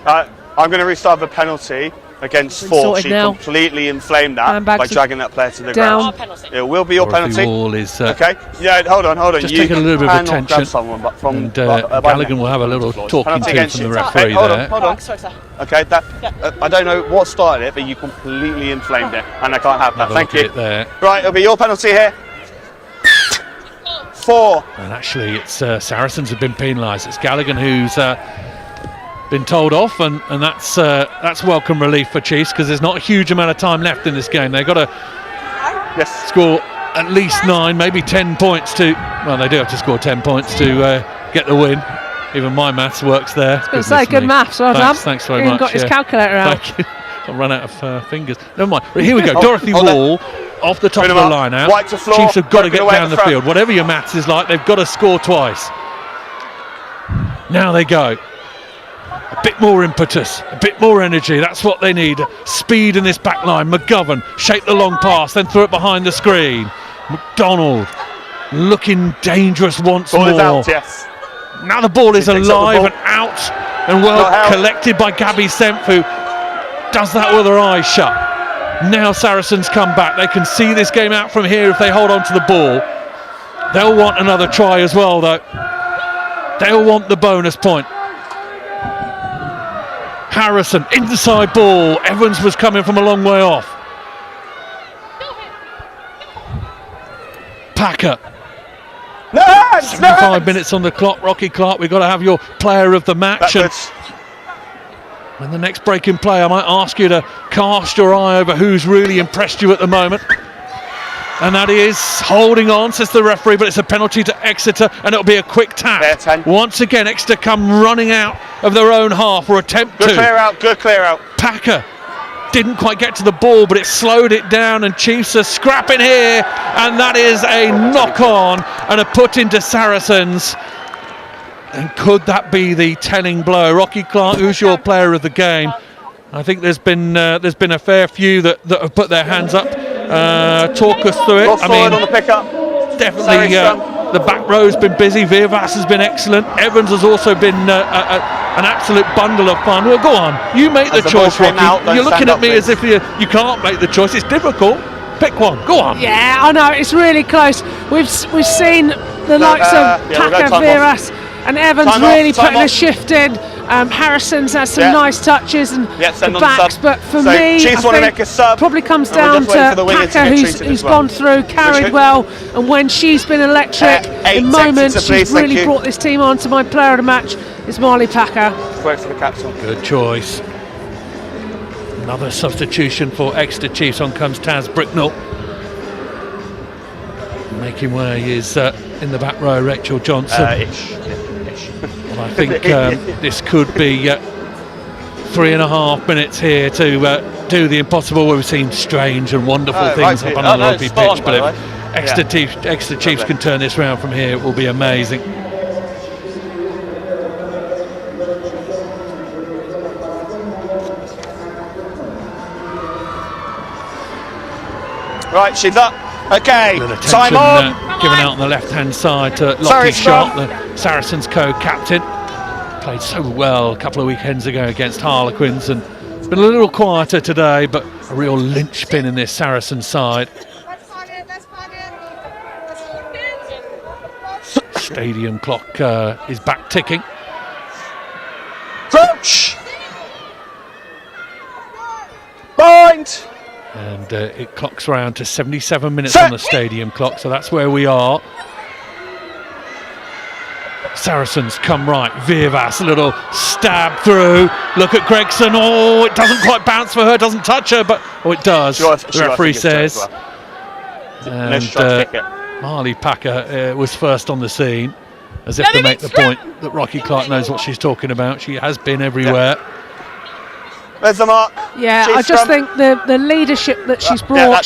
I'm going to restart the penalty against Ford. She completely inflamed that by dragging that player to the ground. It will be your penalty. Wall is, okay. Yeah, hold on. Just take a little bit of attention. And Gallagher will have a little talking to from the referee there. Hold on. Okay, I don't know what started it, but you completely inflamed it, and I can't have that. Thank you. Right, it'll be your penalty here. 4. And actually, it's Saracens have been penalised. It's Gallagher who's been told off, and that's welcome relief for Chiefs, because there's not a huge amount of time left in this game. They've got to score at least 9, maybe 10 points to. Well, they do have to score 10 points to get the win. Even my maths works there. I was going to say, good maths, well done. Thanks very He much. got his calculator out. Thank you. I'll run out of fingers. Never mind. Right, here we go. Dorothy Wall off the top of the line out. Chiefs have got to get down the field. Whatever your maths is like, they've got to score twice. Now they go. A bit more impetus, a bit more energy. That's what they need. Speed in this back line. McGovern shaped the long pass, then threw it behind the screen. McDonald looking dangerous once more. Out, yes. Now the ball is alive and out and well collected by Gabby Semp, who does that with her eyes shut. Now Saracens come back. They can see this game out from here if they hold on to the ball. They'll want another try as well, though. They'll want the bonus point. Harrison, inside ball. Evans was coming from a long way off. Packer. 75 minutes on the clock. Rocky Clark, we've got to have your player of the match. And when the next break-in play, I might ask you to cast your eye over who's really impressed you at the moment. And that is holding on, says the referee, but it's a penalty to Exeter, and it'll be a quick tap. Once again, Exeter come running out of their own half, or attempt to. Good clear out. Packer didn't quite get to the ball, but it slowed it down, and Chiefs are scrapping here, and that is a knock-on and a put into Saracens. And could that be the telling blow? Rocky Clark, who's your player of the game? I think there's been a fair few that have put their hands up. Talk us through it. I mean, on the pickup. Definitely the back row's been busy. Virvas has been excellent. Evans has also been an absolute bundle of fun. Well, go on, you make the choice, Rocky. You're looking at me as if you can't make the choice. It's difficult. Pick one. Go on. Yeah, I know, it's really close. We've seen the likes of Packer, Virvas and Evans really putting a shift in. Harrison's has some nice touches and the backs, but for me, I think probably comes down to Packer, who's gone through, carried well, and when she's been electric in moments, she's really brought this team on. To my player of the match is Marley Packer. Good choice. Another substitution for Exeter Chiefs. On comes Taz Bricknell. Making way is in the back row, Rachel Johnson. Well, I think this could be 3.5 minutes here to do the impossible. We've seen strange and wonderful things happen on the rugby pitch, but if Exeter Chiefs can turn this round from here, it will be amazing. Right, she's up. Okay, time on. Given out on the left-hand side to Lockie Sharp, the Saracens co-captain. Played so well a couple of weekends ago against Harlequins, and it's been a little quieter today, but a real linchpin in this Saracen side. Stadium clock is back ticking. Crouch! Bind! And it clocks around to 77 minutes on the stadium clock, so that's where we are. Saracens come right. Virvas, a little stab through. Look at Gregson. Oh, it doesn't quite bounce for her, doesn't touch her, but it does. The referee says. And Marley Packer was first on the scene, as if to make the point that Rocky Clark knows what she's talking about. She has been everywhere. There's the mark. Yeah, I just think the leadership that she's brought,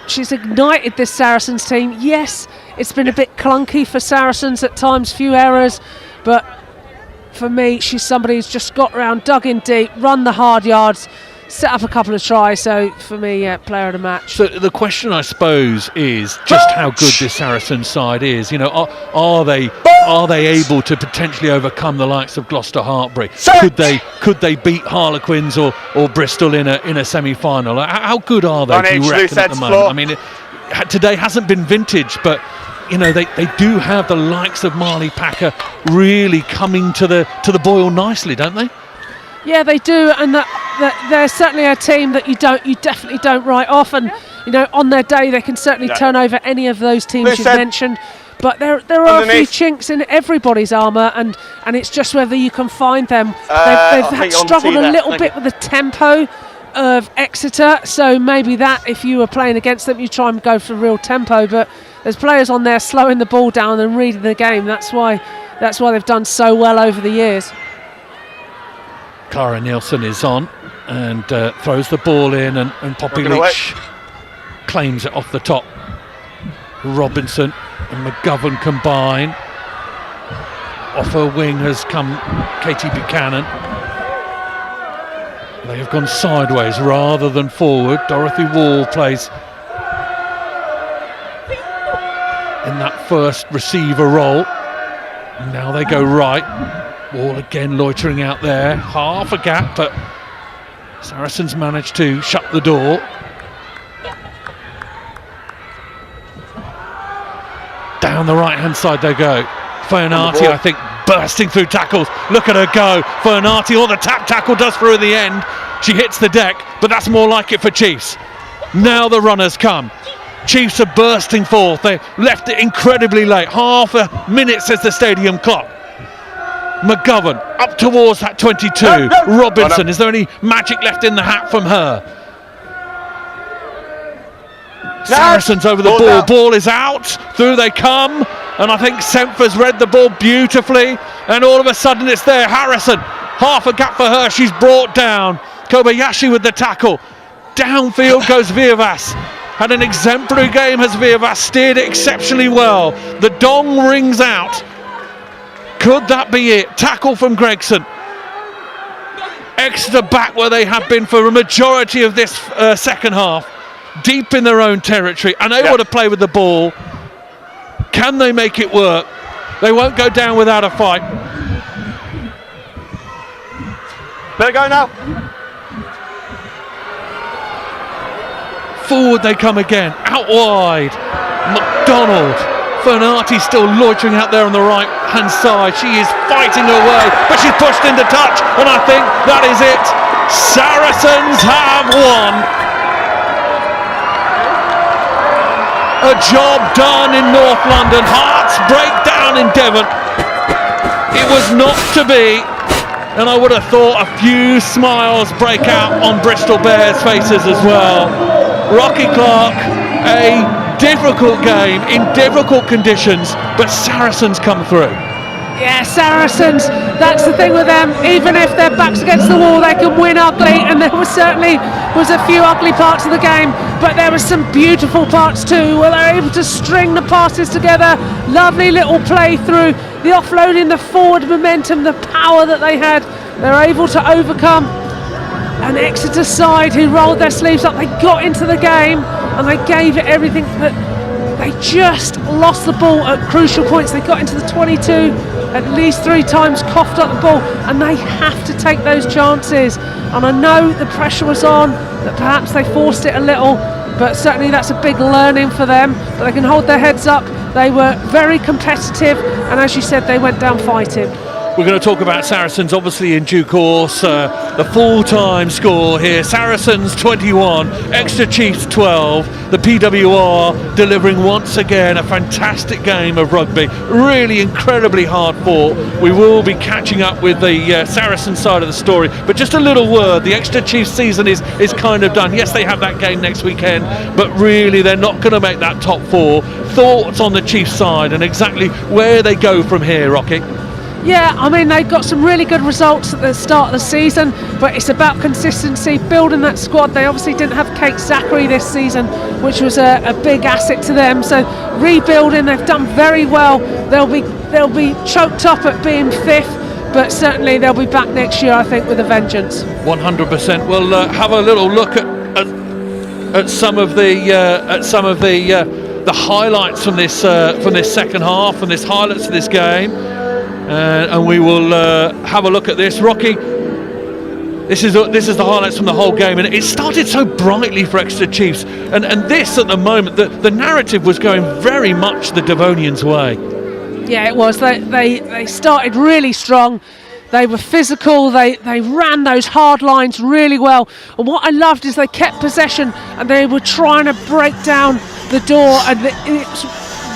she's ignited this Saracens team. Yes, it's been a bit clunky for Saracens at times, few errors, but for me, she's somebody who's just got around, dug in deep, run the hard yards, set up a couple of tries. So for me, player of the match. So the question, I suppose, is just how good this Saracens side is. You know, are they able to potentially overcome the likes of Gloucester Hartbury? Could they beat Harlequins or Bristol in a semi-final? How good are they, do you reckon, at the moment? I mean, today hasn't been vintage, but you know, they do have the likes of Marley Packer really coming to the boil nicely, don't they? Yeah, they do, and they're certainly a team that you definitely don't write off. And you know, on their day, they can certainly turn over any of those teams you've mentioned. But there are a few chinks in everybody's armour, and it's just whether you can find them. They've struggled a little bit with the tempo of Exeter, so maybe that, if you were playing against them, you try and go for real tempo. But there's players on there slowing the ball down and reading the game. That's why they've done so well over the years. Cara Nielsen is on and throws the ball in, and Poppy Leach claims it off the top. Robinson and McGovern combine. Off her wing has come Katie Buchanan. They have gone sideways rather than forward. Dorothy Wall plays in that first receiver role. Now they go right. Wall again loitering out there, half a gap, but Saracens managed to shut the door. Down the right hand side they go. Fernati, I think, bursting through tackles. Look at her go. Fernati, all the tap tackle does for her in the end. She hits the deck, but that's more like it for Chiefs. Now the runners come. Chiefs are bursting forth. They left it incredibly late. Half a minute, says the stadium clock. McGovern up towards that 22. Robinson, is there any magic left in the hat from her? Saracens over the ball. Ball is out. Through they come. And I think Sempha's read the ball beautifully. And all of a sudden it's there. Harrison, half a gap for her. She's brought down. Kobayashi with the tackle. Downfield goes Viervas. Had an exemplary game as Viervas, steered it exceptionally well. The dong rings out. Could that be it? Tackle from Gregson. Exeter back where they have been for a majority of this second half. Deep in their own territory, unable to play with the ball. Can they make it work? They won't go down without a fight. Better go now. Forward they come again, out wide. McDonald. Fernati still loitering out there on the right hand side. She is fighting her way, but she's pushed into touch, and I think that is it. Saracens have won. A job done in North London. Hearts break down in Devon. It was not to be, and I would have thought a few smiles break out on Bristol Bears' faces as well. Rocky Clark, a difficult game in difficult conditions, but Saracens come through. Yeah, Saracens, that's the thing with them. Even if their back's against the wall, they can win ugly, and there was a few ugly parts of the game, but there were some beautiful parts too, where they're able to string the passes together. Lovely little play through, the offloading, the forward momentum, the power that they had. They're able to overcome an Exeter side who rolled their sleeves up. They got into the game and they gave it everything, but they just lost the ball at crucial points. They got into the 22 at least 3 times, coughed up the ball, and they have to take those chances. And I know the pressure was on, that perhaps they forced it a little, but certainly that's a big learning for them. But they can hold their heads up. They were very competitive, and as you said, they went down fighting. We're going to talk about Saracens obviously in due course. the full-time score here. Saracens 21, Exeter Chiefs 12. The PWR delivering once again a fantastic game of rugby. Really incredibly hard fought. We will be catching up with the Saracens side of the story, but just a little word, the Exeter Chiefs season is kind of done. Yes, they have that game next weekend, but really they're not going to make that top 4. Thoughts on the Chiefs side and exactly where they go from here, Rocky? Yeah, I mean, they got some really good results at the start of the season, but it's about consistency, building that squad. They obviously didn't have Kate Zachary this season, which was a big asset to them. So rebuilding, they've done very well. They'll be choked up at being 5th, but certainly they'll be back next year, I think, with a vengeance. 100%. We'll have a little look at some of the highlights from this second half and highlights of this game. And we will have a look at this. Rocky, this is the highlights from the whole game, and it started so brightly for Exeter Chiefs, and this at the moment, the narrative was going very much the Devonians' way. Yeah, it was. They started really strong. They were physical. They ran those hard lines really well. And what I loved is they kept possession and they were trying to break down the door. And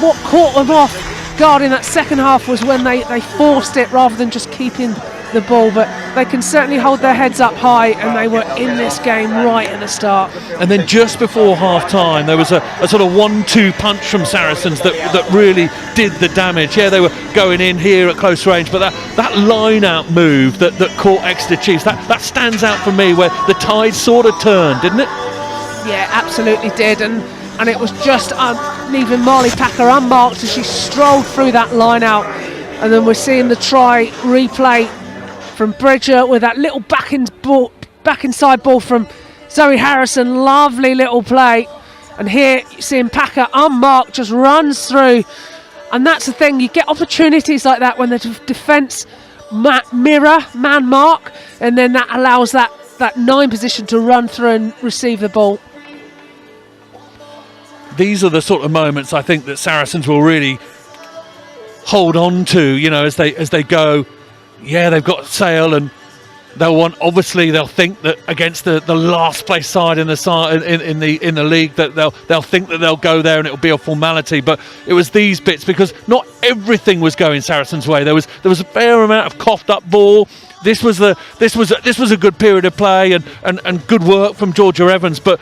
what caught them off guard in that second half was when they forced it rather than just keeping the ball. But they can certainly hold their heads up high, and they were in this game right at the start. And then just before half time there was a sort of 1-2 punch from Saracens that really did the damage. Yeah, they were going in here at close range, but that line out move that caught Exeter Chiefs, that stands out for me, where the tide sort of turned, didn't it? Yeah, absolutely did. And it was just leaving Marley Packer unmarked as she strolled through that line out. And then we're seeing the try replay from Bridger with that little back inside ball from Zoe Harrison. Lovely little play. And here you're seeing Packer unmarked, just runs through. And that's the thing, you get opportunities like that when the defence mirror, man mark, and then that allows that 9 position to run through and receive the ball. These are the sort of moments I think that Saracens will really hold on to, as they go. Yeah, they've got Sale, and they'll think that against the last place side in the league, that they'll think that they'll go there and it'll be a formality. But it was these bits, because not everything was going Saracens' way. There was a fair amount of coughed up ball. This was a good period of play and good work from Georgia Evans. But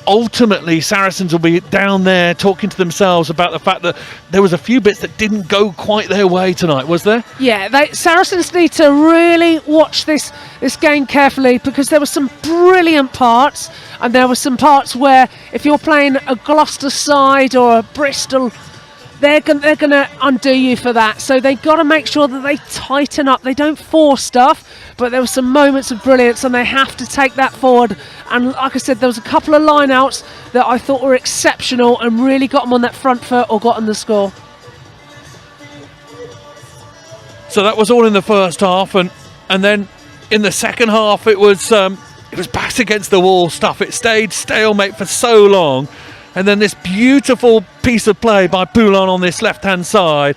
ultimately Saracens will be down there talking to themselves about the fact that there was a few bits that didn't go quite their way tonight, was there? Yeah, Saracens need to really watch this game carefully, because there were some brilliant parts, and there were some parts where if you're playing a Gloucester side or a Bristol, they're going to undo you for that. So they've got to make sure that they tighten up. They don't force stuff, but there were some moments of brilliance, and they have to take that forward. And like I said, there was a couple of line-outs that I thought were exceptional and really got them on that front foot or got them the score. So that was all in the first half, and then in the second half it was back against the wall stuff. It stayed stalemate for so long. And then this beautiful piece of play by Poulin on this left-hand side.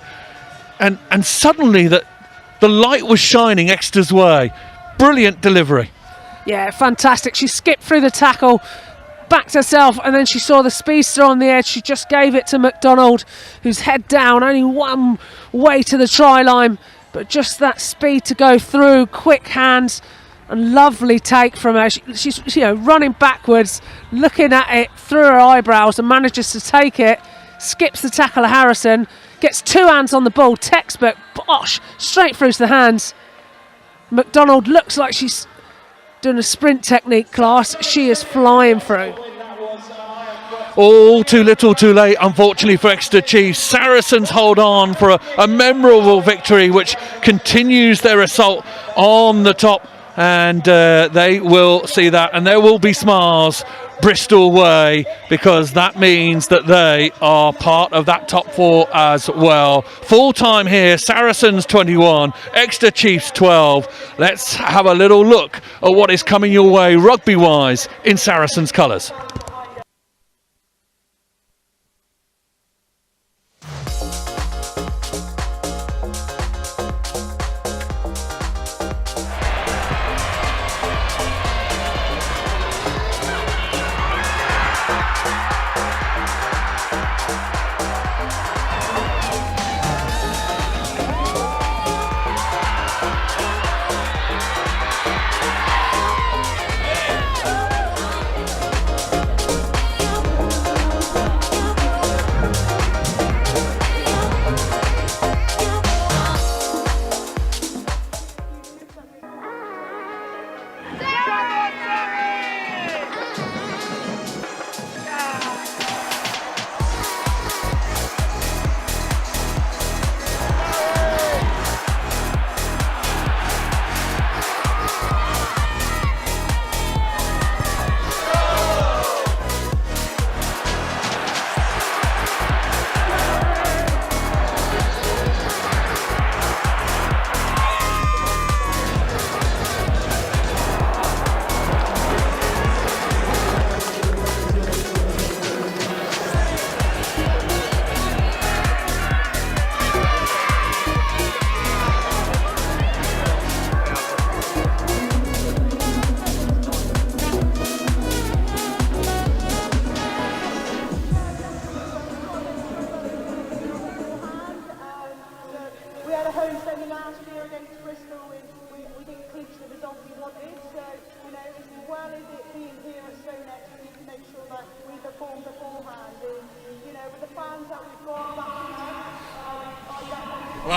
And suddenly the light was shining Exeter's way. Brilliant delivery. Yeah, fantastic. She skipped through the tackle, backed herself, and then she saw the speedster on the edge. She just gave it to McDonald, who's head down, only one way to the try line. But just that speed to go through, quick hands. A lovely take from her. She's running backwards, looking at it through her eyebrows, and manages to take it. Skips the tackle of Harrison, gets 2 hands on the ball. Textbook, bosh, straight through to the hands. McDonald looks like she's doing a sprint technique class. She is flying through. All too little too late, unfortunately, for Exeter Chiefs. Saracens hold on for a memorable victory, which continues their assault on the top. And they will see that, and there will be smiles Bristol way, because that means that they are part of that top 4 as well. Full time here, Saracens 21, Exeter Chiefs 12. Let's have a little look at what is coming your way rugby wise in Saracens colours.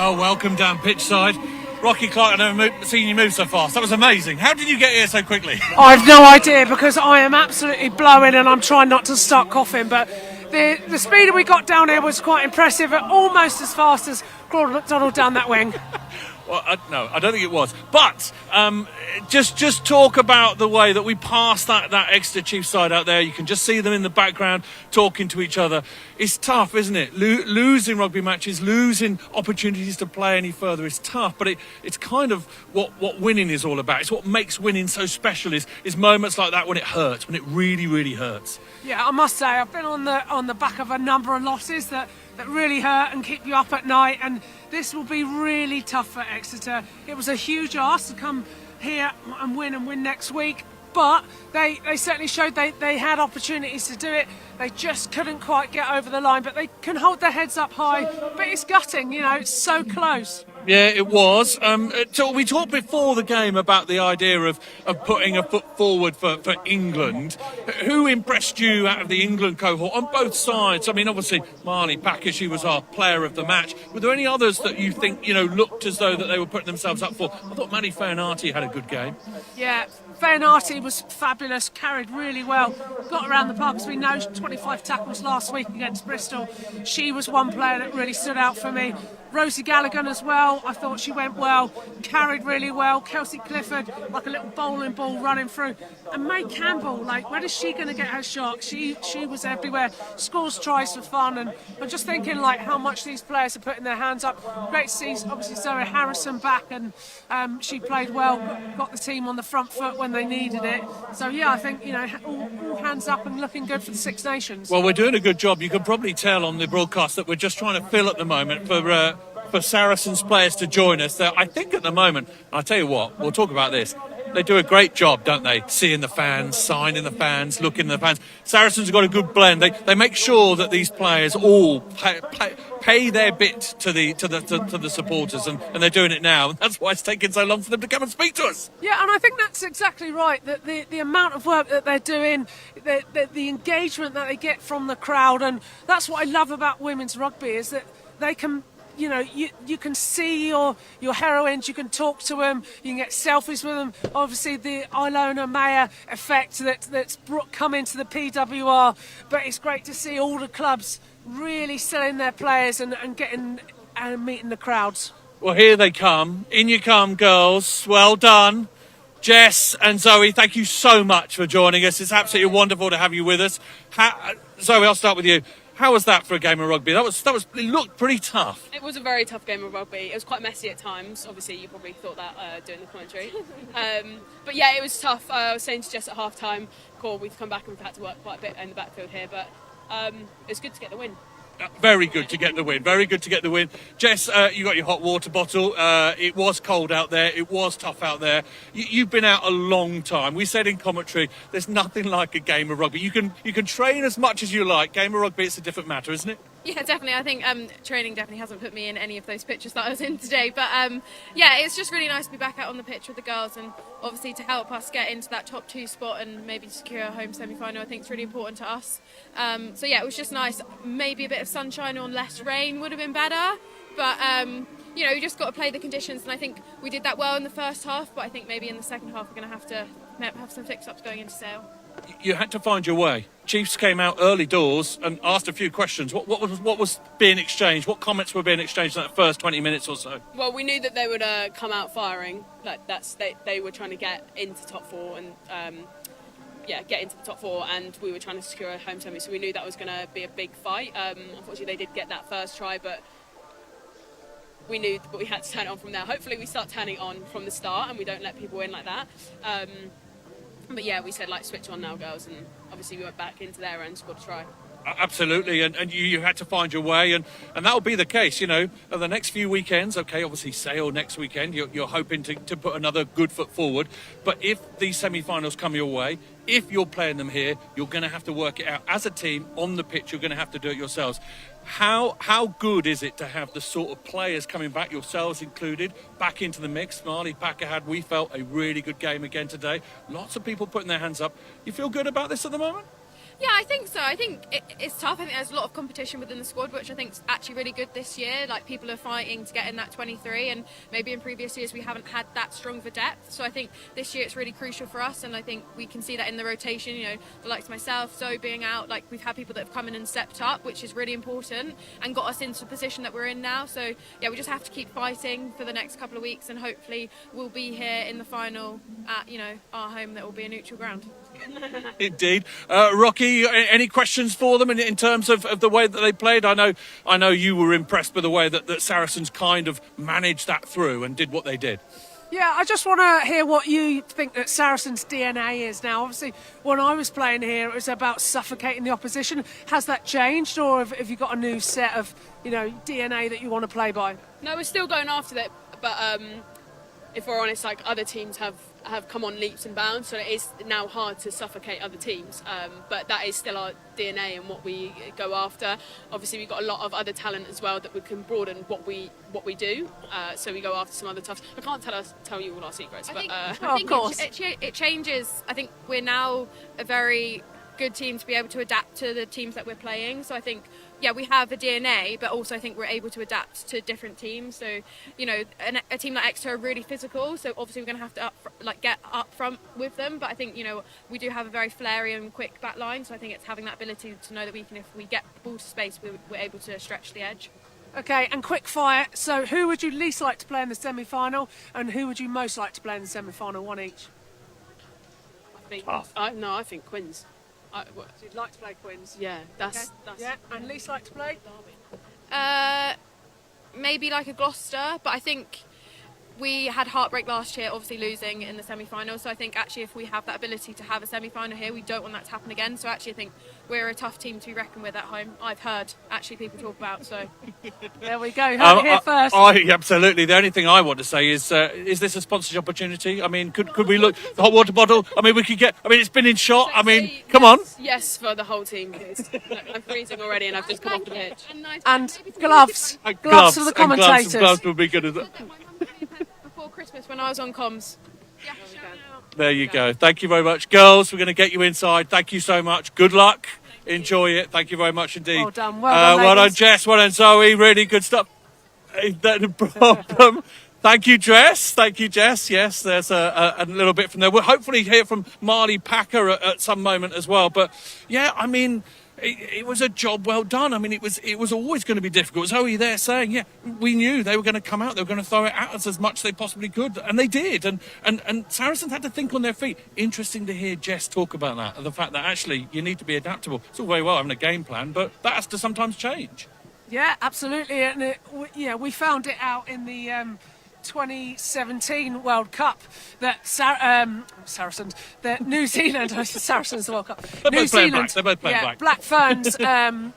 Well, welcome down pitch side. Rocky Clark, I've never seen you move so fast. That was amazing. How did you get here so quickly? I've no idea, because I am absolutely blowing and I'm trying not to start coughing, but the speed that we got down here was quite impressive, almost as fast as Claude McDonald down that wing. Well, no, I don't think it was. But just talk about the way that we passed that Exeter Chiefs side out there. You can just see them in the background talking to each other. It's tough, isn't it? Losing rugby matches, losing opportunities to play any further is tough. But it's kind of what winning is all about. It's what makes winning so special is moments like that when it hurts, when it really, really hurts. Yeah, I must say, I've been on the back of a number of losses that really hurt and keep you up at night, and this will be really tough for Exeter. It was a huge ask to come here and win next week, but they certainly showed they had opportunities to do it. They just couldn't quite get over the line, but they can hold their heads up high. But it's gutting, it's so close. Yeah, it was. So we talked before the game about the idea of putting a foot forward for England. Who impressed you out of the England cohort on both sides? I mean, obviously, Marley Packer, she was our player of the match. Were there any others that you think, looked as though that they were putting themselves up for? I thought Maddie Fainarty had a good game. Yeah, Fainarty was fabulous, carried really well, got around the park, as we know, 25 tackles last week against Bristol. She was one player that really stood out for me. Rosie Gallagher as well, I thought she went well, carried really well. Kelsey Clifford, like a little bowling ball running through. And May Campbell, when is she going to get her shot? She was everywhere, scores tries for fun, and I'm just thinking how much these players are putting their hands up. Great to see, obviously, Zoe Harrison back, and she played well, got the team on the front foot when they needed it. So yeah, I think, all hands up and looking good for the Six Nations. Well, we're doing a good job. You can probably tell on the broadcast that we're just trying to fill at the moment for Saracens players to join us. I think at the moment, I'll tell you what, we'll talk about this. They do a great job, don't they? Seeing the fans, signing the fans, looking at the fans. Saracens have got a good blend. They make sure that these players all pay their bit to the supporters, and they're doing it now. And that's why it's taking so long for them to come and speak to us. Yeah, and I think that's exactly right. That the amount of work that they're doing, the engagement that they get from the crowd, and that's what I love about women's rugby is that they can. You can see your heroines, you can talk to them, you can get selfies with them. Obviously, the Ilona Mayer effect that's come into the PWR, but it's great to see all the clubs really selling their players and getting and meeting the crowds. Well, here they come. In you come, girls. Well done. Jess and Zoe, thank you so much for joining us. It's absolutely wonderful to have you with us. Zoe, I'll start with you. How was that for a game of rugby? It looked pretty tough. It was a very tough game of rugby. It was quite messy at times. Obviously, you probably thought that doing the commentary. But yeah, it was tough. I was saying to Jess at half time, we've come back and we've had to work quite a bit in the backfield here, but it's good to get the win. Very good to get the win. Very good to get the win. Jess, you got your hot water bottle. It was cold out there. It was tough out there. You've been out a long time. We said in commentary, there's nothing like a game of rugby. You can train as much as you like. Game of rugby, it's a different matter, isn't it? Yeah, definitely. I think training definitely hasn't put me in any of those pitches that I was in today. But yeah, it's just really nice to be back out on the pitch with the girls, and obviously to help us get into that top 2 spot and maybe secure a home semi-final. I think it's really important to us. So yeah, it was just nice. Maybe a bit of sunshine or less rain would have been better. But you just got to play the conditions, and I think we did that well in the first half. But I think maybe in the second half we're going to have some fix-ups going into Sale. You had to find your way. Chiefs came out early doors and asked a few questions. What was being exchanged? What comments were being exchanged in that first 20 minutes or so? Well, we knew that they would come out firing. They were trying to get into top 4 and get into the top 4, and we were trying to secure a home semi. So we knew that was going to be a big fight. Unfortunately, they did get that first try, but we knew that we had to turn it on from there. Hopefully, we start turning it on from the start and we don't let people in like that. But yeah, we said switch on now, girls, and obviously we went back into there and scored a try. Absolutely, and you had to find your way, and that will be the case, over the next few weekends. Okay, obviously Sale next weekend, you're hoping to put another good foot forward, but if these semi-finals come your way, if you're playing them here, you're going to have to work it out as a team on the pitch. You're going to have to do it yourselves. How good is it to have the sort of players coming back, yourselves included, back into the mix? Marley Packer had, we felt, a really good game again today. Lots of people putting their hands up. You feel good about this at the moment? Yeah, I think so. I think it's tough. I think there's a lot of competition within the squad, which I think is actually really good this year. Like, people are fighting to get in that 23, and maybe in previous years we haven't had that strong of a depth. So I think this year it's really crucial for us, and I think we can see that in the rotation. You know, the likes of myself, Zoe being out, like, we've had people that have come in and stepped up, which is really important and got us into the position that we're in now. So yeah, we just have to keep fighting for the next couple of weeks, and hopefully we'll be here in the final at, you know, our home that will be a neutral ground. Indeed. Rocky, any questions for them in terms of the way that they played? I know you were impressed with the way that Saracens kind of managed that through and did what they did. Yeah, I just want to hear what you think that Saracens' DNA is now. Obviously, when I was playing here, it was about suffocating the opposition. Has that changed, or have you got a new set of, you know, DNA that you want to play by? No, we're still going after that, but if we're honest, like, other teams have come on leaps and bounds, so it is now hard to suffocate other teams, but that is still our DNA and what we go after. Obviously, we've got a lot of other talent as well that we can broaden what we do, so we go after some other toughs. I can't tell you all our secrets, but I think of course it changes. I think we're now a very good team to be able to adapt to the teams that we're playing. So I think, yeah, we have a DNA, but also I think we're able to adapt to different teams. So, you know, a team like Exeter are really physical, so obviously we're going to have to get up front with them. But I think, you know, we do have a very flary and quick back line, so I think it's having that ability to know that we can, if we get the ball to space, we're able to stretch the edge. Okay, and quick fire. So who would you least like to play in the semi-final, and who would you most like to play in the semi-final? One each. I think Quins. So you'd like to play Quins? Yeah, that's yeah. And least like to play? Maybe like a Gloucester, but I think we had heartbreak last year, obviously losing in the semi-final. So I think actually if we have that ability to have a semi-final here, we don't want that to happen again. So actually I think we're a tough team to be reckoned with at home. I've heard actually people talk about. So there we go. Heard it here first. Absolutely. The only thing I want to say is this a sponsorship opportunity? I mean, could we look the hot water bottle? I mean, we could get. I mean, it's been in shot. I mean, come on. Yes, for the whole team. I'm freezing already, and I've just come off the pitch. And gloves. Gloves for the commentators. Gloves will be good as well. Before Christmas when I was on comms. Yeah, there you go. Thank you very much, girls. We're going to get you inside. Thank you so much. Good luck. Enjoy it. Thank you very much indeed. Well done. Well done, Jess. Well done, Zoe. Really good stuff. Ain't that a problem? Thank you, Jess. Thank you, Jess. Yes, there's a little bit from there. We'll hopefully hear from Marley Packer at some moment as well. But yeah, I mean, it was a job well done. I mean, it was always going to be difficult. Zoe there saying, yeah, we knew they were going to come out. They were going to throw it at us as much as they possibly could. And they did. And Saracens had to think on their feet. Interesting to hear Jess talk about that. And the fact that actually you need to be adaptable. It's all very well having a game plan, but that has to sometimes change. Yeah, absolutely. And we found it out in the 2017 World Cup that Saracens, that New Zealand, Saracens the World Cup. New Zealand, they're both playing black. Black Ferns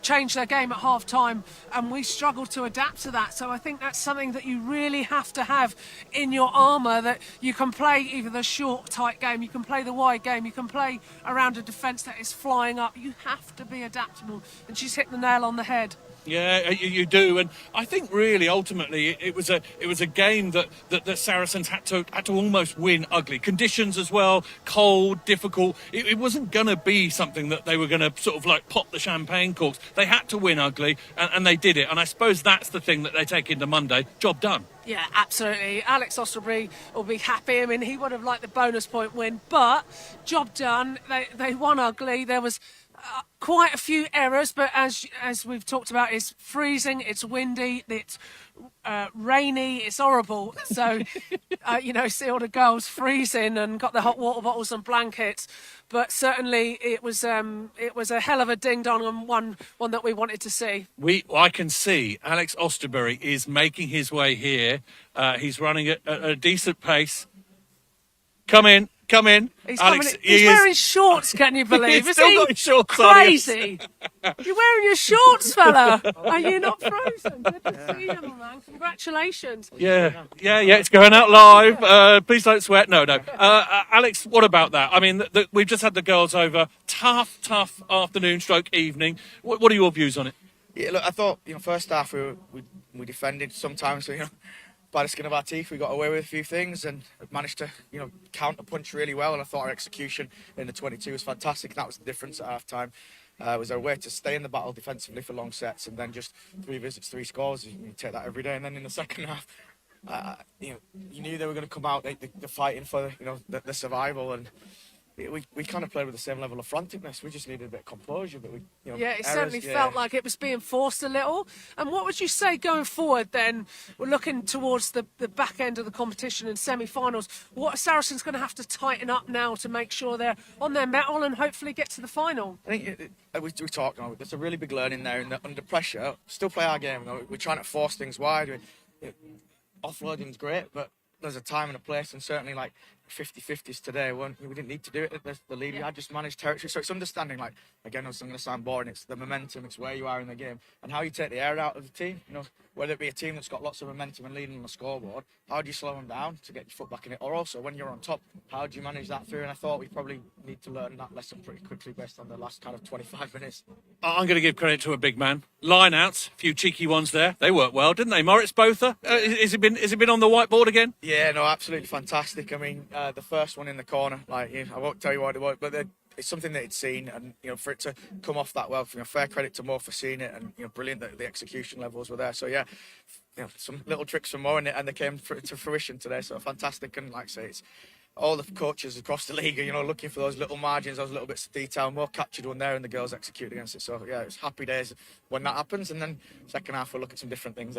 changed their game at half time, and we struggled to adapt to that. So I think that's something that you really have to have in your armour, that you can play either the short, tight game, you can play the wide game, you can play around a defence that is flying up. You have to be adaptable, and she's hit the nail on the head. Yeah, you do, and I think really ultimately it was a game that Saracens had to almost win ugly. Conditions as well, cold, difficult. It wasn't going to be something that they were going to sort of like pop the champagne corks. They had to win ugly, and they did it. And I suppose that's the thing that they take into Monday. Job done. Yeah, absolutely. Alex Osterbury will be happy. I mean, he would have liked the bonus point win, but job done. They won ugly. There was quite a few errors, but as we've talked about, it's freezing, it's windy, it's rainy, it's horrible. So, see all the girls freezing and got the hot water bottles and blankets. But certainly it was a hell of a ding-dong and one that we wanted to see. I can see Alex Osterbury is making his way here. He's running at a decent pace. Come in. He's Alex, he's wearing shorts, can you believe? He's still got his shorts crazy? You're wearing your shorts, fella. Are you not frozen? Good to see you, man. Congratulations. Yeah, it's going out live. Please don't sweat. No. Alex, what about that? I mean, we've just had the girls over. Tough afternoon / evening. What are your views on it? Yeah, look, I thought, first half we defended sometimes, by the skin of our teeth. We got away with a few things and managed to, counter punch really well. And I thought our execution in the 22 was fantastic. That was the difference at half time. Was our way to stay in the battle defensively for long sets and then just 3 visits, 3 scores. You take that every day. And then in the second half, you knew they were going to come out. They're fighting for the survival, and we kind of played with the same level of franticness. We just needed a bit of composure, but it certainly felt like it was being forced a little. And what would you say going forward then? We're looking towards the back end of the competition and semi-finals. What are Saracens going to have to tighten up now to make sure they're on their mettle and hopefully get to the final? I think we talked. There's a really big learning there, and under pressure, still play our game. We're trying to force things wide. Offloading's great, but there's a time and a place, and certainly like 50-50s today, we didn't need to do it at the lead. We had just managed territory, so it's understanding, like, again, it's going to sound boring, it's the momentum, it's where you are in the game and how you take the air out of the team. Whether it be a team that's got lots of momentum and leading on the scoreboard, how do you slow them down to get your foot back in it? Or also, when you're on top, how do you manage that through? And I thought we probably need to learn that lesson pretty quickly based on the last kind of 25 minutes. I'm going to give credit to a big man. Line outs, a few cheeky ones there. They worked well, didn't they? Moritz Botha, has it been on the whiteboard again? Yeah, no, absolutely fantastic. I mean, the first one in the corner, I won't tell you what it was, but it's something that he'd seen, and for it to come off that well, fair credit to Mo for seeing it, and brilliant that the execution levels were there. So yeah, some little tricks from Mo, and they came to fruition today. So fantastic, and like I say, it's all the coaches across the league are, looking for those little margins, those little bits of detail. Mo captured one there, and the girls executed against it. So yeah, it's happy days when that happens, and then second half we'll look at some different things.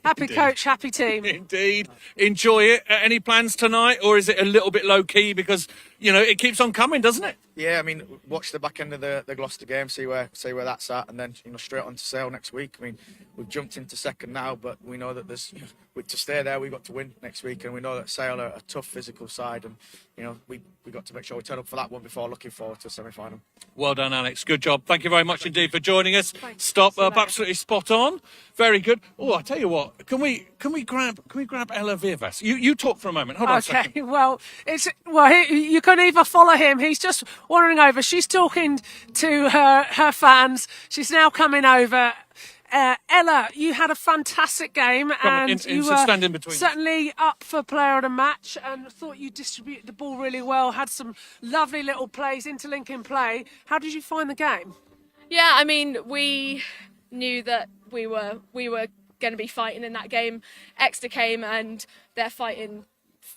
Happy coach, happy team. Indeed. Enjoy it. Any plans tonight, or is it a little bit low key because it keeps on coming, doesn't it? Yeah, I mean, watch the back end of the Gloucester game, see where that's at, and then straight on to Sale next week. I mean, we've jumped into second now, but we know that there's to stay there, we've got to win next week, and we know that Sale are a tough physical side, and we got to make sure we turn up for that one before looking forward to the semi-final. Well done, Alex. Good job. Thank you very much indeed for joining us. Thanks. Stop up, absolutely spot on. Very good. Oh, I tell you what, can we grab Ella Vivas? You talk for a moment. Hold on a second. Okay, you can either follow him. He's just wandering over. She's talking to her fans. She's now coming over. Ella, you had a fantastic game, and you were certainly up for player of the match, and thought you distributed the ball really well, had some lovely little plays, interlinking play. How did you find the game? Yeah, I mean, we knew that we were going to be fighting in that game. Exeter came and they're fighting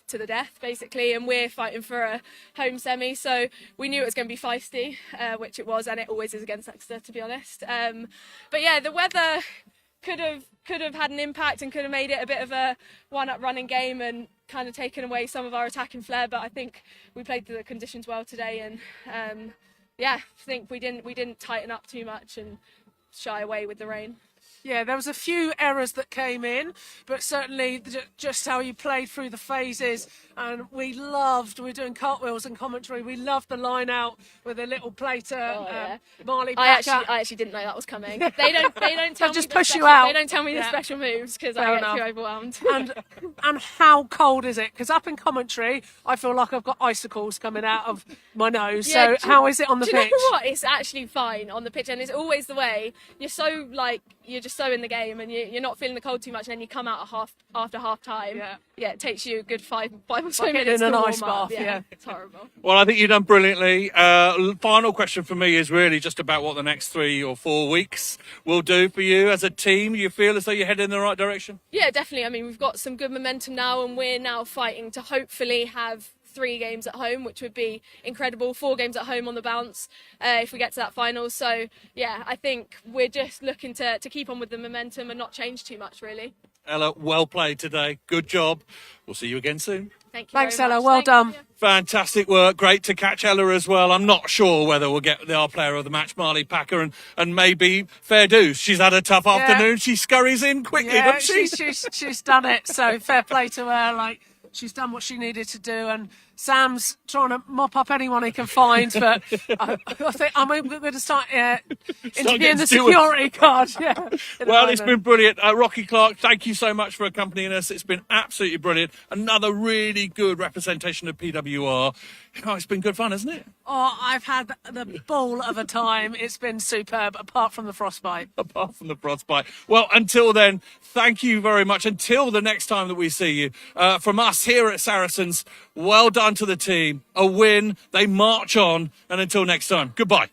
to the death basically, and we're fighting for a home semi, so we knew it was going to be feisty, which it was, and it always is against Exeter, to be honest. But yeah, the weather could have had an impact and could have made it a bit of a one-up running game and kind of taken away some of our attacking flair, but I think we played the conditions well today, and I think we didn't tighten up too much and shy away with the rain. Yeah, there was a few errors that came in, but certainly just how you played through the phases, and we're doing cartwheels and commentary. We loved the line out with a little play to Marley Packer. I actually didn't know that was coming. They don't tell me. Just push you out. They don't tell me the special moves because I get too overwhelmed. And how cold is it? Because up in commentary, I feel like I've got icicles coming out of my nose. Yeah, so how is it on the pitch? Do you know what? It's actually fine on the pitch, and it's always the way. You're just so in the game, and you're not feeling the cold too much, and then you come out after half time. Yeah, it takes you a good five or so minutes in an to ice warm up. bath. Yeah, it's horrible. Well, I think you've done brilliantly. Final question for me is really just about what the next 3 or 4 weeks will do for you as a team. Do you feel as though you're heading in the right direction? Yeah, definitely. I mean, we've got some good momentum now, and we're now fighting to hopefully have 3 games at home, which would be incredible. 4 games at home on the bounce if we get to that final. So yeah, I think we're just looking to keep on with the momentum and not change too much, really. Ella, well played today. Good job. We'll see you again soon. Thank you. Thanks, very Ella. much. Well done. Fantastic work. Great to catch Ella as well. I'm not sure whether we'll get our player of the match, Marley Packer, and maybe fair dues. She's had a tough afternoon. She scurries in quickly, doesn't she? She's done it. So fair play to her. she's done what she needed to do, and Sam's trying to mop up anyone he can find. But I think I'm going to start interviewing the security guard. Yeah. Well, it's been brilliant. Rocky Clark, thank you so much for accompanying us. It's been absolutely brilliant. Another really good representation of PWR. Oh, it's been good fun, hasn't it? Oh, I've had the ball of a time. It's been superb, apart from the frostbite. Apart from the frostbite. Well, until then, thank you very much. Until the next time that we see you. From us here at Saracens, well done to the team. A win. They march on. And until next time, goodbye.